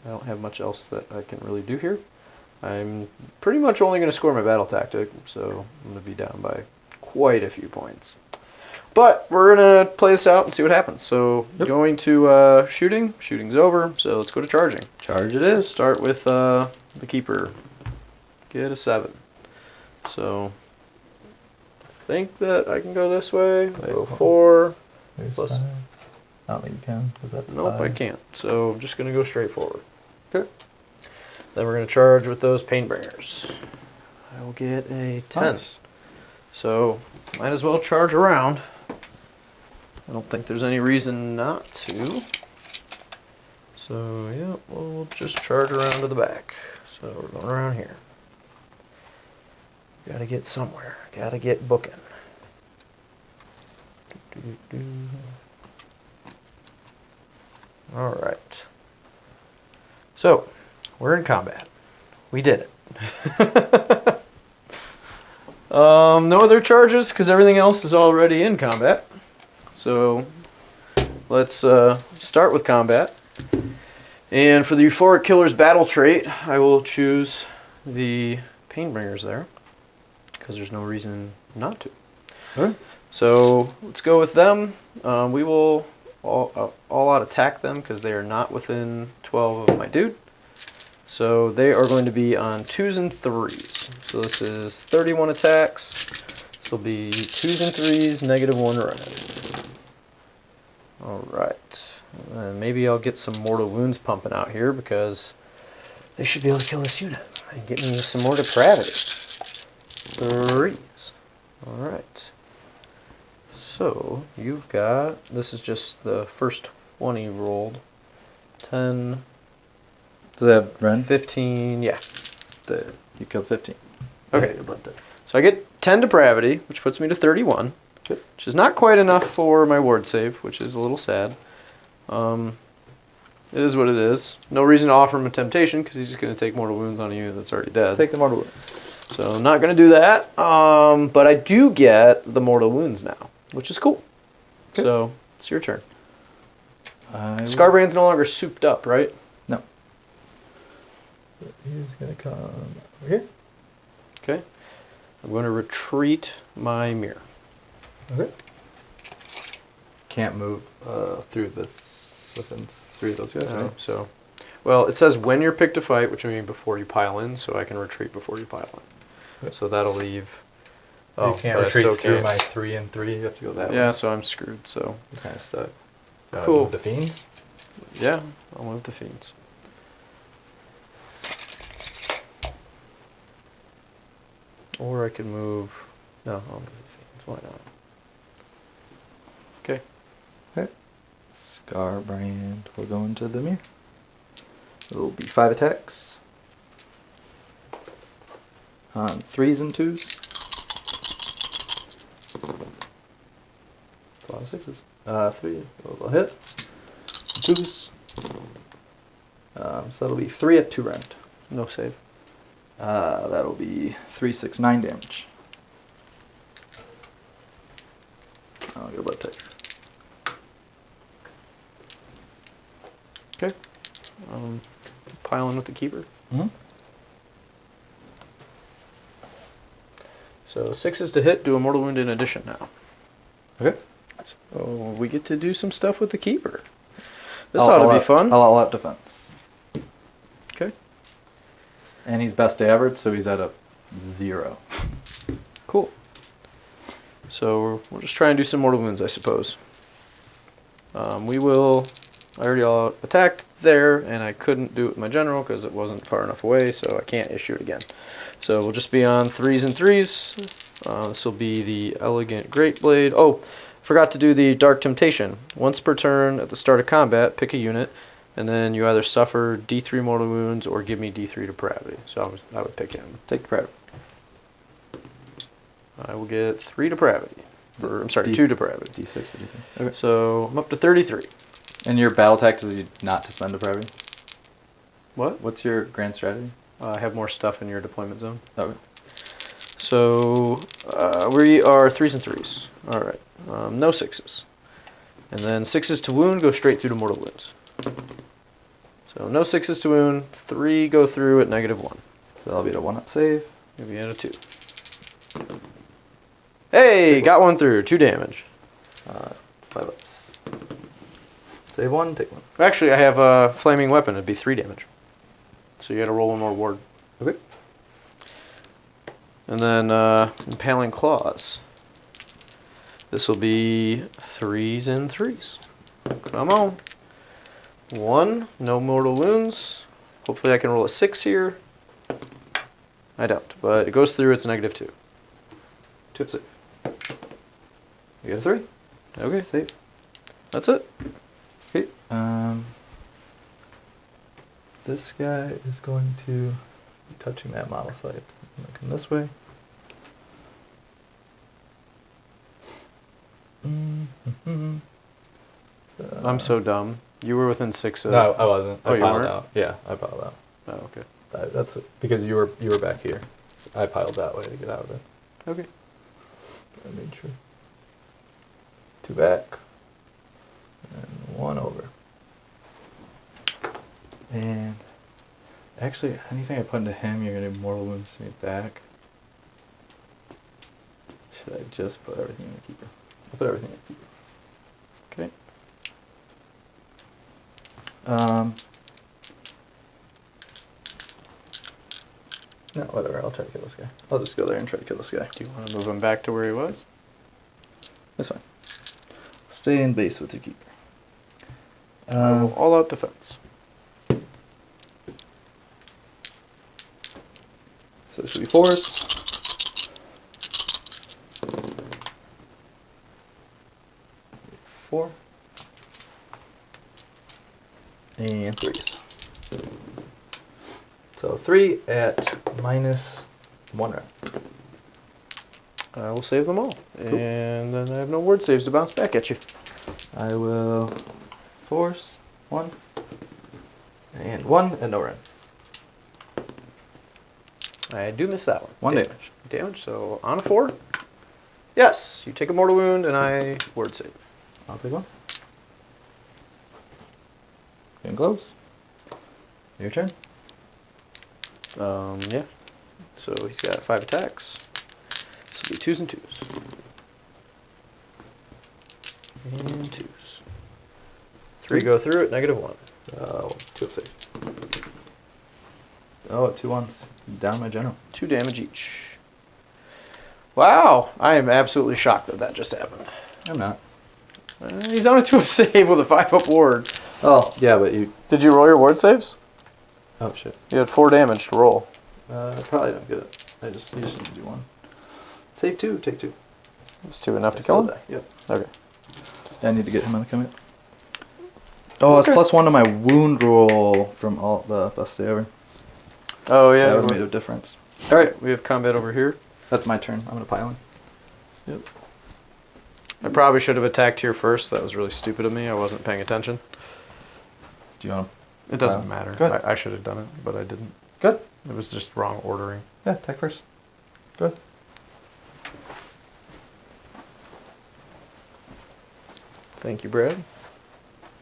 [SPEAKER 1] I don't have much else that I can really do here. I'm pretty much only going to score my battle tactic, so I'm going to be down by quite a few points. But we're going to play this out and see what happens. So going to shooting. Shooting's over, so let's go to charging.
[SPEAKER 2] Charge it is.
[SPEAKER 1] Start with the keeper. Get a 7. So think that I can go this way.
[SPEAKER 2] Wait,
[SPEAKER 1] Go
[SPEAKER 2] hold on.
[SPEAKER 1] 4.
[SPEAKER 2] There's
[SPEAKER 1] Plus-
[SPEAKER 2] 5. I don't think you can. 'Cause that's
[SPEAKER 1] Nope,
[SPEAKER 2] 5.
[SPEAKER 1] I can't. So I'm just going to go straight forward.
[SPEAKER 2] Okay.
[SPEAKER 1] Then we're going to charge with those Painbringers. I will get a 10.
[SPEAKER 2] Nice.
[SPEAKER 1] So might as well charge around. I don't think there's any reason not to. So yeah, we'll just charge around to the back. So we're going around here. Gotta get somewhere. Gotta get booking. All right. So we're in combat. We did it. No other charges because everything else is already in combat. So let's start with combat. And for the Euphoric Killer's battle trait, I will choose the Painbringers there because there's no reason not to.
[SPEAKER 2] Alright.
[SPEAKER 1] So let's go with them. We will all out attack them because they are not within 12 of my dude. So they are going to be on 2s and 3s. So this is 31 attacks. This will be 2s and 3s, -1 red. Alright. Maybe I'll get some mortal wounds pumping out here because they should be able to kill this unit and get me some more depravity. 3s. Alright. So you've got, this is just the first 20 rolled. 10,
[SPEAKER 2] Does it have rend?
[SPEAKER 1] 15, yeah.
[SPEAKER 2] You killed 15.
[SPEAKER 1] Okay.
[SPEAKER 2] Your blood dead.
[SPEAKER 1] So I get 10 depravity, which puts me to 31.
[SPEAKER 2] Good.
[SPEAKER 1] Which is not quite enough for my ward save, which is a little sad. It is what it is. No reason to offer him a temptation because he's just going to take mortal wounds on a unit that's already dead.
[SPEAKER 2] Take the mortal wounds.
[SPEAKER 1] So I'm not going to do that. But I do get the mortal wounds now, which is cool.
[SPEAKER 2] Okay.
[SPEAKER 1] So it's your turn.
[SPEAKER 2] Scarbrand's
[SPEAKER 1] Scarbrand's no longer souped up, right?
[SPEAKER 2] No. He's gonna come over here.
[SPEAKER 1] Okay. I'm going to retreat my mirror.
[SPEAKER 2] Okay. Can't move through this within 3 of those guys.
[SPEAKER 1] Okay,
[SPEAKER 2] Right?
[SPEAKER 1] so, well, it says when you're picked to fight, which would mean before you pile in, so I can retreat before you pile in.
[SPEAKER 2] Okay.
[SPEAKER 1] So that'll leave.
[SPEAKER 2] You can't
[SPEAKER 1] but I
[SPEAKER 2] retreat
[SPEAKER 1] still
[SPEAKER 2] through
[SPEAKER 1] can't.
[SPEAKER 2] my 3 and 3. You have to go that way.
[SPEAKER 1] Yeah, so I'm screwed. So
[SPEAKER 2] You're kind of stuck.
[SPEAKER 1] Cool.
[SPEAKER 2] Move the fiends.
[SPEAKER 1] yeah, I'll move the fiends. Or I can move. No, I'll move the fiends. Why not? Okay.
[SPEAKER 2] Okay. Scarbrand will go into the mirror. It'll be 5 attacks. On 3s and 2s. A lot of 6s. 3 will hit. 2s. So that'll be 3 at 2 round.
[SPEAKER 1] No save.
[SPEAKER 2] That'll be 3, 6, 9 damage. I'll get a blood type.
[SPEAKER 1] Okay. Pile in with the keeper.
[SPEAKER 2] Mm-hmm.
[SPEAKER 1] So 6s to hit, do a mortal wound in addition now.
[SPEAKER 2] Okay.
[SPEAKER 1] So we get to do some stuff with the keeper. This ought to be fun.
[SPEAKER 2] I'll all out defense.
[SPEAKER 1] Okay.
[SPEAKER 2] And he's best to average, so he's at a 0.
[SPEAKER 1] Cool. So we'll just try and do some mortal wounds, I suppose. We will. I already all attacked there, and I couldn't do it with my general because it wasn't far enough away, so I can't issue it again. So we'll just be on 3s and 3s. This will be the Elegant Great Blade. Oh, forgot to do the Dark Temptation. Once per turn at the start of combat, pick a unit, and then you either suffer D3 mortal wounds or give me D3 depravity. So I would pick him.
[SPEAKER 2] Take depravity.
[SPEAKER 1] I will get 3 depravity. Or, I'm sorry,
[SPEAKER 2] D-
[SPEAKER 1] 2 depravity.
[SPEAKER 2] D6 or D3. Okay.
[SPEAKER 1] So I'm up to 33.
[SPEAKER 2] And your battle tactic is not to spend depravity?
[SPEAKER 1] What?
[SPEAKER 2] What's your grand strategy?
[SPEAKER 1] I have more stuff in your deployment zone.
[SPEAKER 2] Okay.
[SPEAKER 1] So we are 3s and 3s. All right. No 6s. And then 6s to wound go straight through to mortal wounds. So no 6s to wound. 3 go through at -1.
[SPEAKER 2] So that'll be a 1-up save.
[SPEAKER 1] Maybe at a 2. Hey, got one through. 2 damage.
[SPEAKER 2] 5 ups. Save 1, take 1.
[SPEAKER 1] Actually, I have a flaming weapon. It'd be 3 damage. So you got to roll 1 more ward.
[SPEAKER 2] Okay.
[SPEAKER 1] And then impaling claws. This will be 3s and 3s. Come on. 1, no mortal wounds. Hopefully I can roll a 6 here. I don't, but it goes through, it's -2.
[SPEAKER 2] 2 up save. You get a 3.
[SPEAKER 1] Okay.
[SPEAKER 2] Save.
[SPEAKER 1] That's it.
[SPEAKER 2] Okay. This guy is going to be touching that model, so I have to come this way.
[SPEAKER 1] I'm so dumb. You were within 6 of...
[SPEAKER 2] No, I wasn't.
[SPEAKER 1] Oh,
[SPEAKER 2] I
[SPEAKER 1] you
[SPEAKER 2] piled
[SPEAKER 1] weren't?
[SPEAKER 2] out. Yeah, I piled out.
[SPEAKER 1] Oh, okay.
[SPEAKER 2] That's it. Because you were back here. So I piled that way to get out of it.
[SPEAKER 1] Okay.
[SPEAKER 2] I made sure. 2 back. And 1 over. And actually, anything I put into him, you're gonna do mortal wounds to me back. Should I just put everything in the keeper? I'll put everything in the keeper.
[SPEAKER 1] Okay.
[SPEAKER 2] No, whatever. I'll try to kill this guy. I'll just go there and try to kill this guy.
[SPEAKER 1] Do you want to move him back to where he was?
[SPEAKER 2] That's fine. Stay in base with your keeper.
[SPEAKER 1] All out defense.
[SPEAKER 2] So this would be 4s. 4. And 3s. So 3 at -1 round.
[SPEAKER 1] I will save them all.
[SPEAKER 2] Cool.
[SPEAKER 1] And then I have no word saves to bounce back at you.
[SPEAKER 2] I will force 1 and 1 and no run.
[SPEAKER 1] I do miss that one.
[SPEAKER 2] 1 damage.
[SPEAKER 1] Damage, so on a 4. Yes, you take a mortal wound and I word save.
[SPEAKER 2] I'll take 1. Getting close. Your turn.
[SPEAKER 1] Yeah. So he's got 5 attacks. This will be 2s and 2s. And 2s. 3 go through at -1.
[SPEAKER 2] 2 up save. Oh, 2 1s. Down my general.
[SPEAKER 1] 2 damage each. Wow, I am absolutely shocked that that just happened.
[SPEAKER 2] I'm not.
[SPEAKER 1] He's on a 2 up save with a 5 up ward.
[SPEAKER 2] Oh, yeah, but you...
[SPEAKER 1] Did you roll your ward saves?
[SPEAKER 2] Oh, shit.
[SPEAKER 1] You had 4 damage to roll.
[SPEAKER 2] Probably don't get it. You just need to do 1. Take 2, take 2.
[SPEAKER 1] Is 2 enough to kill him?
[SPEAKER 2] Die. Yep.
[SPEAKER 1] Okay.
[SPEAKER 2] I need to get him on the commit. Oh, it's +1 to my wound roll from all the best day ever.
[SPEAKER 1] Oh, yeah.
[SPEAKER 2] That would have made a difference.
[SPEAKER 1] Alright, we have combat over here.
[SPEAKER 2] That's my turn. I'm going to pile in.
[SPEAKER 1] Yep. I probably should have attacked here first. That was really stupid of me. I wasn't paying attention.
[SPEAKER 2] Do you want
[SPEAKER 1] It doesn't matter.
[SPEAKER 2] Good.
[SPEAKER 1] I should have done it, but I didn't.
[SPEAKER 2] Good.
[SPEAKER 1] It was just wrong ordering.
[SPEAKER 2] Yeah, attack first. Good.
[SPEAKER 1] Thank you, Brad.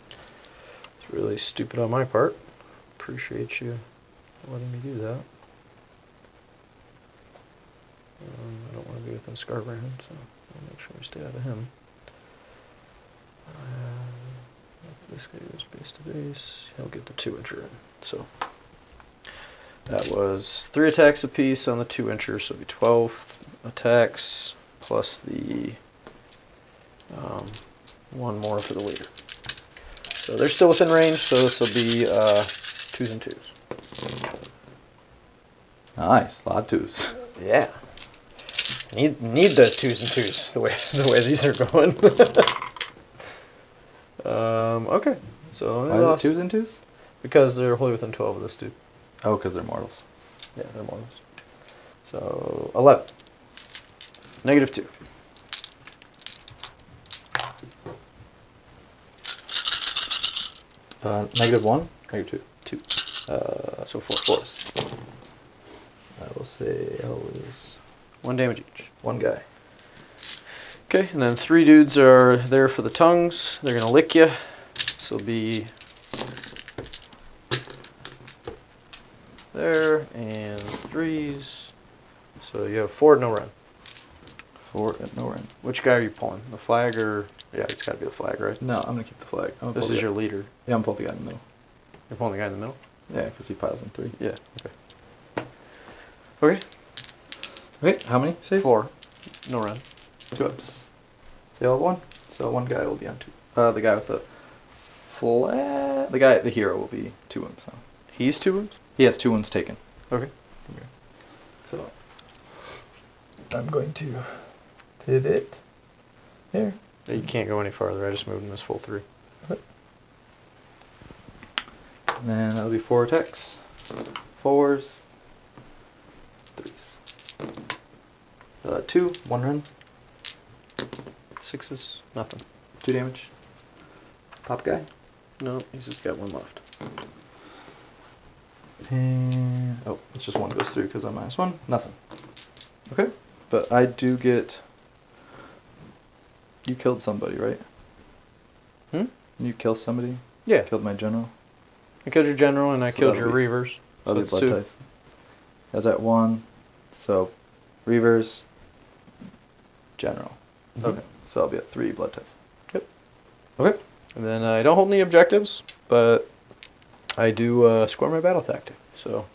[SPEAKER 1] It's really stupid on my part. Appreciate you letting me do that. I don't want to be within Scarbrand, so I'll make sure we stay out of him. This guy goes base to base. He'll get the 2-incher in. So that was 3 attacks apiece on the 2-incher, so it'll be 12 attacks plus the 1 more for the leader. So they're still within range, so this will be 2s and 2s.
[SPEAKER 2] Nice. A lot of 2s.
[SPEAKER 1] Yeah. Need the 2s and 2s the way these are going. Okay. So
[SPEAKER 2] Why is it 2s and 2s?
[SPEAKER 1] Because they're wholly within 12 of this dude.
[SPEAKER 2] Oh, because they're mortals.
[SPEAKER 1] Yeah, they're mortals. So 11. -2.
[SPEAKER 2] -1? -2?
[SPEAKER 1] 2. So 4.
[SPEAKER 2] 4s. I will say I'll lose
[SPEAKER 1] 1 damage each.
[SPEAKER 2] 1 guy.
[SPEAKER 1] Okay, and then 3 dudes are there for the tongues. They're gonna lick you. This will be there and 3s. So you have 4 at no run.
[SPEAKER 2] 4 at no run.
[SPEAKER 1] Which guy are you pulling? The flag or yeah, it's got to be the flag, right?
[SPEAKER 2] No, I'm gonna keep the flag.
[SPEAKER 1] This is your leader.
[SPEAKER 2] Yeah, I'm pulling the guy in the middle.
[SPEAKER 1] You're pulling the guy in the middle.
[SPEAKER 2] Yeah, because he piles in 3.
[SPEAKER 1] Yeah. Okay. Okay.
[SPEAKER 2] Wait, how many saves?
[SPEAKER 1] 4. No run.
[SPEAKER 2] 2 ups. They all have one. So one guy will be on 2. The guy with the flat. The hero will be 2 wounds. So.
[SPEAKER 1] He's 2 wounds?
[SPEAKER 2] He has 2 wounds taken.
[SPEAKER 1] Okay.
[SPEAKER 2] So I'm going to pivot here.
[SPEAKER 1] You can't go any farther. I just moved him as full 3.
[SPEAKER 2] And then that'll be 4 attacks. 4s. 3s. 2, 1 run.
[SPEAKER 1] 6s, nothing.
[SPEAKER 2] 2 damage. Pop guy.
[SPEAKER 1] No, he's just got 1 left.
[SPEAKER 2] And oh, it's just 1 goes through because I'm -1. Nothing. Okay, but I do get. You killed somebody, right? You killed somebody.
[SPEAKER 1] Yeah.
[SPEAKER 2] Killed my general.
[SPEAKER 1] I killed your general and I
[SPEAKER 2] So
[SPEAKER 1] killed
[SPEAKER 2] that'll
[SPEAKER 1] your
[SPEAKER 2] be-
[SPEAKER 1] reavers. So
[SPEAKER 2] That'll be
[SPEAKER 1] that's
[SPEAKER 2] blood
[SPEAKER 1] 2.
[SPEAKER 2] tithe. That's at 1. So, reavers. General.
[SPEAKER 1] Mhm.
[SPEAKER 2] Okay, so I'll be at 3 blood tithe.
[SPEAKER 1] Yep.
[SPEAKER 2] Okay.
[SPEAKER 1] And then I don't hold any objectives, but I do score my battle tactic. So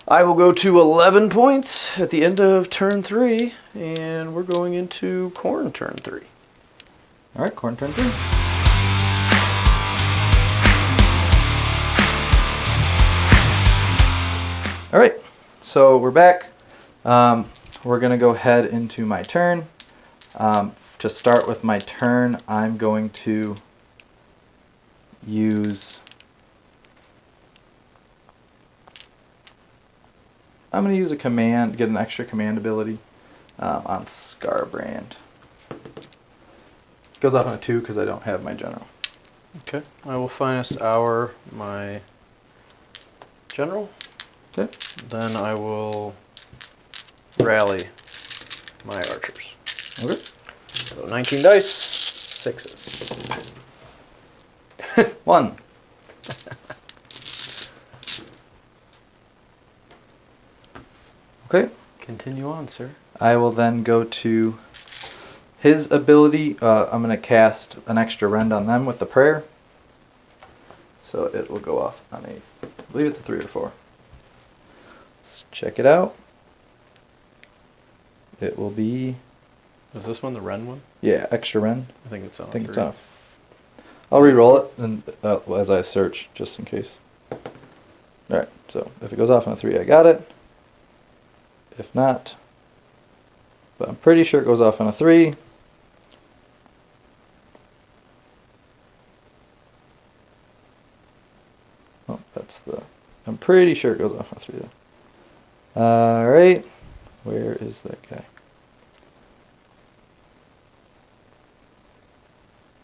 [SPEAKER 1] I will go to 11 points at the end of turn 3, and we're going into Khorne turn 3.
[SPEAKER 2] All right, Khorne turn 3. All right, so we're back. We're gonna go ahead into my turn. To start with my turn, I'm going to use. I'm going to use a command, get an extra command ability on Scarbrand. Goes off on a 2 because I don't have my general.
[SPEAKER 1] Okay. I will finest my general.
[SPEAKER 2] Okay.
[SPEAKER 1] Then I will rally my archers.
[SPEAKER 2] Okay.
[SPEAKER 1] So 19 dice, 6s.
[SPEAKER 2] 1. Okay.
[SPEAKER 1] Continue on, sir.
[SPEAKER 2] I will then go to his ability. I'm going to cast an extra rend on them with the prayer. So it will go off on I believe it's a 3 or 4. Let's check it out. It will be,
[SPEAKER 1] Is this one the Ren one?
[SPEAKER 2] yeah, extra rend.
[SPEAKER 1] I think it's on
[SPEAKER 2] I think
[SPEAKER 1] 3.
[SPEAKER 2] it's on. I'll re-roll it and as I search just in case. All right. So if it goes off on a 3, I got it. If not, but I'm pretty sure it goes off on a 3. Oh, I'm pretty sure it goes off on a 3 though. All right. Where is that guy?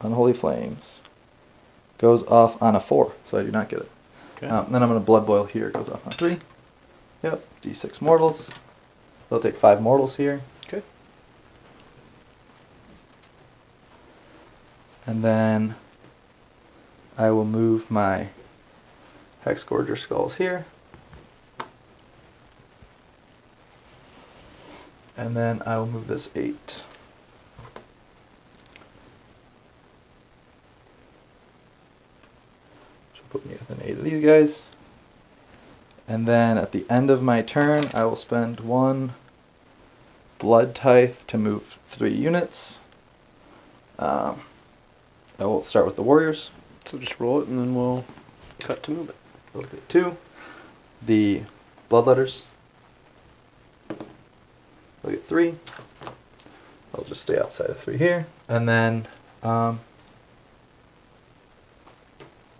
[SPEAKER 2] Unholy Flames. Goes off on a 4, so I do not get it.
[SPEAKER 1] Okay.
[SPEAKER 2] Then I'm going to Blood Boil here. It goes off on a 3. Yep. D6 mortals. They'll take 5 mortals here.
[SPEAKER 1] Okay.
[SPEAKER 2] And then I will move my Hexgorger Skulls here. And then I will move this 8. Which will put me within 8 of these guys. And then at the end of my turn, I will spend 1 Blood Tithe to move 3 units. I will start with the warriors.
[SPEAKER 1] So just roll it and then we'll cut to move it.
[SPEAKER 2] They'll get 2. The Bloodletters. They'll get 3. I'll just stay outside of 3 here. And then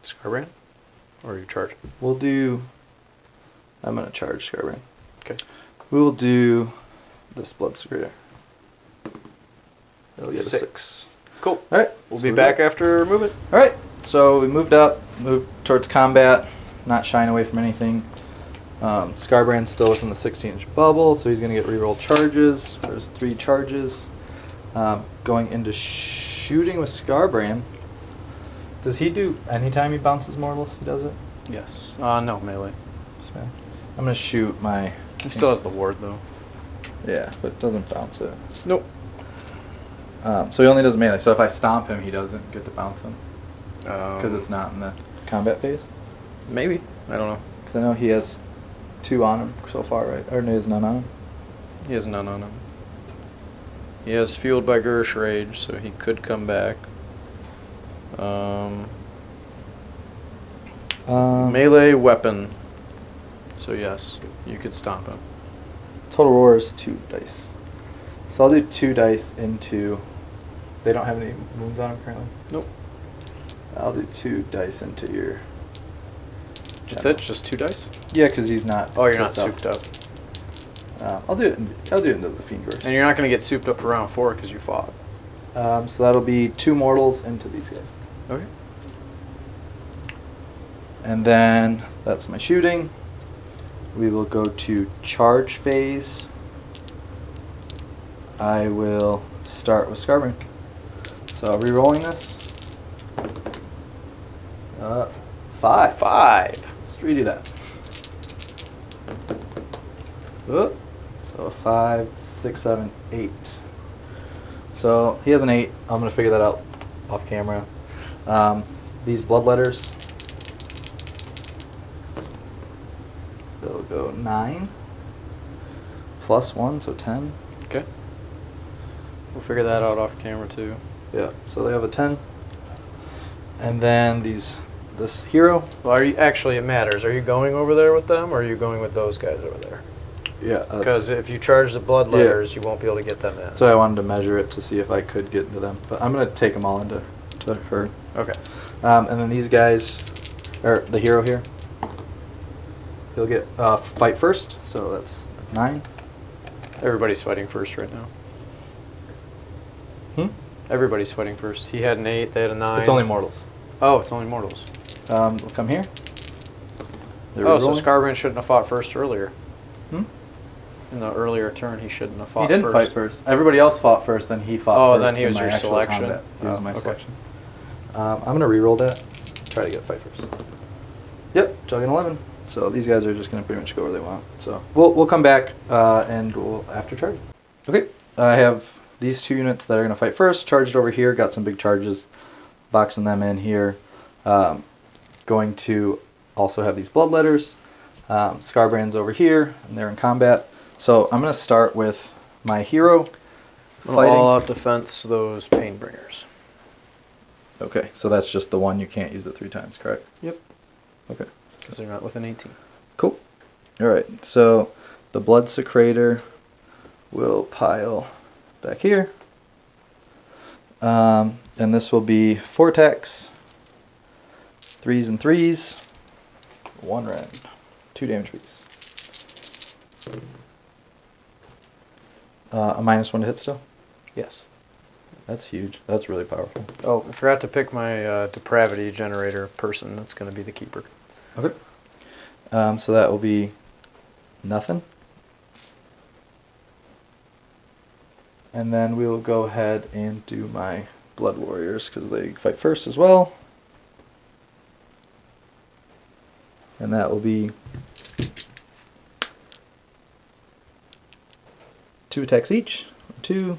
[SPEAKER 1] Scarbrand? Or are you charging?
[SPEAKER 2] we'll do. I'm going to charge Scarbrand.
[SPEAKER 1] Okay.
[SPEAKER 2] We will do this Blood Secretor. They'll get a
[SPEAKER 1] 6.
[SPEAKER 2] 6.
[SPEAKER 1] Cool.
[SPEAKER 2] Alright.
[SPEAKER 1] We'll be back after movement.
[SPEAKER 2] Alright. So we moved towards combat, not shying away from anything. Scarbrand's still within the 16-inch bubble, so he's going to get reroll charges. There's 3 charges. Going into shooting with Scarbrand. Does he do, anytime he bounces mortals, he does it?
[SPEAKER 1] Yes. No, melee.
[SPEAKER 2] Just man. I'm going to shoot my...
[SPEAKER 1] He still has the ward though.
[SPEAKER 2] Yeah, but it doesn't bounce it.
[SPEAKER 1] Nope.
[SPEAKER 2] So he only does melee, so if I stomp him, he doesn't get to bounce him.
[SPEAKER 1] Because
[SPEAKER 2] Because it's not in the combat phase?
[SPEAKER 1] Maybe. I don't know.
[SPEAKER 2] Because I know he has 2 on him so far, right? Or no, he has none on him?
[SPEAKER 1] He has none on him. He has Fueled by Gersh Rage, so he could come back. Melee weapon. So yes, you could stomp him.
[SPEAKER 2] Total roar is 2 dice. So I'll do 2 dice into... They don't have any wounds on them currently?
[SPEAKER 1] Nope.
[SPEAKER 2] I'll do 2 dice into your...
[SPEAKER 1] That's it? Just 2 dice?
[SPEAKER 2] Yeah, because he's not...
[SPEAKER 1] Oh, you're not souped up.
[SPEAKER 2] I'll do it into the Fiend Gorge.
[SPEAKER 1] And you're not going to get souped up around 4 because you fought.
[SPEAKER 2] So that'll be 2 mortals into these guys.
[SPEAKER 1] Okay.
[SPEAKER 2] And then that's my shooting. We will go to charge phase. I will start with Scarbrain. So re-rolling this. 5.
[SPEAKER 1] 5.
[SPEAKER 2] Let's redo that. So 5, 6, 7, 8. So he has an 8. I'm going to figure that out off camera. These blood letters, they'll go 9 plus 1, so 10.
[SPEAKER 1] Okay. We'll figure that out off camera too.
[SPEAKER 2] Yeah, so they have a 10. And then this hero.
[SPEAKER 1] Well, actually, it matters. Are you going over there with them, or are you going with those guys over there?
[SPEAKER 2] Yeah.
[SPEAKER 1] Because if you charge the blood letters, you won't be able to get them in.
[SPEAKER 2] So I wanted to measure it to see if I could get into them. But I'm going to take them all into her.
[SPEAKER 1] Okay.
[SPEAKER 2] And then these guys, or the hero here, he'll get fight first, so that's 9.
[SPEAKER 1] Everybody's fighting first right now. Everybody's fighting first. He had an 8, they had a 9.
[SPEAKER 2] It's only mortals.
[SPEAKER 1] Oh, it's only mortals.
[SPEAKER 2] We'll come here.
[SPEAKER 1] Oh, so Scarbrain shouldn't have fought first earlier.
[SPEAKER 2] In
[SPEAKER 1] the earlier turn, he shouldn't have fought
[SPEAKER 2] first. He didn't fight first. Everybody else fought first, then he fought first.
[SPEAKER 1] Oh, then he was your selection.
[SPEAKER 2] Combat. He was my
[SPEAKER 1] okay.
[SPEAKER 2] selection. I'm going to re-roll that. Try to get fight first. Yep, chugging 11. So these guys are just going to pretty much go where they want. So we'll come back and we'll after charge. Okay, I have these 2 units that are going to fight first. Charged over here, got some big charges. Boxing them in here. Going to also have these blood letters. Scarbrain's over here, and they're in combat. So I'm going to start with my hero fighting.
[SPEAKER 1] All-out defense those Painbringers.
[SPEAKER 2] Okay, so that's just the one. You can't use it 3 times, correct?
[SPEAKER 1] Yep.
[SPEAKER 2] Okay.
[SPEAKER 1] Because they're not within 18.
[SPEAKER 2] Cool. All right, so the Blood Secretor will pile back here. And this will be 4 attacks, 3s and 3s, 1 red, 2 damage piece. A -1 to hit still?
[SPEAKER 1] Yes.
[SPEAKER 2] That's huge. That's really powerful.
[SPEAKER 1] Oh, I forgot to pick my depravity generator person. That's going to be the keeper.
[SPEAKER 2] Okay. So that will be nothing. And then we will go ahead and do my Blood Warriors because they fight first as well. And that will be 2 attacks each. 2,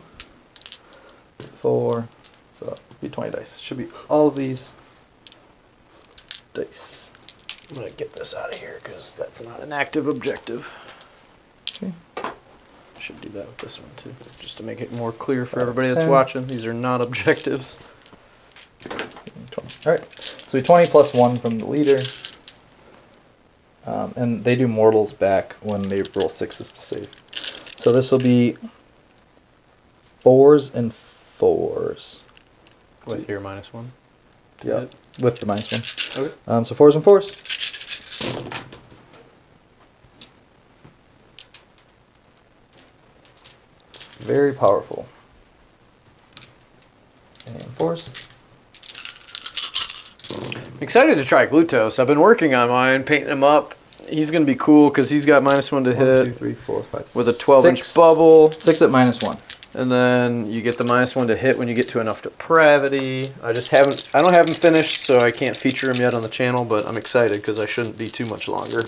[SPEAKER 2] 4, so that'll be 20 dice. Should be all of these dice.
[SPEAKER 1] I'm going to get this out of here because that's not an active objective.
[SPEAKER 2] Okay.
[SPEAKER 1] Should do that with this one too, just to make it more clear for everybody that's watching. These are not objectives.
[SPEAKER 2] 20. All right, so 20 plus 1 from the leader. And they do mortals back when they roll 6s to save. So this will be 4s and 4s.
[SPEAKER 1] With your -1?
[SPEAKER 2] Yeah, with the -1.
[SPEAKER 1] Okay.
[SPEAKER 2] So 4s and 4s. Very powerful. And 4s.
[SPEAKER 1] I'm excited to try Glutos. I've been working on mine, painting him up. He's going to be cool because he's got -1 to hit.
[SPEAKER 2] 1, 2, 3, 4, 5,
[SPEAKER 1] with a 12-inch bubble.
[SPEAKER 2] 6 at -1.
[SPEAKER 1] And then you get the -1 to hit when you get to enough depravity. I don't have him finished, so I can't feature him yet on the channel, but I'm excited because I shouldn't be too much longer.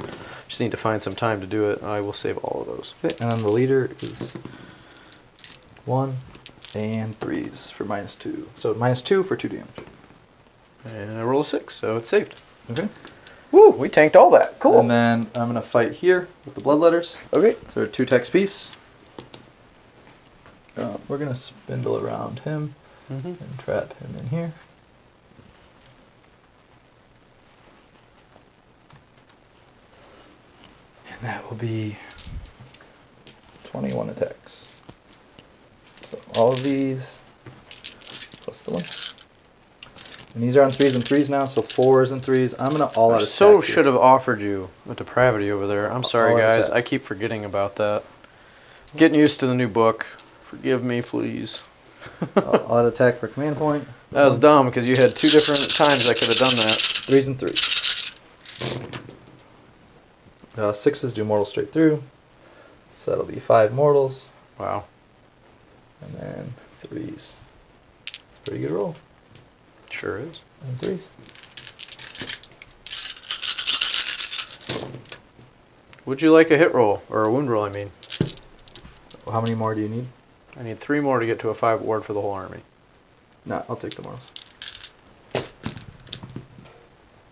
[SPEAKER 1] Just need to find some time to do it. I will save all of those.
[SPEAKER 2] Okay, and then the leader is 1 and 3s for -2. So -2 for 2 damage.
[SPEAKER 1] And I roll a 6, so it's saved.
[SPEAKER 2] Okay.
[SPEAKER 1] Woo, we tanked all that. Cool.
[SPEAKER 2] And then I'm going to fight here with the blood letters.
[SPEAKER 1] Okay.
[SPEAKER 2] So 2 attacks piece.
[SPEAKER 3] We're gonna spindle around him and trap him in here. And that will be 21 attacks. So all of these plus the one. And these are on 3s and 3s now, so 4s and 3s. I'm gonna all out
[SPEAKER 1] I
[SPEAKER 3] attack.
[SPEAKER 1] so
[SPEAKER 3] here.
[SPEAKER 1] should have offered you a depravity over there. I'm sorry,
[SPEAKER 3] All out
[SPEAKER 1] guys.
[SPEAKER 3] attack.
[SPEAKER 1] I keep forgetting about that. Getting used to the new book. Forgive me, please.
[SPEAKER 3] All out attack for command point.
[SPEAKER 1] That was dumb because you had 2 different times I could have done that.
[SPEAKER 3] 3s and 3s. 6s do mortal straight through. So that'll be 5 mortals.
[SPEAKER 1] Wow.
[SPEAKER 3] And then 3s. It's a pretty good roll.
[SPEAKER 1] Sure is.
[SPEAKER 3] And 3s.
[SPEAKER 1] Would you like a hit roll? Or a wound roll, I mean.
[SPEAKER 3] Well, how many more do you need?
[SPEAKER 1] I need 3 more to get to a 5 ward for the whole army.
[SPEAKER 3] No, I'll take the mortals.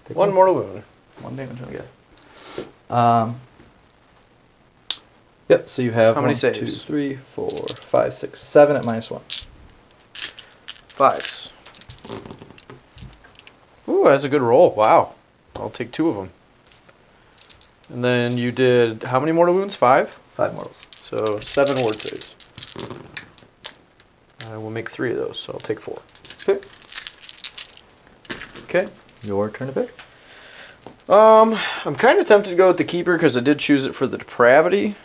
[SPEAKER 3] Take
[SPEAKER 1] 1 mortal wound.
[SPEAKER 3] 1 damage on the guy. Yep, so you have
[SPEAKER 1] How many
[SPEAKER 3] 1, 2,
[SPEAKER 1] saves?
[SPEAKER 3] 3, 4, 5, 6, 7 at -1.
[SPEAKER 1] 5s. Ooh, that's a good roll. Wow. I'll take 2 of them. And then you did how many mortal wounds? 5?
[SPEAKER 3] 5 mortals.
[SPEAKER 1] So 7 ward saves. I will make 3 of those, so I'll take 4.
[SPEAKER 3] Okay.
[SPEAKER 1] Okay.
[SPEAKER 3] Your turn to pick.
[SPEAKER 1] I'm kind of tempted to go with the keeper because I did choose it for the depravity.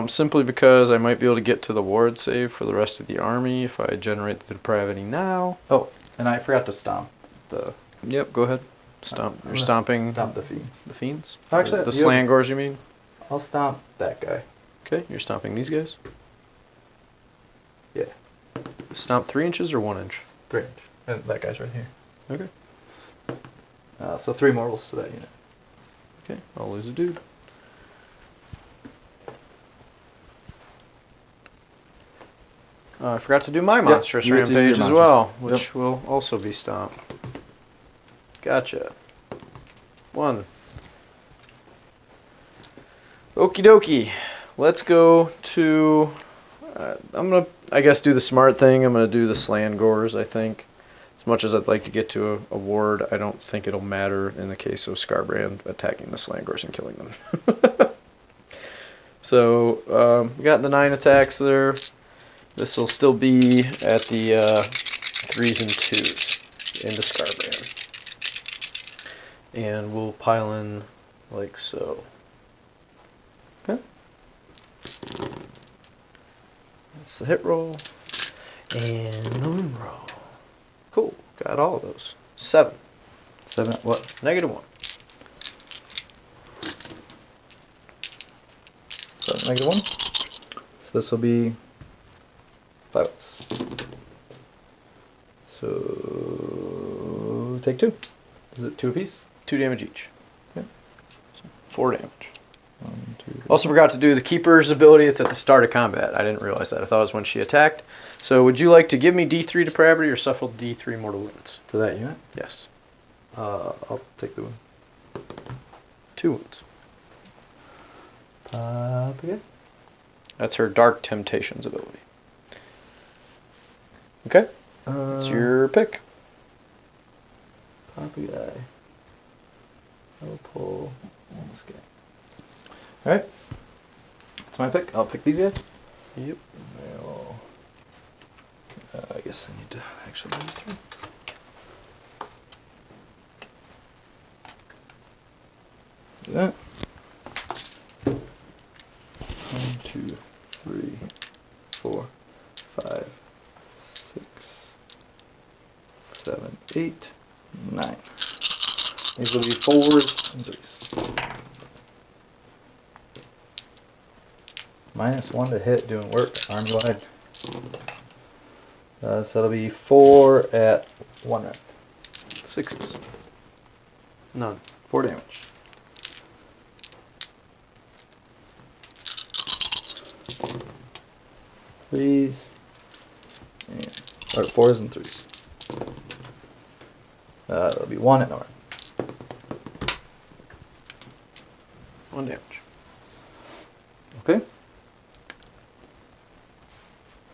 [SPEAKER 1] Simply because I might be able to get to the ward save for the rest of the army if I generate the depravity now.
[SPEAKER 3] Oh, and I forgot to stomp the.
[SPEAKER 1] Yep, go ahead. Stomp.
[SPEAKER 3] I'm
[SPEAKER 1] You're
[SPEAKER 3] gonna
[SPEAKER 1] stomping
[SPEAKER 3] Stomp the fiends.
[SPEAKER 1] the fiends?
[SPEAKER 3] Actually,
[SPEAKER 1] the
[SPEAKER 3] you-
[SPEAKER 1] Slangors, you mean?
[SPEAKER 3] I'll stomp that guy.
[SPEAKER 1] Okay, you're stomping these guys.
[SPEAKER 3] Yeah.
[SPEAKER 1] Stomp 3 inches or 1 inch?
[SPEAKER 3] 3 inch. And that guy's right here.
[SPEAKER 1] Okay.
[SPEAKER 3] So 3 mortals to that unit.
[SPEAKER 1] Okay, I'll lose a dude. I forgot to do my monstrous
[SPEAKER 3] you get to do
[SPEAKER 1] rampage
[SPEAKER 3] your
[SPEAKER 1] as
[SPEAKER 3] monstrous.
[SPEAKER 1] well, which
[SPEAKER 3] Yep.
[SPEAKER 1] will also be stomped. Gotcha. 1. Okie dokie. Let's go to. I'm gonna, I guess, do the smart thing. I'm gonna do the Slangors. I think, as much as I'd like to get to a ward, I don't think it'll matter in the case of Scarbrand attacking the Slangors and killing them. So we got the 9 attacks there. This will still be at the 3s and 2s into Scarbrand. And we'll pile in like so. Okay. That's the hit roll. And the wound roll. Cool. Got all of those. 7.
[SPEAKER 3] 7 at what?
[SPEAKER 1] -1.
[SPEAKER 3] So -1. So this will be 5. So take 2. Is it 2 apiece?
[SPEAKER 1] 2 damage each.
[SPEAKER 3] Okay.
[SPEAKER 1] 4 damage.
[SPEAKER 3] 1, 2.
[SPEAKER 1] Also forgot to do the Keeper's ability. It's at the start of combat. I didn't realize that. I thought it was when she attacked. So would you like to give me D3 depravity or suffer D3 mortal wounds?
[SPEAKER 3] To that unit?
[SPEAKER 1] Yes.
[SPEAKER 3] I'll take the one.
[SPEAKER 1] 2 wounds.
[SPEAKER 3] Pop again.
[SPEAKER 1] That's her Dark Temptations ability. Okay. It's your pick.
[SPEAKER 3] Pop a guy. I'll pull this guy. Alright. It's my pick. I'll pick these guys.
[SPEAKER 1] Yep.
[SPEAKER 3] I guess I need to actually go through. Do that. 1, 2, 3, 4, 5, 6, 7, 8, 9. These will be 4s and 3s. -1 to hit, doing work, army wide. So that'll be 4 at 1 rep.
[SPEAKER 1] 6s. None.
[SPEAKER 3] 4 damage. Threes. And, or 4s and 3s. That'll be 1 at north.
[SPEAKER 1] 1 damage.
[SPEAKER 3] Okay.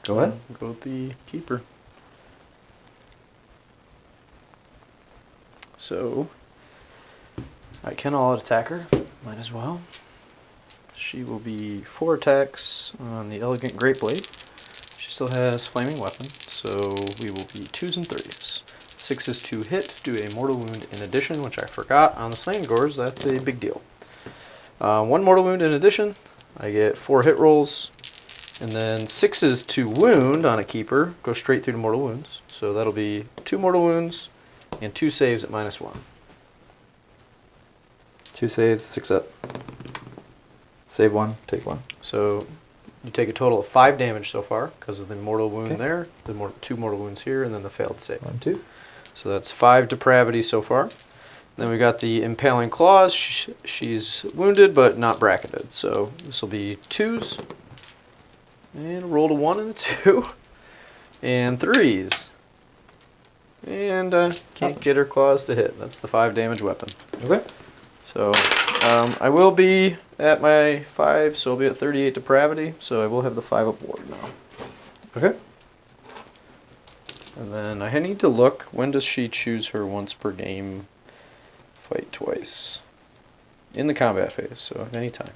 [SPEAKER 3] Go ahead.
[SPEAKER 1] Go with the keeper. So, I can all-out attack her. Might as well. She will be 4 attacks on the Elegant Great Blade. She still has Flaming Weapon, so we will be 2s and 3s. 6s to hit, do a mortal wound in addition, which I forgot on the Slangors. That's a big deal. 1 mortal wound in addition. I get 4 hit rolls. And then 6s to wound on a keeper. Go straight through to mortal wounds. So that'll be 2 mortal wounds and 2 saves at -1.
[SPEAKER 3] 2 saves, 6 up. Save 1, take 1.
[SPEAKER 1] So you take a total of 5 damage so far because of the mortal wound
[SPEAKER 3] Okay.
[SPEAKER 1] there, the 2 mortal wounds here, and then the failed save.
[SPEAKER 3] 1, 2.
[SPEAKER 1] So that's 5 depravity so far. Then we got the impaling claws. She's wounded but not bracketed. So this will be 2s. And rolled a 1 and a 2. And 3s. And can't get her claws to hit. That's the 5 damage weapon.
[SPEAKER 3] Okay.
[SPEAKER 1] So I will be at my 5, so I'll be at 38 depravity. So I will have the 5 up ward now.
[SPEAKER 3] Okay.
[SPEAKER 1] And then I need to look, when does she choose her once per game, fight twice? In the combat phase, so at any time.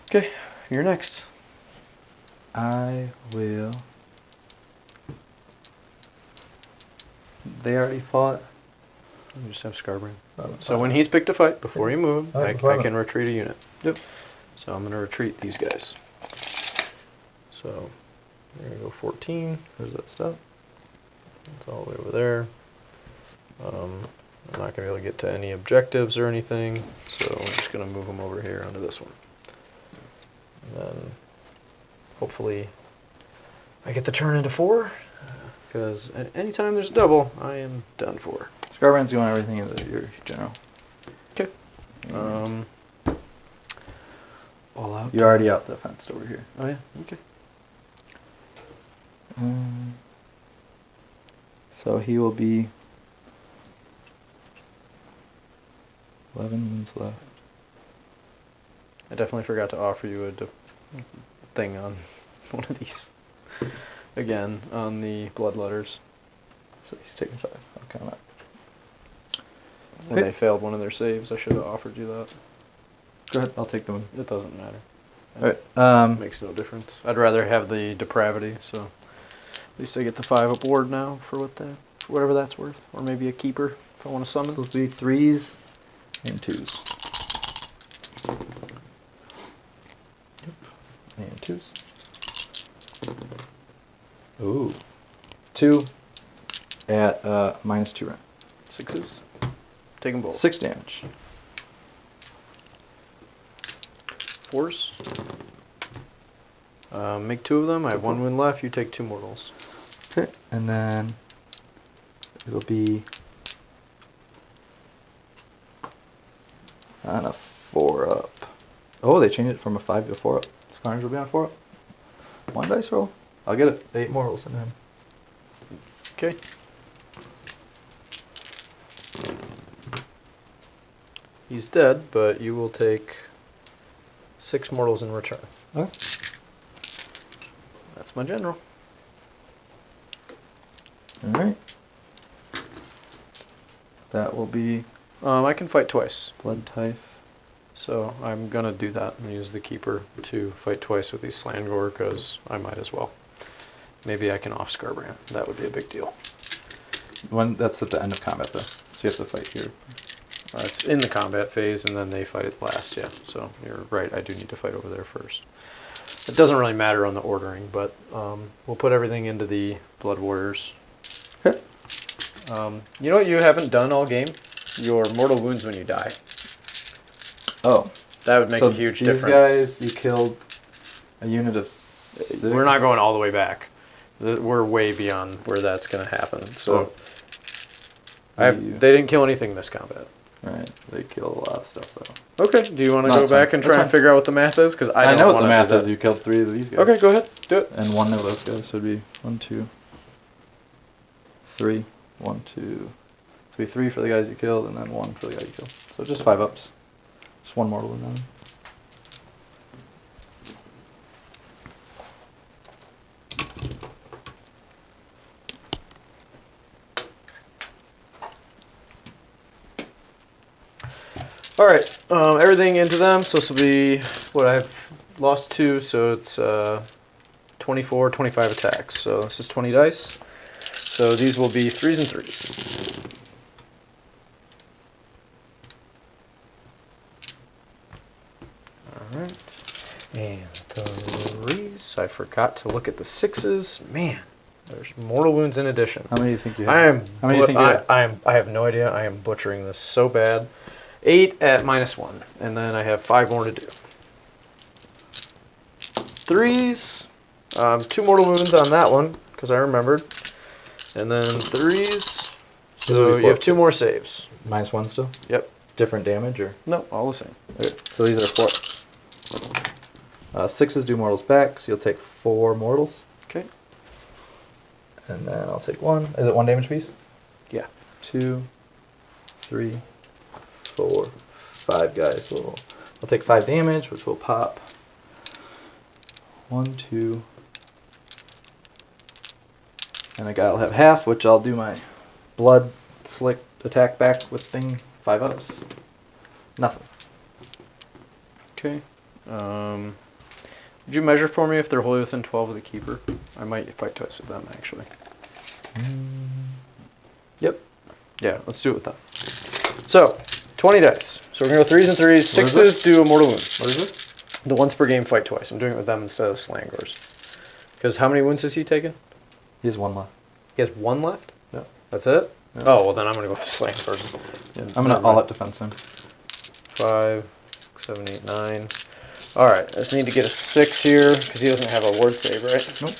[SPEAKER 1] Okay, you're next.
[SPEAKER 3] I will. They already fought.
[SPEAKER 1] You just have Scarbrand. So when he's picked a fight, before you move,
[SPEAKER 3] Oh,
[SPEAKER 1] I
[SPEAKER 3] before I
[SPEAKER 1] can retreat a unit.
[SPEAKER 3] Yep.
[SPEAKER 1] So I'm going to retreat these guys. So there we go, 14.
[SPEAKER 3] Where's that stuff?
[SPEAKER 1] It's all the way over there. I'm not going to be able to get to any objectives or anything, so I'm just going to move them over here onto this one. And then hopefully I get the turn into 4, because anytime there's a double, I am done for.
[SPEAKER 3] Scarbrand's going everything into your general.
[SPEAKER 1] Okay. All out.
[SPEAKER 3] You're already out the fence over here.
[SPEAKER 1] Oh yeah, okay.
[SPEAKER 3] So he will be 11 wounds left.
[SPEAKER 1] I definitely forgot to offer you a thing on one of these. Again, on the bloodletters.
[SPEAKER 3] So he's taking 5. I'll count that.
[SPEAKER 1] When
[SPEAKER 3] Okay.
[SPEAKER 1] they failed one of their saves, I should have offered you that.
[SPEAKER 3] Go ahead. I'll take the one.
[SPEAKER 1] It doesn't matter.
[SPEAKER 3] Alright.
[SPEAKER 1] Makes no difference. I'd rather have the depravity, so at least I get the 5 up ward now for whatever that's worth. Or maybe a keeper if I want to summon.
[SPEAKER 3] So it'll be 3s and 2s. And 2s. Ooh. 2 at -2 rank.
[SPEAKER 1] 6s. Take them both.
[SPEAKER 3] 6 damage.
[SPEAKER 1] 4s. Make 2 of them. I have 1 wound left. You take 2 mortals.
[SPEAKER 3] Okay. And then it'll be on a 4 up. Oh, they changed it from a 5 to a 4 up. Carnage will be on a 4 up. 1 dice roll. I'll get it. 8 mortals in him.
[SPEAKER 1] Okay. He's dead, but you will take 6 mortals in return.
[SPEAKER 3] Okay.
[SPEAKER 1] That's my general.
[SPEAKER 3] Alright. That will be
[SPEAKER 1] I can fight twice,
[SPEAKER 3] Blood Tithe.
[SPEAKER 1] so I'm gonna do that and use the keeper to fight twice with these Slangor because I might as well. Maybe I can off Scarbrand. That would be a big deal.
[SPEAKER 3] That's at the end of combat though. So you have to fight here.
[SPEAKER 1] It's in the combat phase, and then they fight it last. Yeah, so you're right. I do need to fight over there first. It doesn't really matter on the ordering, but we'll put everything into the Blood Warriors.
[SPEAKER 3] Okay.
[SPEAKER 1] You know what you haven't done all game? Your mortal wounds when you die.
[SPEAKER 3] Oh.
[SPEAKER 1] That would make
[SPEAKER 3] So
[SPEAKER 1] a huge
[SPEAKER 3] these
[SPEAKER 1] difference.
[SPEAKER 3] guys, you killed a unit of 6.
[SPEAKER 1] We're not going all the way back. We're way beyond where that's going to happen. So
[SPEAKER 3] Oh.
[SPEAKER 1] they didn't kill anything this combat.
[SPEAKER 3] Right. They kill a lot of stuff though.
[SPEAKER 1] Okay. Do you want to
[SPEAKER 3] No,
[SPEAKER 1] go
[SPEAKER 3] that's
[SPEAKER 1] back
[SPEAKER 3] fine.
[SPEAKER 1] and
[SPEAKER 3] That's
[SPEAKER 1] try and
[SPEAKER 3] fine.
[SPEAKER 1] figure out what the math is? Because I
[SPEAKER 3] I
[SPEAKER 1] don't
[SPEAKER 3] know what
[SPEAKER 1] wanna
[SPEAKER 3] the
[SPEAKER 1] do
[SPEAKER 3] math
[SPEAKER 1] that.
[SPEAKER 3] is. You killed 3 of these guys.
[SPEAKER 1] Okay, go ahead. Do it.
[SPEAKER 3] And 1 of those guys would be 1, 2, 3. 1, 2. So it'd be 3 for the guys you killed, and then 1 for the guy you killed. So just 5 ups. Just 1 mortal in them.
[SPEAKER 1] All right, everything into them. So this will be what I've lost 2, so it's 24, 25 attacks. So this is 20 dice. So these will be 3s and 3s. All right, and 3s. I forgot to look at the 6s. Man, there's mortal wounds in addition.
[SPEAKER 3] How many do you think you have? How many do you think you have?
[SPEAKER 1] I have no idea. I am butchering this so bad. 8 at -1, and then I have 5 more to do. 3s, 2 mortal wounds on that one because I remembered, and then 3s. So you have 2 more saves.
[SPEAKER 3] -1 still.
[SPEAKER 1] Yep.
[SPEAKER 3] Different damage or?
[SPEAKER 1] No, all the same.
[SPEAKER 3] Okay. So these are 4. 6s do mortals back, so you'll take 4 mortals.
[SPEAKER 1] Okay.
[SPEAKER 3] And then I'll take 1. Is it 1 damage piece?
[SPEAKER 1] Yeah.
[SPEAKER 3] 2, 3, 4, 5 guys. So I'll take 5 damage, which will pop 1, 2, and a guy will have half, which I'll do my blood slick attack back with thing 5 ups. Nothing.
[SPEAKER 1] Okay. Would you measure for me if they're wholly within 12 of the keeper? I might fight twice with them actually. Yep. Yeah, let's do it with them. So 20 dice. So we're gonna go 3s and 3s. 6s do a mortal wound.
[SPEAKER 3] What is this?
[SPEAKER 1] The once per game fight twice. I'm doing it with them instead of Slangors. Because how many wounds has he taken?
[SPEAKER 3] He has 1 left.
[SPEAKER 1] He has 1 left?
[SPEAKER 3] Yeah.
[SPEAKER 1] That's it?
[SPEAKER 3] Yeah.
[SPEAKER 1] Oh, well then I'm going to go with the Slangors.
[SPEAKER 3] Yeah. I'm going to all-out defense him.
[SPEAKER 1] 5, 7, 8, 9. Alright, I just need to get a 6 here because he doesn't have a ward save, right?
[SPEAKER 3] Nope.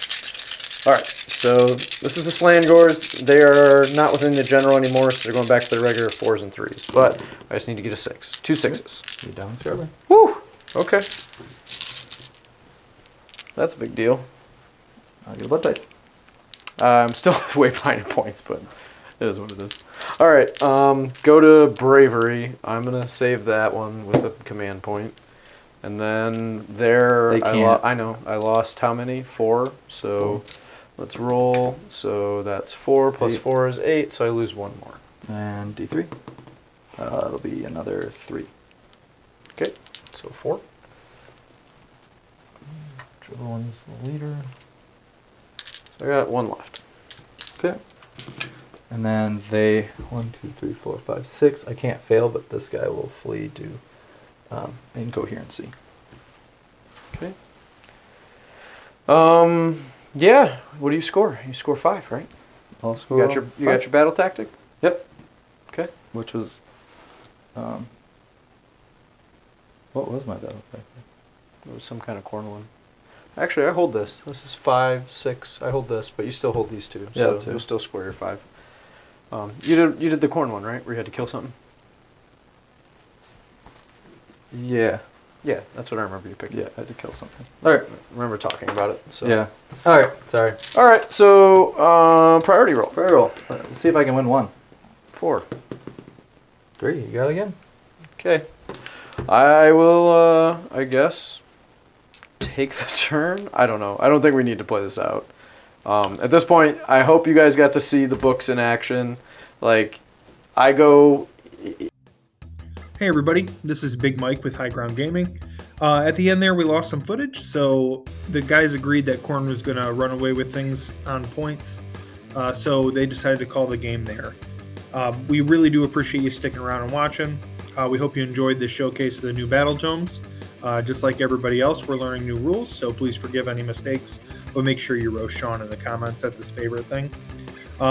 [SPEAKER 1] Alright, so this is the Slangors. They are not within the general anymore, so they're going back to their regular 4s and 3s. But I just need to get a 6. 2 6s.
[SPEAKER 3] You down, Scarlet?
[SPEAKER 1] Woo! Okay. That's a big deal.
[SPEAKER 3] I'll get a blood type.
[SPEAKER 1] I'm still way behind in points, but it is what it is. All right, go to Bravery. I'm going to save that one with a command point. And then there,
[SPEAKER 3] They can't.
[SPEAKER 1] I know, I lost how many? 4. So let's roll. So that's 4 plus
[SPEAKER 3] 8.
[SPEAKER 1] 4 is 8, so I lose 1 more.
[SPEAKER 3] And D3. It'll be another 3.
[SPEAKER 1] Okay, so 4. Whichever one's the leader. So I got 1 left.
[SPEAKER 3] Okay. And then they 1, 2, 3, 4, 5, 6. I can't fail, but this guy will flee to incoherency.
[SPEAKER 1] Okay. Yeah. What do you score? You score 5, right?
[SPEAKER 3] I'll score.
[SPEAKER 1] You got your battle tactic?
[SPEAKER 3] Yep.
[SPEAKER 1] Okay.
[SPEAKER 3] Which was, what was my battle tactic?
[SPEAKER 1] It was some kind of Khorne one. Actually, I hold this. This is 5, 6. I hold this, but you still hold these 2. So
[SPEAKER 3] Yeah,
[SPEAKER 1] you'll still score your 5. You did the Khorne one, right? Where you had to kill something?
[SPEAKER 3] Yeah.
[SPEAKER 1] Yeah, that's what I remember you picking.
[SPEAKER 3] Yeah, I had to kill something. All right.
[SPEAKER 1] I remember talking about it. So.
[SPEAKER 3] Yeah. All right. Sorry.
[SPEAKER 1] All right, so priority roll.
[SPEAKER 3] Priority roll. Let's see if I can win 1.
[SPEAKER 1] 4.
[SPEAKER 3] 3. You got it again.
[SPEAKER 1] Okay. I will, I guess, take the turn. I don't know. I don't think we need to play this out. At this point, I hope you guys got to see the books in action. Like, I go...
[SPEAKER 4] Hey everybody, this is Big Mike with High Ground Gaming. At the end there, we lost some footage, so the guys agreed that Khorne was going to run away with things on points, so they decided to call the game there. We really do appreciate you sticking around and watching. We hope you enjoyed this showcase of the new Battletomes. Just like everybody else, we're learning new rules, so please forgive any mistakes, but make sure you roast Sean in the comments. That's his favorite thing.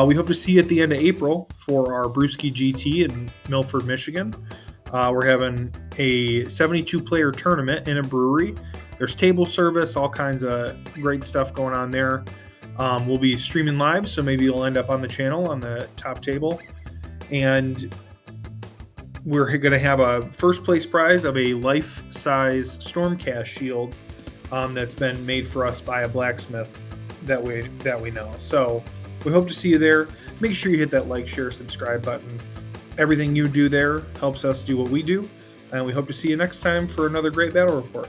[SPEAKER 4] We hope to see you at the end of April for our Brewski GT in Milford, Michigan. We're having a 72-player tournament in a brewery. There's table service, all kinds of great stuff going on there. We'll be streaming live, so maybe you'll end up on the channel on the top table. And we're going to have a first place prize of a life-size Stormcast shield that's been made for us by a blacksmith that we know. So we hope to see you there. Make sure you hit that like, share, subscribe button. Everything you do there helps us do what we do, and we hope to see you next time for another great battle report.